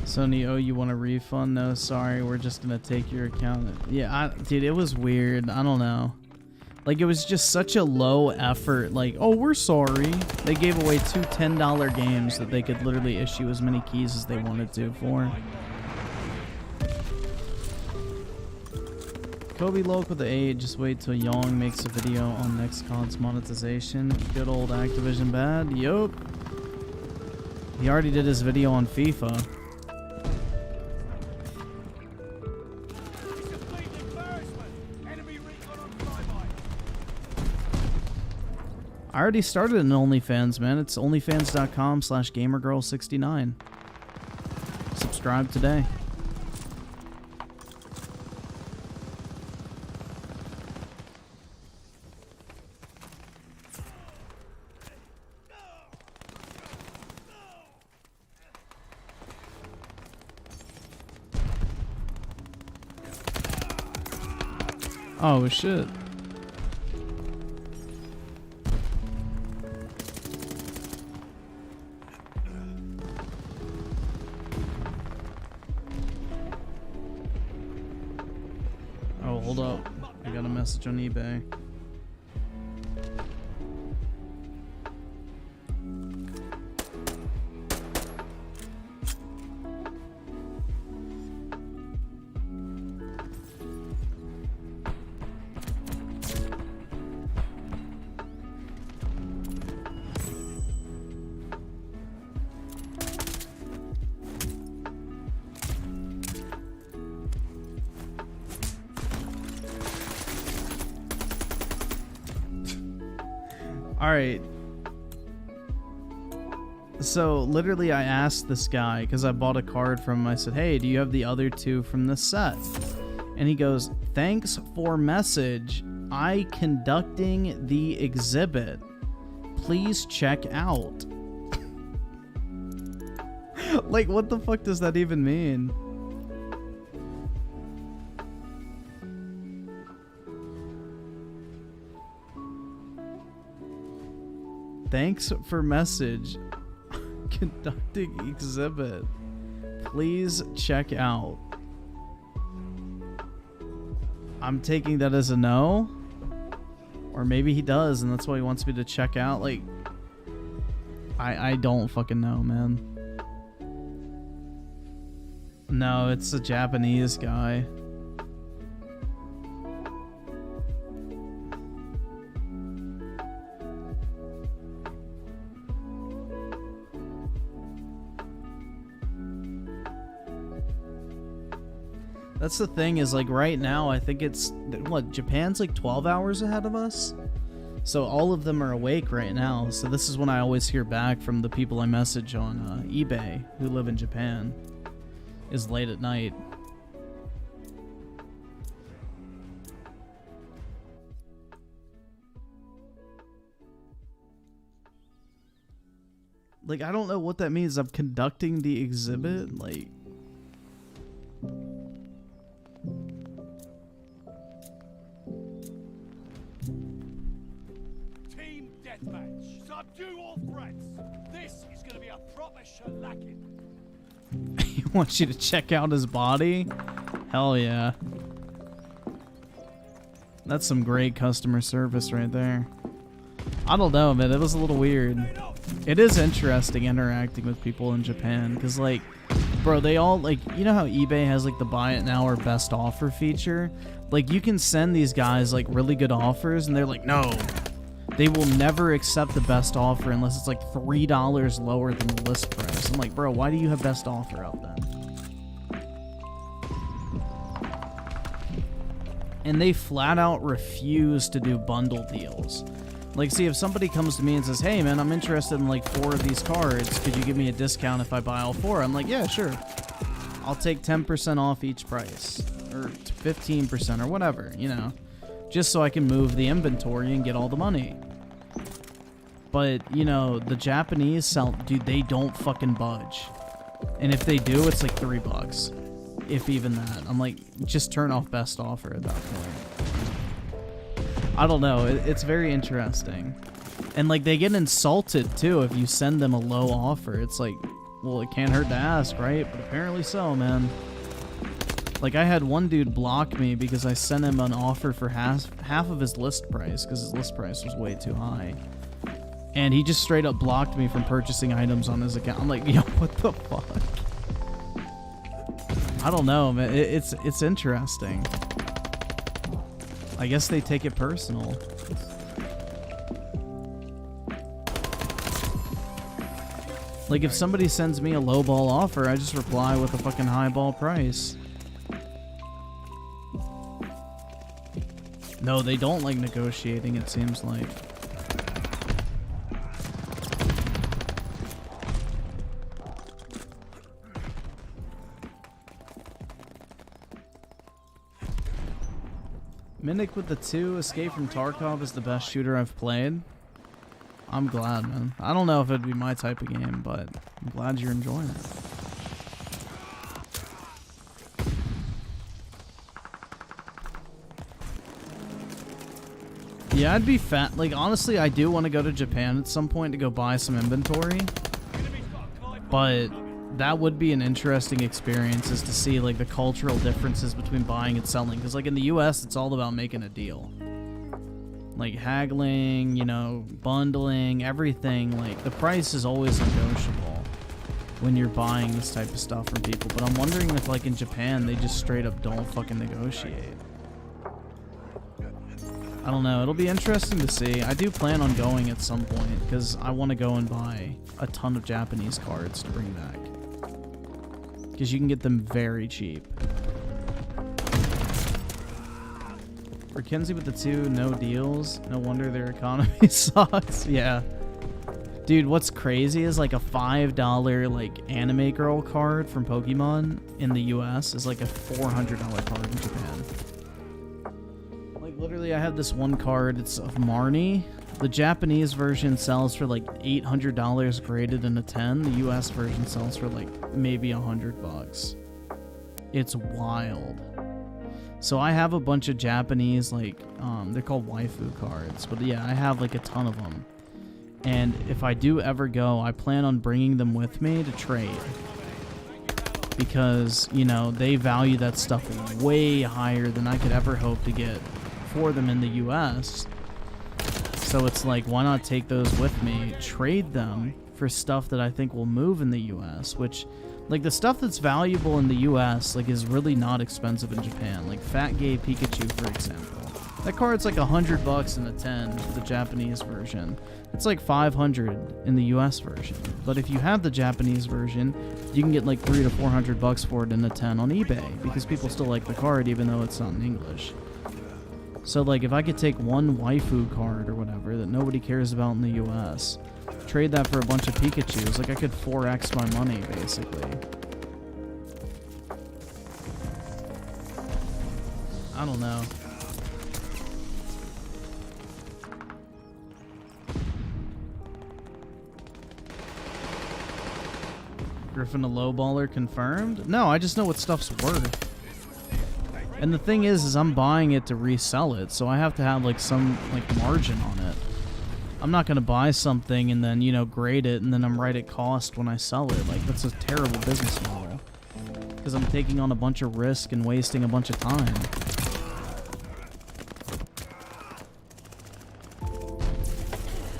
Sony, oh, you want a refund? No, sorry, we're just gonna take your account. Yeah, dude, it was weird. I don't know. Like, it was just such a low effort. Like, oh, we're sorry. They gave away 2 $10 games that they could literally issue as many keys as they wanted to for. Kobe Loke with the 8. Just wait till Young makes a video on next COD's monetization. Good old Activision bad. Yup. He already did his video on FIFA. I already started an OnlyFans, man. It's onlyfans.com/gamergirl69. Subscribe today. Oh shit. Oh, hold up. I got a message on eBay. Alright. So, literally, I asked this guy, because I bought a card from him, I said, hey, do you have the other two from the set? And he goes, thanks for message. I conducting the exhibit. Please check out. Like, what the fuck does that even mean? Thanks for message. Conducting exhibit. Please check out. I'm taking that as a no. Or maybe he does and that's why he wants me to check out. Like, I don't fucking know, man. No, it's a Japanese guy. That's the thing is, like, right now, I think it's, what, Japan's like 12 hours ahead of us? So all of them are awake right now. So this is when I always hear back from the people I message on eBay who live in Japan, is late at night. Like, I don't know what that means. I'm conducting the exhibit? Like... Team deathmatch. Subdue all threats. This is going to be a proper shellacking. He wants you to check out his body? Hell yeah. That's some great customer service right there. I don't know, man. It was a little weird. It is interesting interacting with people in Japan because, like, bro, they all, like, you know how eBay has, like, the buy it now or best offer feature? Like, you can send these guys, like, really good offers and they're like, no. They will never accept the best offer unless it's, like, $3 lower than the list price. I'm like, bro, why do you have best offer up then? And they flat out refuse to do bundle deals. Like, see, if somebody comes to me and says, hey, man, I'm interested in, like, 4 of these cards. Could you give me a discount if I buy all 4? I'm like, yeah, sure. I'll take 10% off each price. Or 15% or whatever, you know. Just so I can move the inventory and get all the money. But, you know, the Japanese sell... Dude, they don't fucking budge. And if they do, it's like $3. If even that. I'm like, just turn off best offer at that point. I don't know. It's very interesting. And, like, they get insulted, too, if you send them a low offer. It's like, well, it can't hurt to ask, right? But apparently so, man. Like, I had one dude block me because I sent him an offer for half of his list price because his list price was way too high. And he just straight up blocked me from purchasing items on his account. I'm like, yo, what the fuck? I don't know, man. It's interesting. I guess they take it personal. Like, if somebody sends me a lowball offer, I just reply with a fucking highball price. No, they don't like negotiating, it seems like. Minnick with the 2, Escape from Tarkov is the best shooter I've played. I'm glad, man. I don't know if it'd be my type of game, but I'm glad you're enjoying it. Yeah, I'd be fat. Like, honestly, I do want to go to Japan at some point to go buy some inventory. But that would be an interesting experience, is to see, like, the cultural differences between buying and selling. Because, like, in the U.S., it's all about making a deal. Like, haggling, you know, bundling, everything. Like, the price is always negotiable when you're buying this type of stuff from people. But I'm wondering if, like, in Japan, they just straight up don't fucking negotiate. I don't know. It'll be interesting to see. I do plan on going at some point because I want to go and buy a ton of Japanese cards to bring back. Because you can get them very cheap. For Kenzie with the 2 no deals, no wonder their economy sucks. Yeah. Dude, what's crazy is like a $5 like anime girl card from Pokemon in the US is like a $400 card in Japan. Like literally I have this one card, it's of Marnie. The Japanese version sells for like $800 graded in a 10. The US version sells for like maybe $100. It's wild. So I have a bunch of Japanese, like, they're called waifu cards. But yeah, I have like a ton of them. And if I do ever go, I plan on bringing them with me to trade. Because, you know, they value that stuff way higher than I could ever hope to get for them in the US. So it's like, why not take those with me, trade them for stuff that I think will move in the US, which, like, the stuff that's valuable in the US, like, is really not expensive in Japan. Like, Fat Gay Pikachu, for example. That card's like $100 in a 10, the Japanese version. It's like $500 in the US version. But if you have the Japanese version, you can get like $300 to $400 for it in a 10 on eBay, because people still like the card even though it's not in English. So, like, if I could take one waifu card or whatever that nobody cares about in the US, trade that for a bunch of Pikachus, like, I could 4x my money, basically. I don't know. Griffin a lowballer confirmed? No, I just know what stuff's worth. And the thing is I'm buying it to resell it, so I have to have like some like margin on it. I'm not gonna buy something and then, you know, grade it and then I'm right at cost when I sell it. Like, that's a terrible business model. Because I'm taking on a bunch of risk and wasting a bunch of time.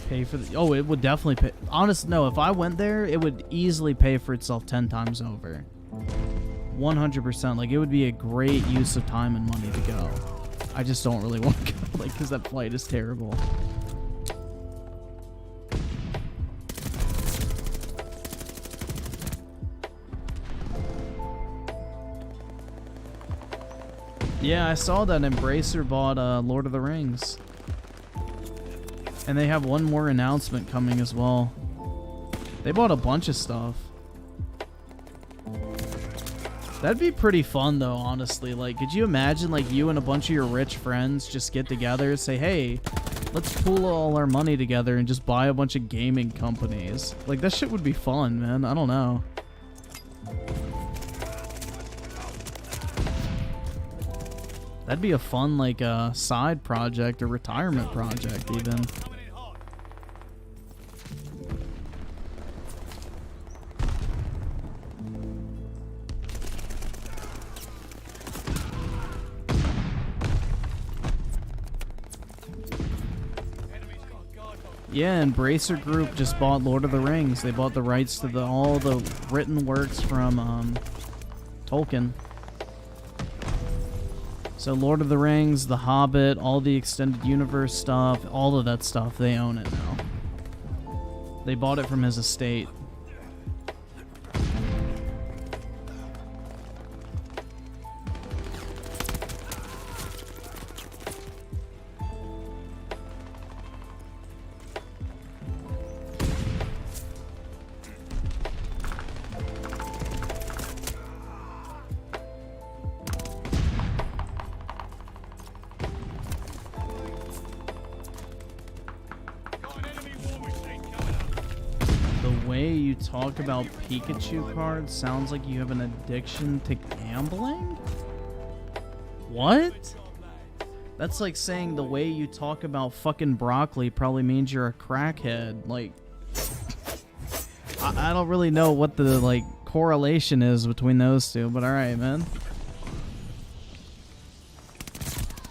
Pay for the... Oh, it would definitely pay... Honest, no, if I went there, it would easily pay for itself 10 times over. 100%. Like, it would be a great use of time and money to go. I just don't really want to go, like, because that flight is terrible. Yeah, I saw that Embracer bought Lord of the Rings. And they have one more announcement coming as well. They bought a bunch of stuff. That'd be pretty fun though, honestly. Like, could you imagine like you and a bunch of your rich friends just get together and say, hey, let's pool all our money together and just buy a bunch of gaming companies. Like, that shit would be fun, man. I don't know. That'd be a fun, like, side project or retirement project, even. Yeah, Embracer Group just bought Lord of the Rings. They bought the rights to all the written works from Tolkien. So Lord of the Rings, The Hobbit, all the extended universe stuff, all of that stuff, they own it now. They bought it from his estate. Talk about Pikachu cards sounds like you have an addiction to gambling? What? That's like saying the way you talk about fucking broccoli probably means you're a crackhead. Like, I don't really know what the, like, correlation is between those two, but alright, man.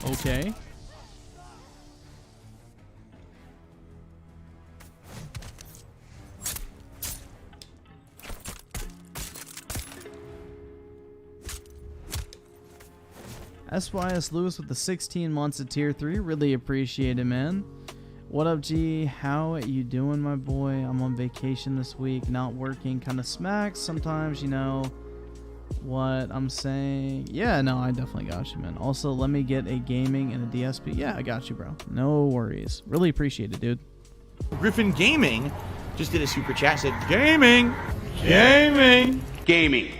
Okay. SYS Lewis with the 16 months of tier 3. Really appreciate it, man. What up, G? How you doing, my boy? I'm on vacation this week, not working. Kind of smacks sometimes, you know what I'm saying. Yeah, no, I definitely got you, man. Also, let me get a gaming and a DSP. Yeah, I got you, bro. No worries. Really appreciate it, dude. Griffin Gaming just did a super chat. Said, Gaming! Gaming! Gaming.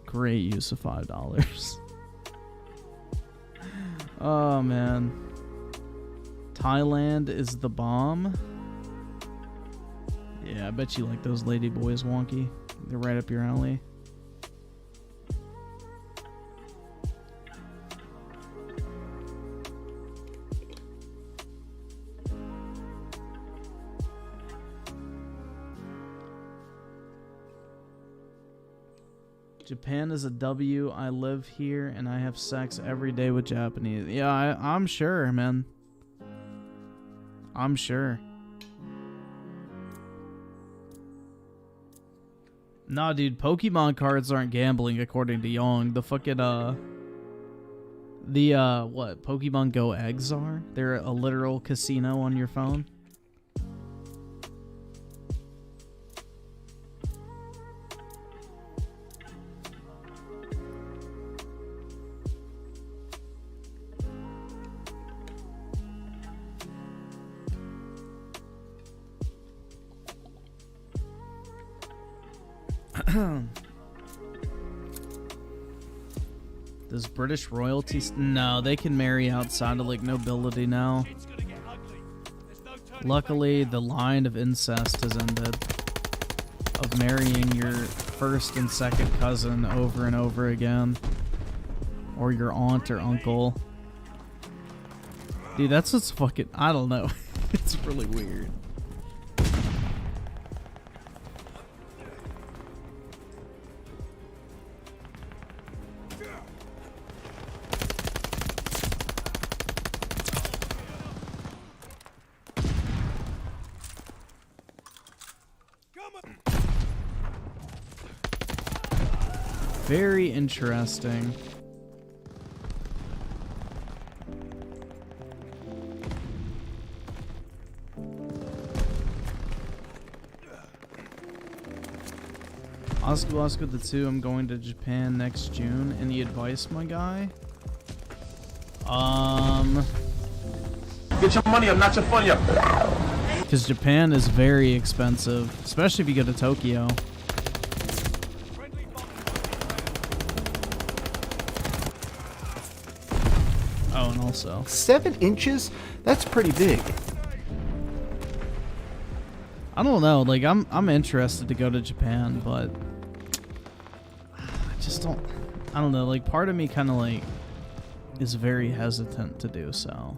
Great use of $5. Oh, man. Thailand is the bomb. Yeah, I bet you like those lady boys, Wonky. They're right up your alley. Japan is a W. I live here and I have sex every day with Japanese. Yeah, I'm sure, man. I'm sure. Nah, dude, Pokemon cards aren't gambling according to Young. The fucking, what? Pokemon Go eggs are? They're a literal casino on your phone? Does British royalty... No, they can marry outside of, like, nobility now. It's gonna get ugly. There's no turning Luckily, the line of incest has ended. Of marrying your first and second cousin over and over again. Or your aunt or uncle. Dude, that's what's fucking... I don't know. It's really weird. Very interesting. Oscar the 2, I'm going to Japan next June. Any advice, my guy? Get your money up, not your funny up. Because Japan is very expensive, especially if you go to Tokyo. Oh, and also 7 inches? That's pretty big. I don't know, like I'm interested to go to Japan, but I just don't, I don't know, like part of me kind of like is very hesitant to do so.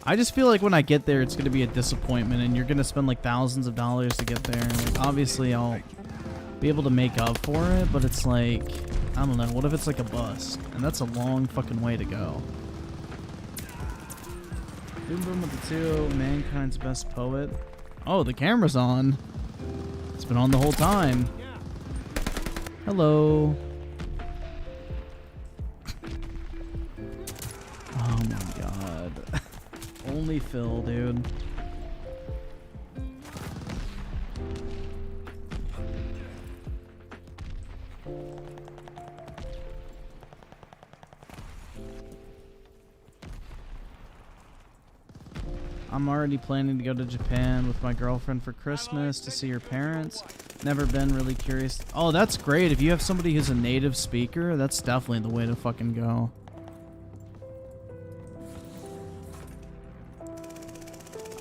I just feel like when I get there it's going to be a disappointment and you're going to spend like thousands of dollars to get there. Like, obviously I'll be able to make up for it, but it's like, I don't know, what if it's like a bust? And that's a long fucking way to go. Boom Boom with the 2, mankind's best poet. Oh, the camera's on. It's been on the whole time. Hello. Oh my god. Only Phil, dude. I'm already planning to go to Japan with my girlfriend for Christmas to see her parents. Never been, really curious. Oh, that's great. If you have somebody who's a native speaker, that's definitely the way to fucking go.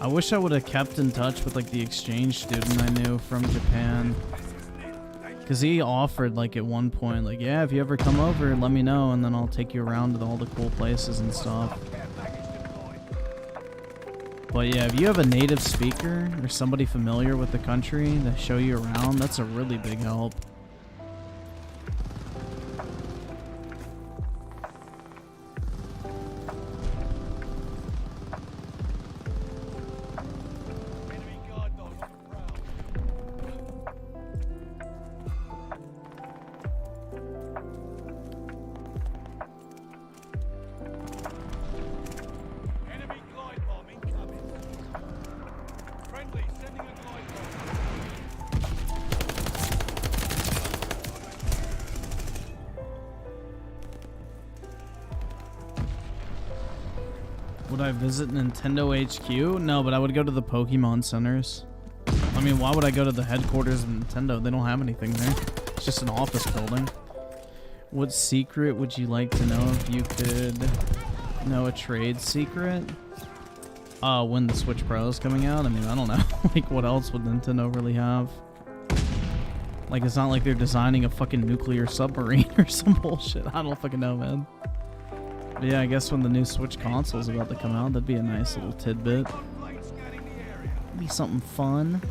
I wish I would have kept in touch with like the exchange student I knew from Japan. Because he offered, like, at one point, like, yeah, if you ever come over, let me know, and then I'll take you around to all the cool places and stuff. But yeah, if you have a native speaker or somebody familiar with the country to show you around, that's a really big help. Enemy guard dog on the prowl. Enemy glide bomb incoming. Friendly, sending a glide bomb. Would I visit Nintendo HQ? No, but I would go to the Pokemon centers. I mean, why would I go to the headquarters of Nintendo? They don't have anything there. It's just an office building. What secret would you like to know if you could know a trade secret? When the Switch Pro is coming out? I mean, I don't know. Like, what else would Nintendo really have? Like, it's not like they're designing a fucking nuclear submarine or some bullshit. I don't fucking know, man. But yeah, I guess when the new Switch console is about to come out, that'd be a nice little tidbit. Blade scanning the area. Be something fun.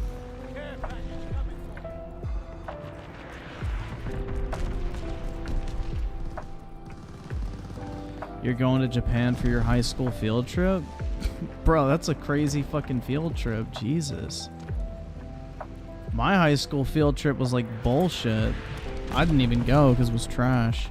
Care package coming. You're going to Japan for your high school field trip? Bro, that's a crazy fucking field trip. Jesus. My high school field trip was like bullshit. I didn't even go because it was trash.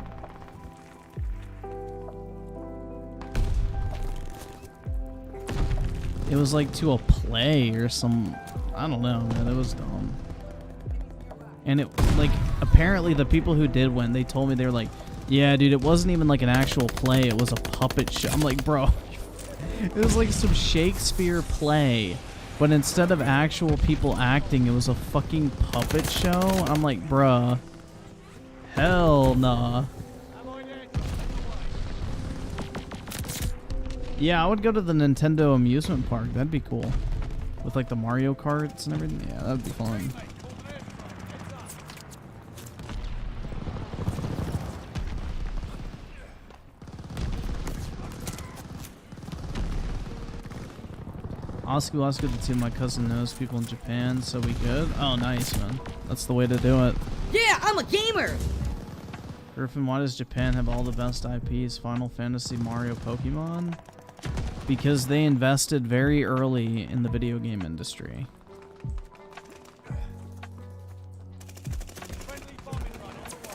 It was like to a play or some... I don't know, man. It was dumb. And it, like, apparently the people who did win, they told me, they were like, yeah, dude, it wasn't even like an actual play. It was a puppet show. I'm like, bro, it was like some Shakespeare play. But instead of actual people acting, it was a fucking puppet show. I'm like, bruh. Hell nah. Yeah, I would go to the Nintendo amusement park. That'd be cool. With like the Mario Karts and everything. Yeah, that'd be fun. Oscar, the two, my cousin knows people in Japan, so we good. Oh, nice, man. That's the way to do it. Yeah, I'm a gamer! Griffin, why does Japan have all the best IPs? Final Fantasy, Mario, Pokemon? Because they invested very early in the video game industry. Friendly bombing run on the way.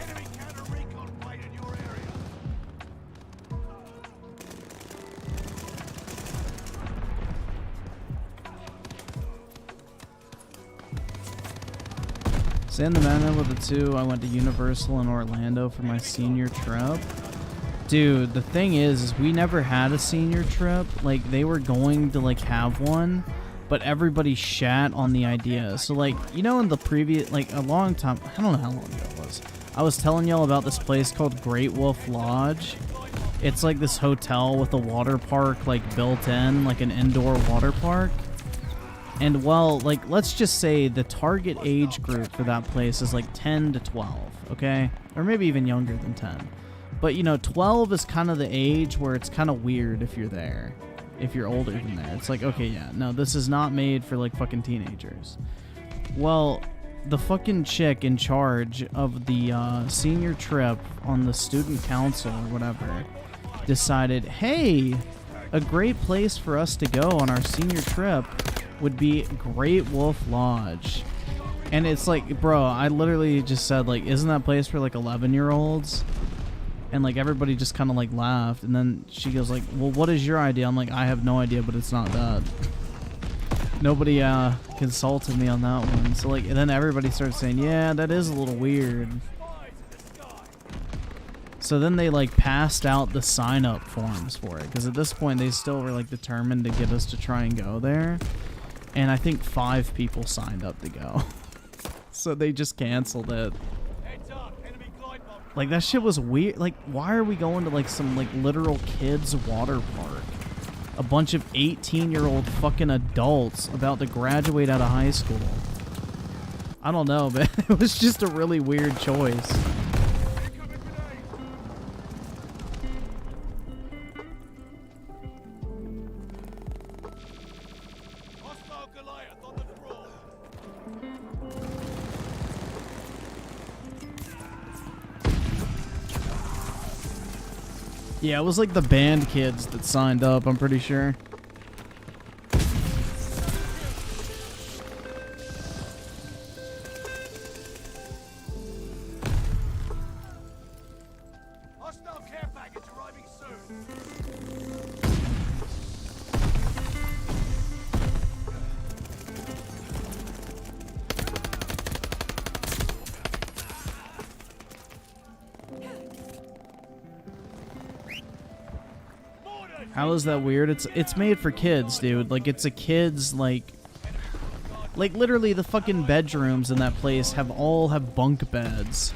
Enemy counter recon plane in your area. San the Man with the two, I went to Universal in Orlando for my senior trip. Dude, the thing is we never had a senior trip. Like, they were going to, like, have one, but everybody shat on the idea. So, like, you know, in the previous, like, a long time, I don't know how long ago it was, I was telling y'all about this place called Great Wolf Lodge. It's like this hotel with a water park, like, built in, like an indoor water park. And, well, like, let's just say the target age group for that place is, like, 10 to 12, okay? Or maybe even younger than 10. But, you know, 12 is kind of the age where it's kind of weird if you're there. If you're older than there. It's like, okay, yeah, no, this is not made for, like, fucking teenagers. Well, the fucking chick in charge of the senior trip on the student council or whatever decided, hey, a great place for us to go on our senior trip would be Great Wolf Lodge. And it's like, bro, I literally just said, like, isn't that place for, like, 11-year-olds? And, like, everybody just kind of, like, laughed. And then she goes, like, well, what is your idea? I'm like, I have no idea, but it's not that. Nobody consulted me on that one. So, like, and then everybody started saying, yeah, that is a little weird. So then they, like, passed out the sign-up forms for it. Because at this point, they still were, like, determined to get us to try and go there. And I think 5 people signed up to go. So they just canceled it. Heads up, enemy glide bomb. Like, that shit was weird. Like, why are we going to, like, some, like, literal kids' water park? A bunch of 18-year-old fucking adults about to graduate out of high school. I don't know, man. It was just a really weird choice. Hostile Goliath on the crawl. Yeah, it was like the band kids that signed up, I'm pretty sure. Hostile care package arriving soon. How is that weird? It's made for kids, dude. Like, it's a kid's, like literally the fucking bedrooms in that place all have bunk beds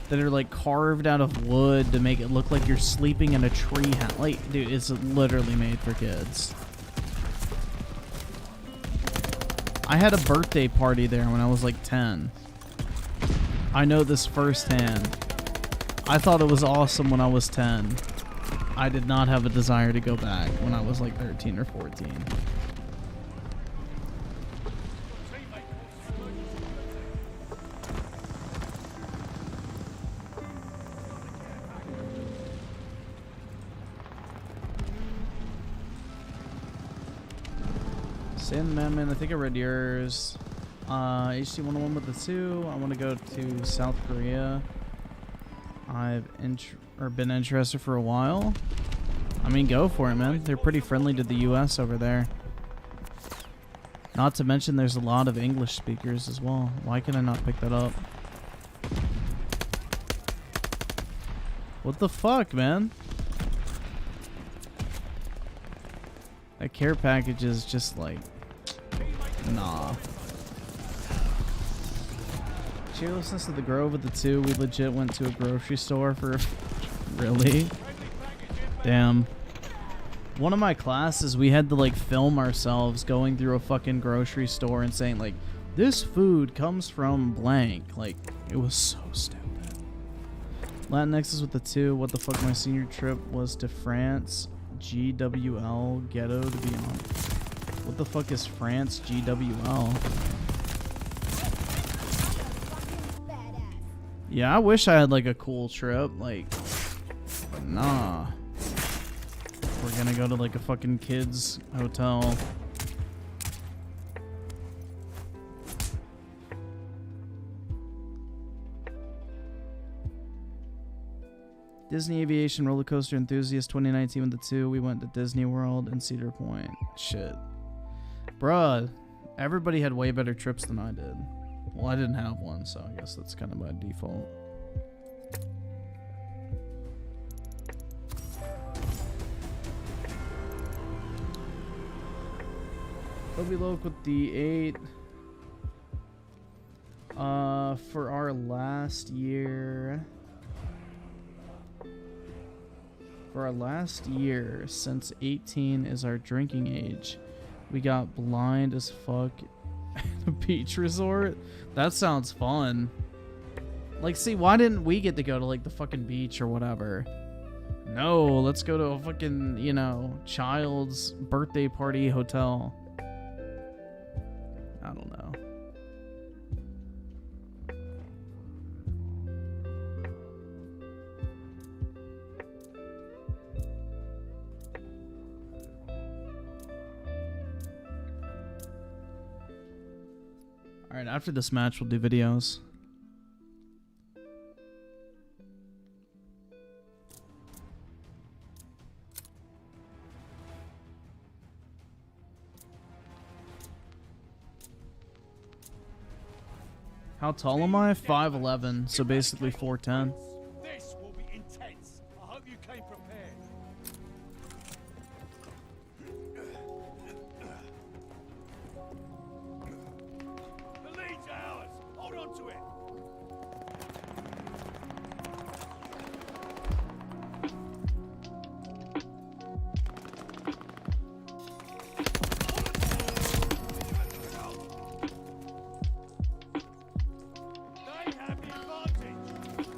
that are like carved out of wood to make it look like you're sleeping in a tree house. Like, dude, it's literally made for kids. I had a birthday party there when I was like 10. I know this firsthand. I thought it was awesome when I was 10. I did not have a desire to go back when I was like 13 or 14. Sand Amendment, I think I read yours. HC 101 with the 2. I want to go to South Korea. I've been interested for a while. I mean, go for it, man. They're pretty friendly to the US over there. Not to mention there's a lot of English speakers as well. Why can I not pick that up? What the fuck, man? That care package is just like... Nah. Cheerlessness of the Grove with the 2. We legit went to a grocery store for... Really? Damn. One of my classes, we had to like film ourselves going through a fucking grocery store and saying like, this food comes from blank. Like, it was so stupid. Latinx is with the 2. What the fuck? My senior trip was to France. GWL ghetto to be on. What the fuck is France GWL? Yeah, I wish I had like a cool trip. Like, but nah. We're gonna go to like a fucking kids hotel. Disney Aviation Roller Coaster Enthusiast 2019 with the 2. We went to Disney World and Cedar Point. Shit. Bruh, everybody had way better trips than I did. Well, I didn't have one, so I guess that's kind of by default. Toby Loke with the 8. For our last year... For our last year, since 18 is our drinking age, we got blind as fuck at a beach resort. That sounds fun. Like, see, why didn't we get to go to, like, the fucking beach or whatever? No, let's go to a fucking, you know, child's birthday party hotel. I don't know. Alright, after this match, we'll do videos. How tall am I? 5'11", so basically 4'10". This will be intense. I hope you came prepared. The lead's ours. Hold on to it.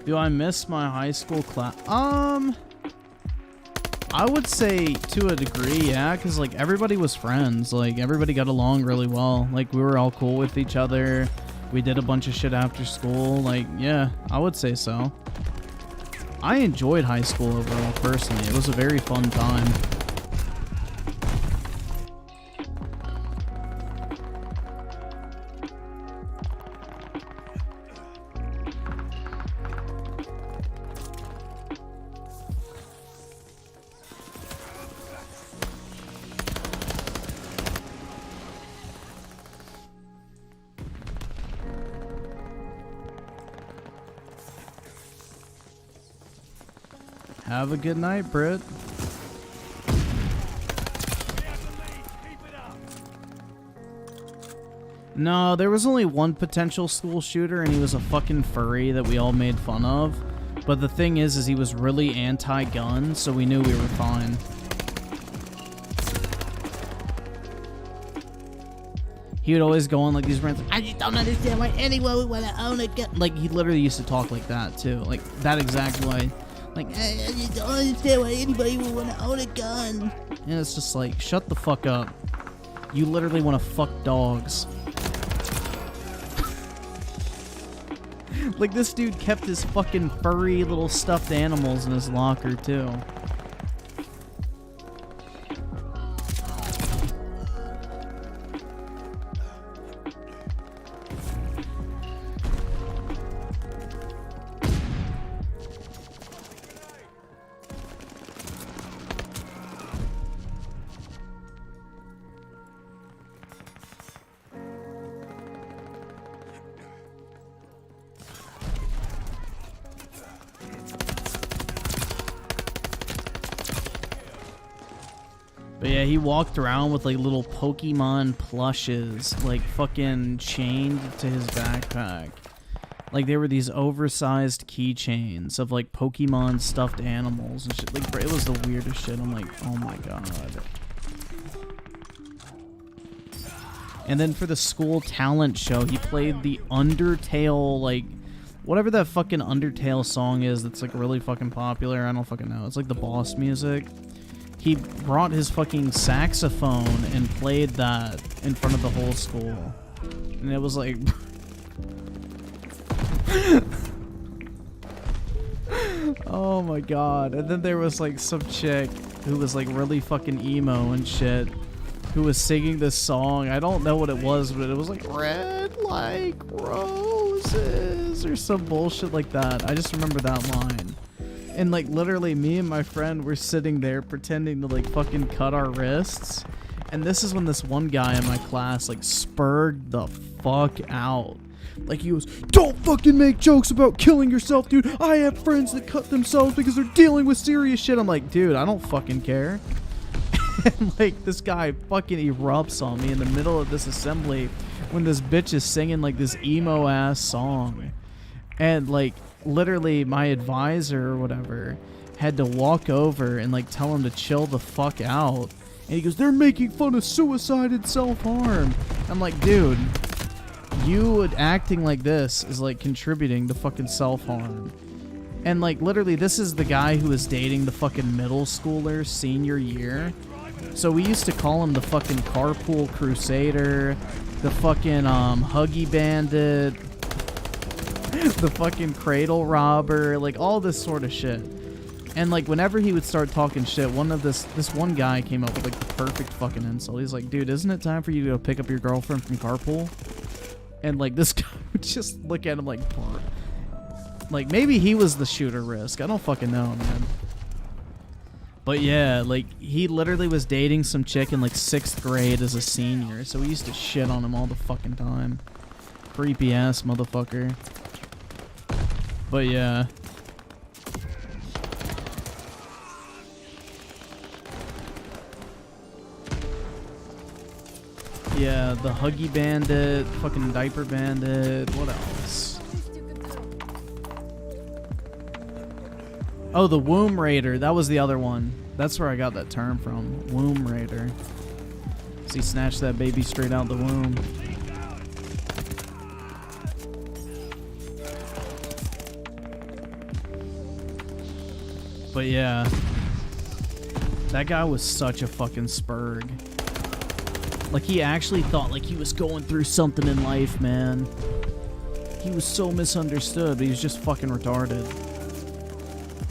Do I miss my high school class? I would say to a degree, yeah, because like everybody was friends. Like everybody got along really well. Like we were all cool with each other. We did a bunch of shit after school. Like, yeah, I would say so. I enjoyed high school overall personally. It was a very fun time. Have a good night, Britt. No, there was only one potential school shooter, and he was a fucking furry that we all made fun of. But the thing is he was really anti-gun, so we knew we were fine. He would always go on like these rants. I just don't understand why anyone would want to own a gun. Like, he literally used to talk like that, too. Like, that exact way. Like, I just don't understand why anybody would want to own a gun. And it's just like, shut the fuck up. You literally want to fuck dogs. Like, this dude kept his fucking furry little stuffed animals in his locker, too. But yeah, he walked around with like little Pokemon plushes, like fucking chained to his backpack. Like they were these oversized keychains of like Pokemon stuffed animals and shit. Like, it was the weirdest shit. I'm like, oh my god. And then for the school talent show, he played the Undertale, like, whatever that fucking Undertale song is that's like really fucking popular. I don't fucking know. It's like the boss music. He brought his fucking saxophone and played that in front of the whole school. And it was like... oh my god. And then there was like some chick who was like really fucking emo and shit, who was singing this song. I don't know what it was, but it was like red like roses or some bullshit like that. I just remember that line. And like literally me and my friend were sitting there pretending to like fucking cut our wrists. And this is when this one guy in my class like spurred the fuck out. Like he was, don't fucking make jokes about killing yourself, dude. I have friends that cut themselves because they're dealing with serious shit. I'm like, dude, I don't fucking care. And like this guy fucking erupts on me in the middle of this assembly when this bitch is singing like this emo ass song. And like literally my advisor or whatever had to walk over and like tell him to chill the fuck out. And he goes, they're making fun of suicide and self-harm. I'm like, dude, you acting like this is like contributing to fucking self-harm. And like literally this is the guy who was dating the fucking middle schooler senior year. So we used to call him the fucking carpool crusader, the fucking huggy bandit, the fucking cradle robber, like all this sort of shit. And like whenever he would start talking shit, this one guy came up with like the perfect fucking insult. He's like, dude, isn't it time for you to go pick up your girlfriend from carpool? And like this guy would just look at him like, what? Like maybe he was the shooter risk. I don't fucking know, man. But yeah, like he literally was dating some chick in like 6th grade as a senior. So we used to shit on him all the fucking time. Creepy ass motherfucker. But yeah. Yeah, the Huggy Bandit, fucking Diaper Bandit, what else? Oh, the Womb Raider, that was the other one. That's where I got that term from, Womb Raider. So he snatched that baby straight out the womb. But yeah, that guy was such a fucking spurg. Like, he actually thought like he was going through something in life, man. He was so misunderstood, but he was just fucking retarded.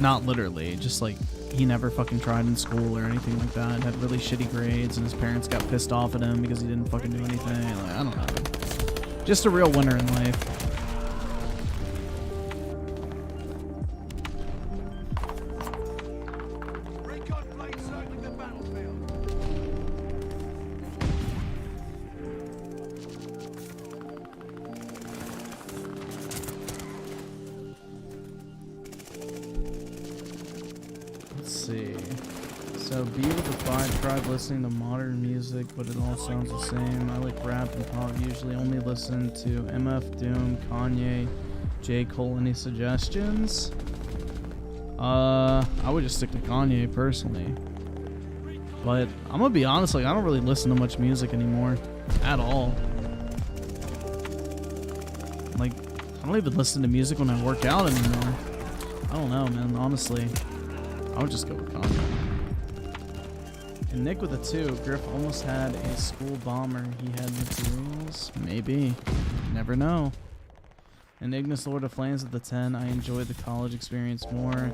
Not literally, just like he never fucking tried in school or anything like that. Had really shitty grades, and his parents got pissed off at him because he didn't fucking do anything. Like, I don't know. Just a real winner in life. Listening to modern music, but it all sounds the same. I like rap and pop. Usually only listen to MF Doom, Kanye, J. Cole. Any suggestions? I would just stick to Kanye personally. But I'm gonna be honest, like I don't really listen to much music anymore at all. Like I don't even listen to music when I work out anymore. I don't know, man. Honestly, I would just go with Kanye. And Nick with a 2. Griff almost had a school bomber. He had materials. Maybe. Never know. And Ignis Lord of Flames with the 10. I enjoyed the college experience more.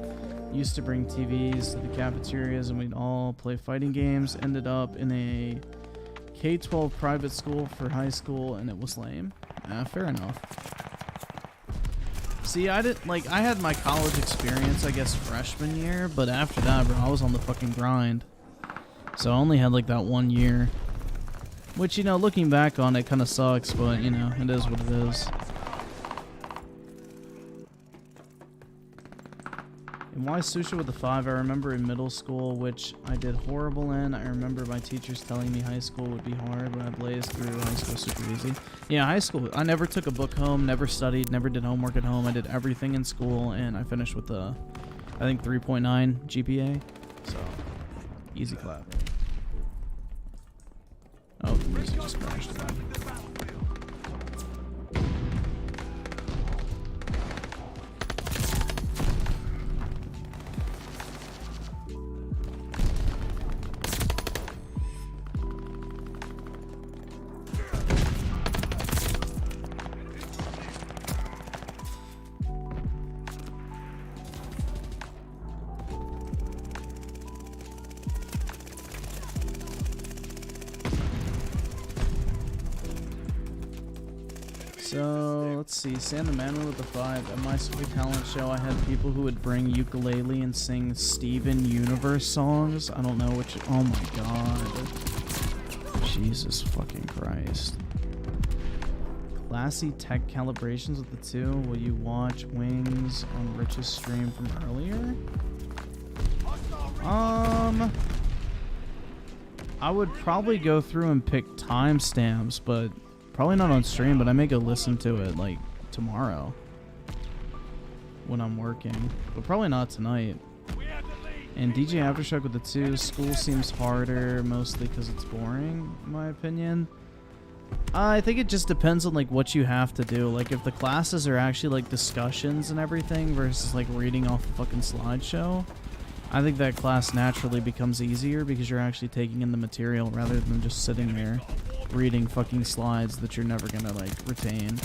Used to bring TVs to the cafeterias and we'd all play fighting games. Ended up in a K-12 private school for high school and it was lame. Fair enough. See, I had my college experience, I guess, freshman year, but after that, bro, I was on the fucking grind. So I only had like that 1 year. Which, you know, looking back on it kind of sucks, but, you know, it is what it is. And why Susha with the 5? I remember in middle school, which I did horrible in. I remember my teachers telling me high school would be hard, but I blazed through high school super easy. Yeah, high school, I never took a book home, never studied, never did homework at home. I did everything in school, and I finished with a, I think, 3.9 GPA. So, easy clap. Oh, the music just crashed again. So, let's see. Santa Manuel with the 5. At my Super Talent show, I had people who would bring ukulele and sing Steven Universe songs. I don't know which. Oh my god. Jesus fucking Christ. Classy Tech Calibrations with the 2. Will you watch Wings on Rich's stream from earlier? I would probably go through and pick timestamps, but probably not on stream, but I may go listen to it like tomorrow when I'm working, but probably not tonight. And DJ Aftershock with the 2. School seems harder, mostly because it's boring, in my opinion. I think it just depends on like what you have to do. Like if the classes are actually like discussions and everything versus like reading off a fucking slideshow, I think that class naturally becomes easier because you're actually taking in the material rather than just sitting there reading fucking slides that you're never gonna like retain.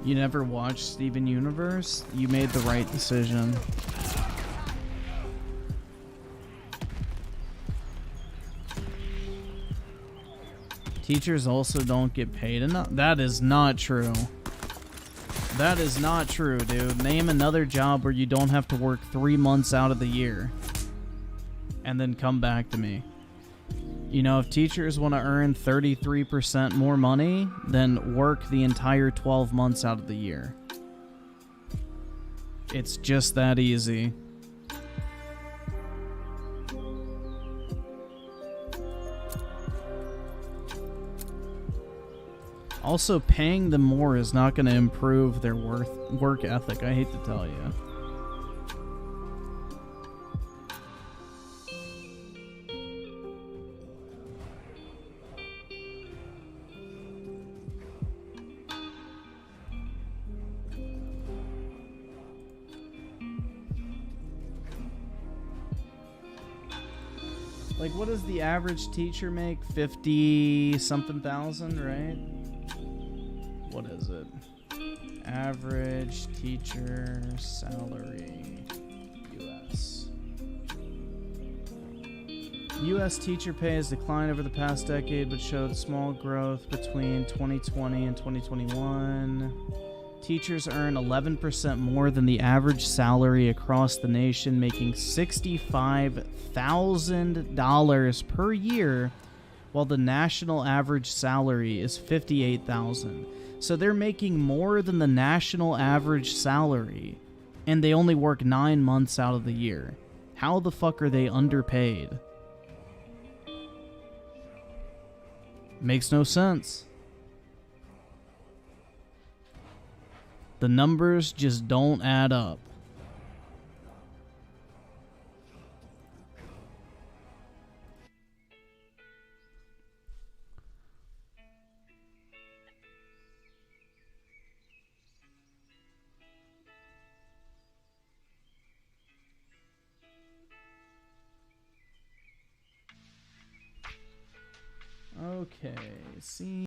You never watched Steven Universe? You made the right decision. Teachers also don't get paid enough? That is not true. That is not true, dude. Name another job where you don't have to work 3 months out of the year. And then come back to me. You know, if teachers want to earn 33% more money, then work the entire 12 months out of the year. It's just that easy. Also, paying them more is not going to improve their work ethic, I hate to tell you. Like, what does the average teacher make? 50-something thousand, right? What is it? Average teacher salary, U.S. U.S. teacher pay has declined over the past decade, but showed small growth between 2020 and 2021. Teachers earn 11% more than the average salary across the nation, making $65,000 per year, while the national average salary is $58,000. So they're making more than the national average salary, and they only work 9 months out of the year. How the fuck are they underpaid? Makes no sense. The numbers just don't add up. Okay, see.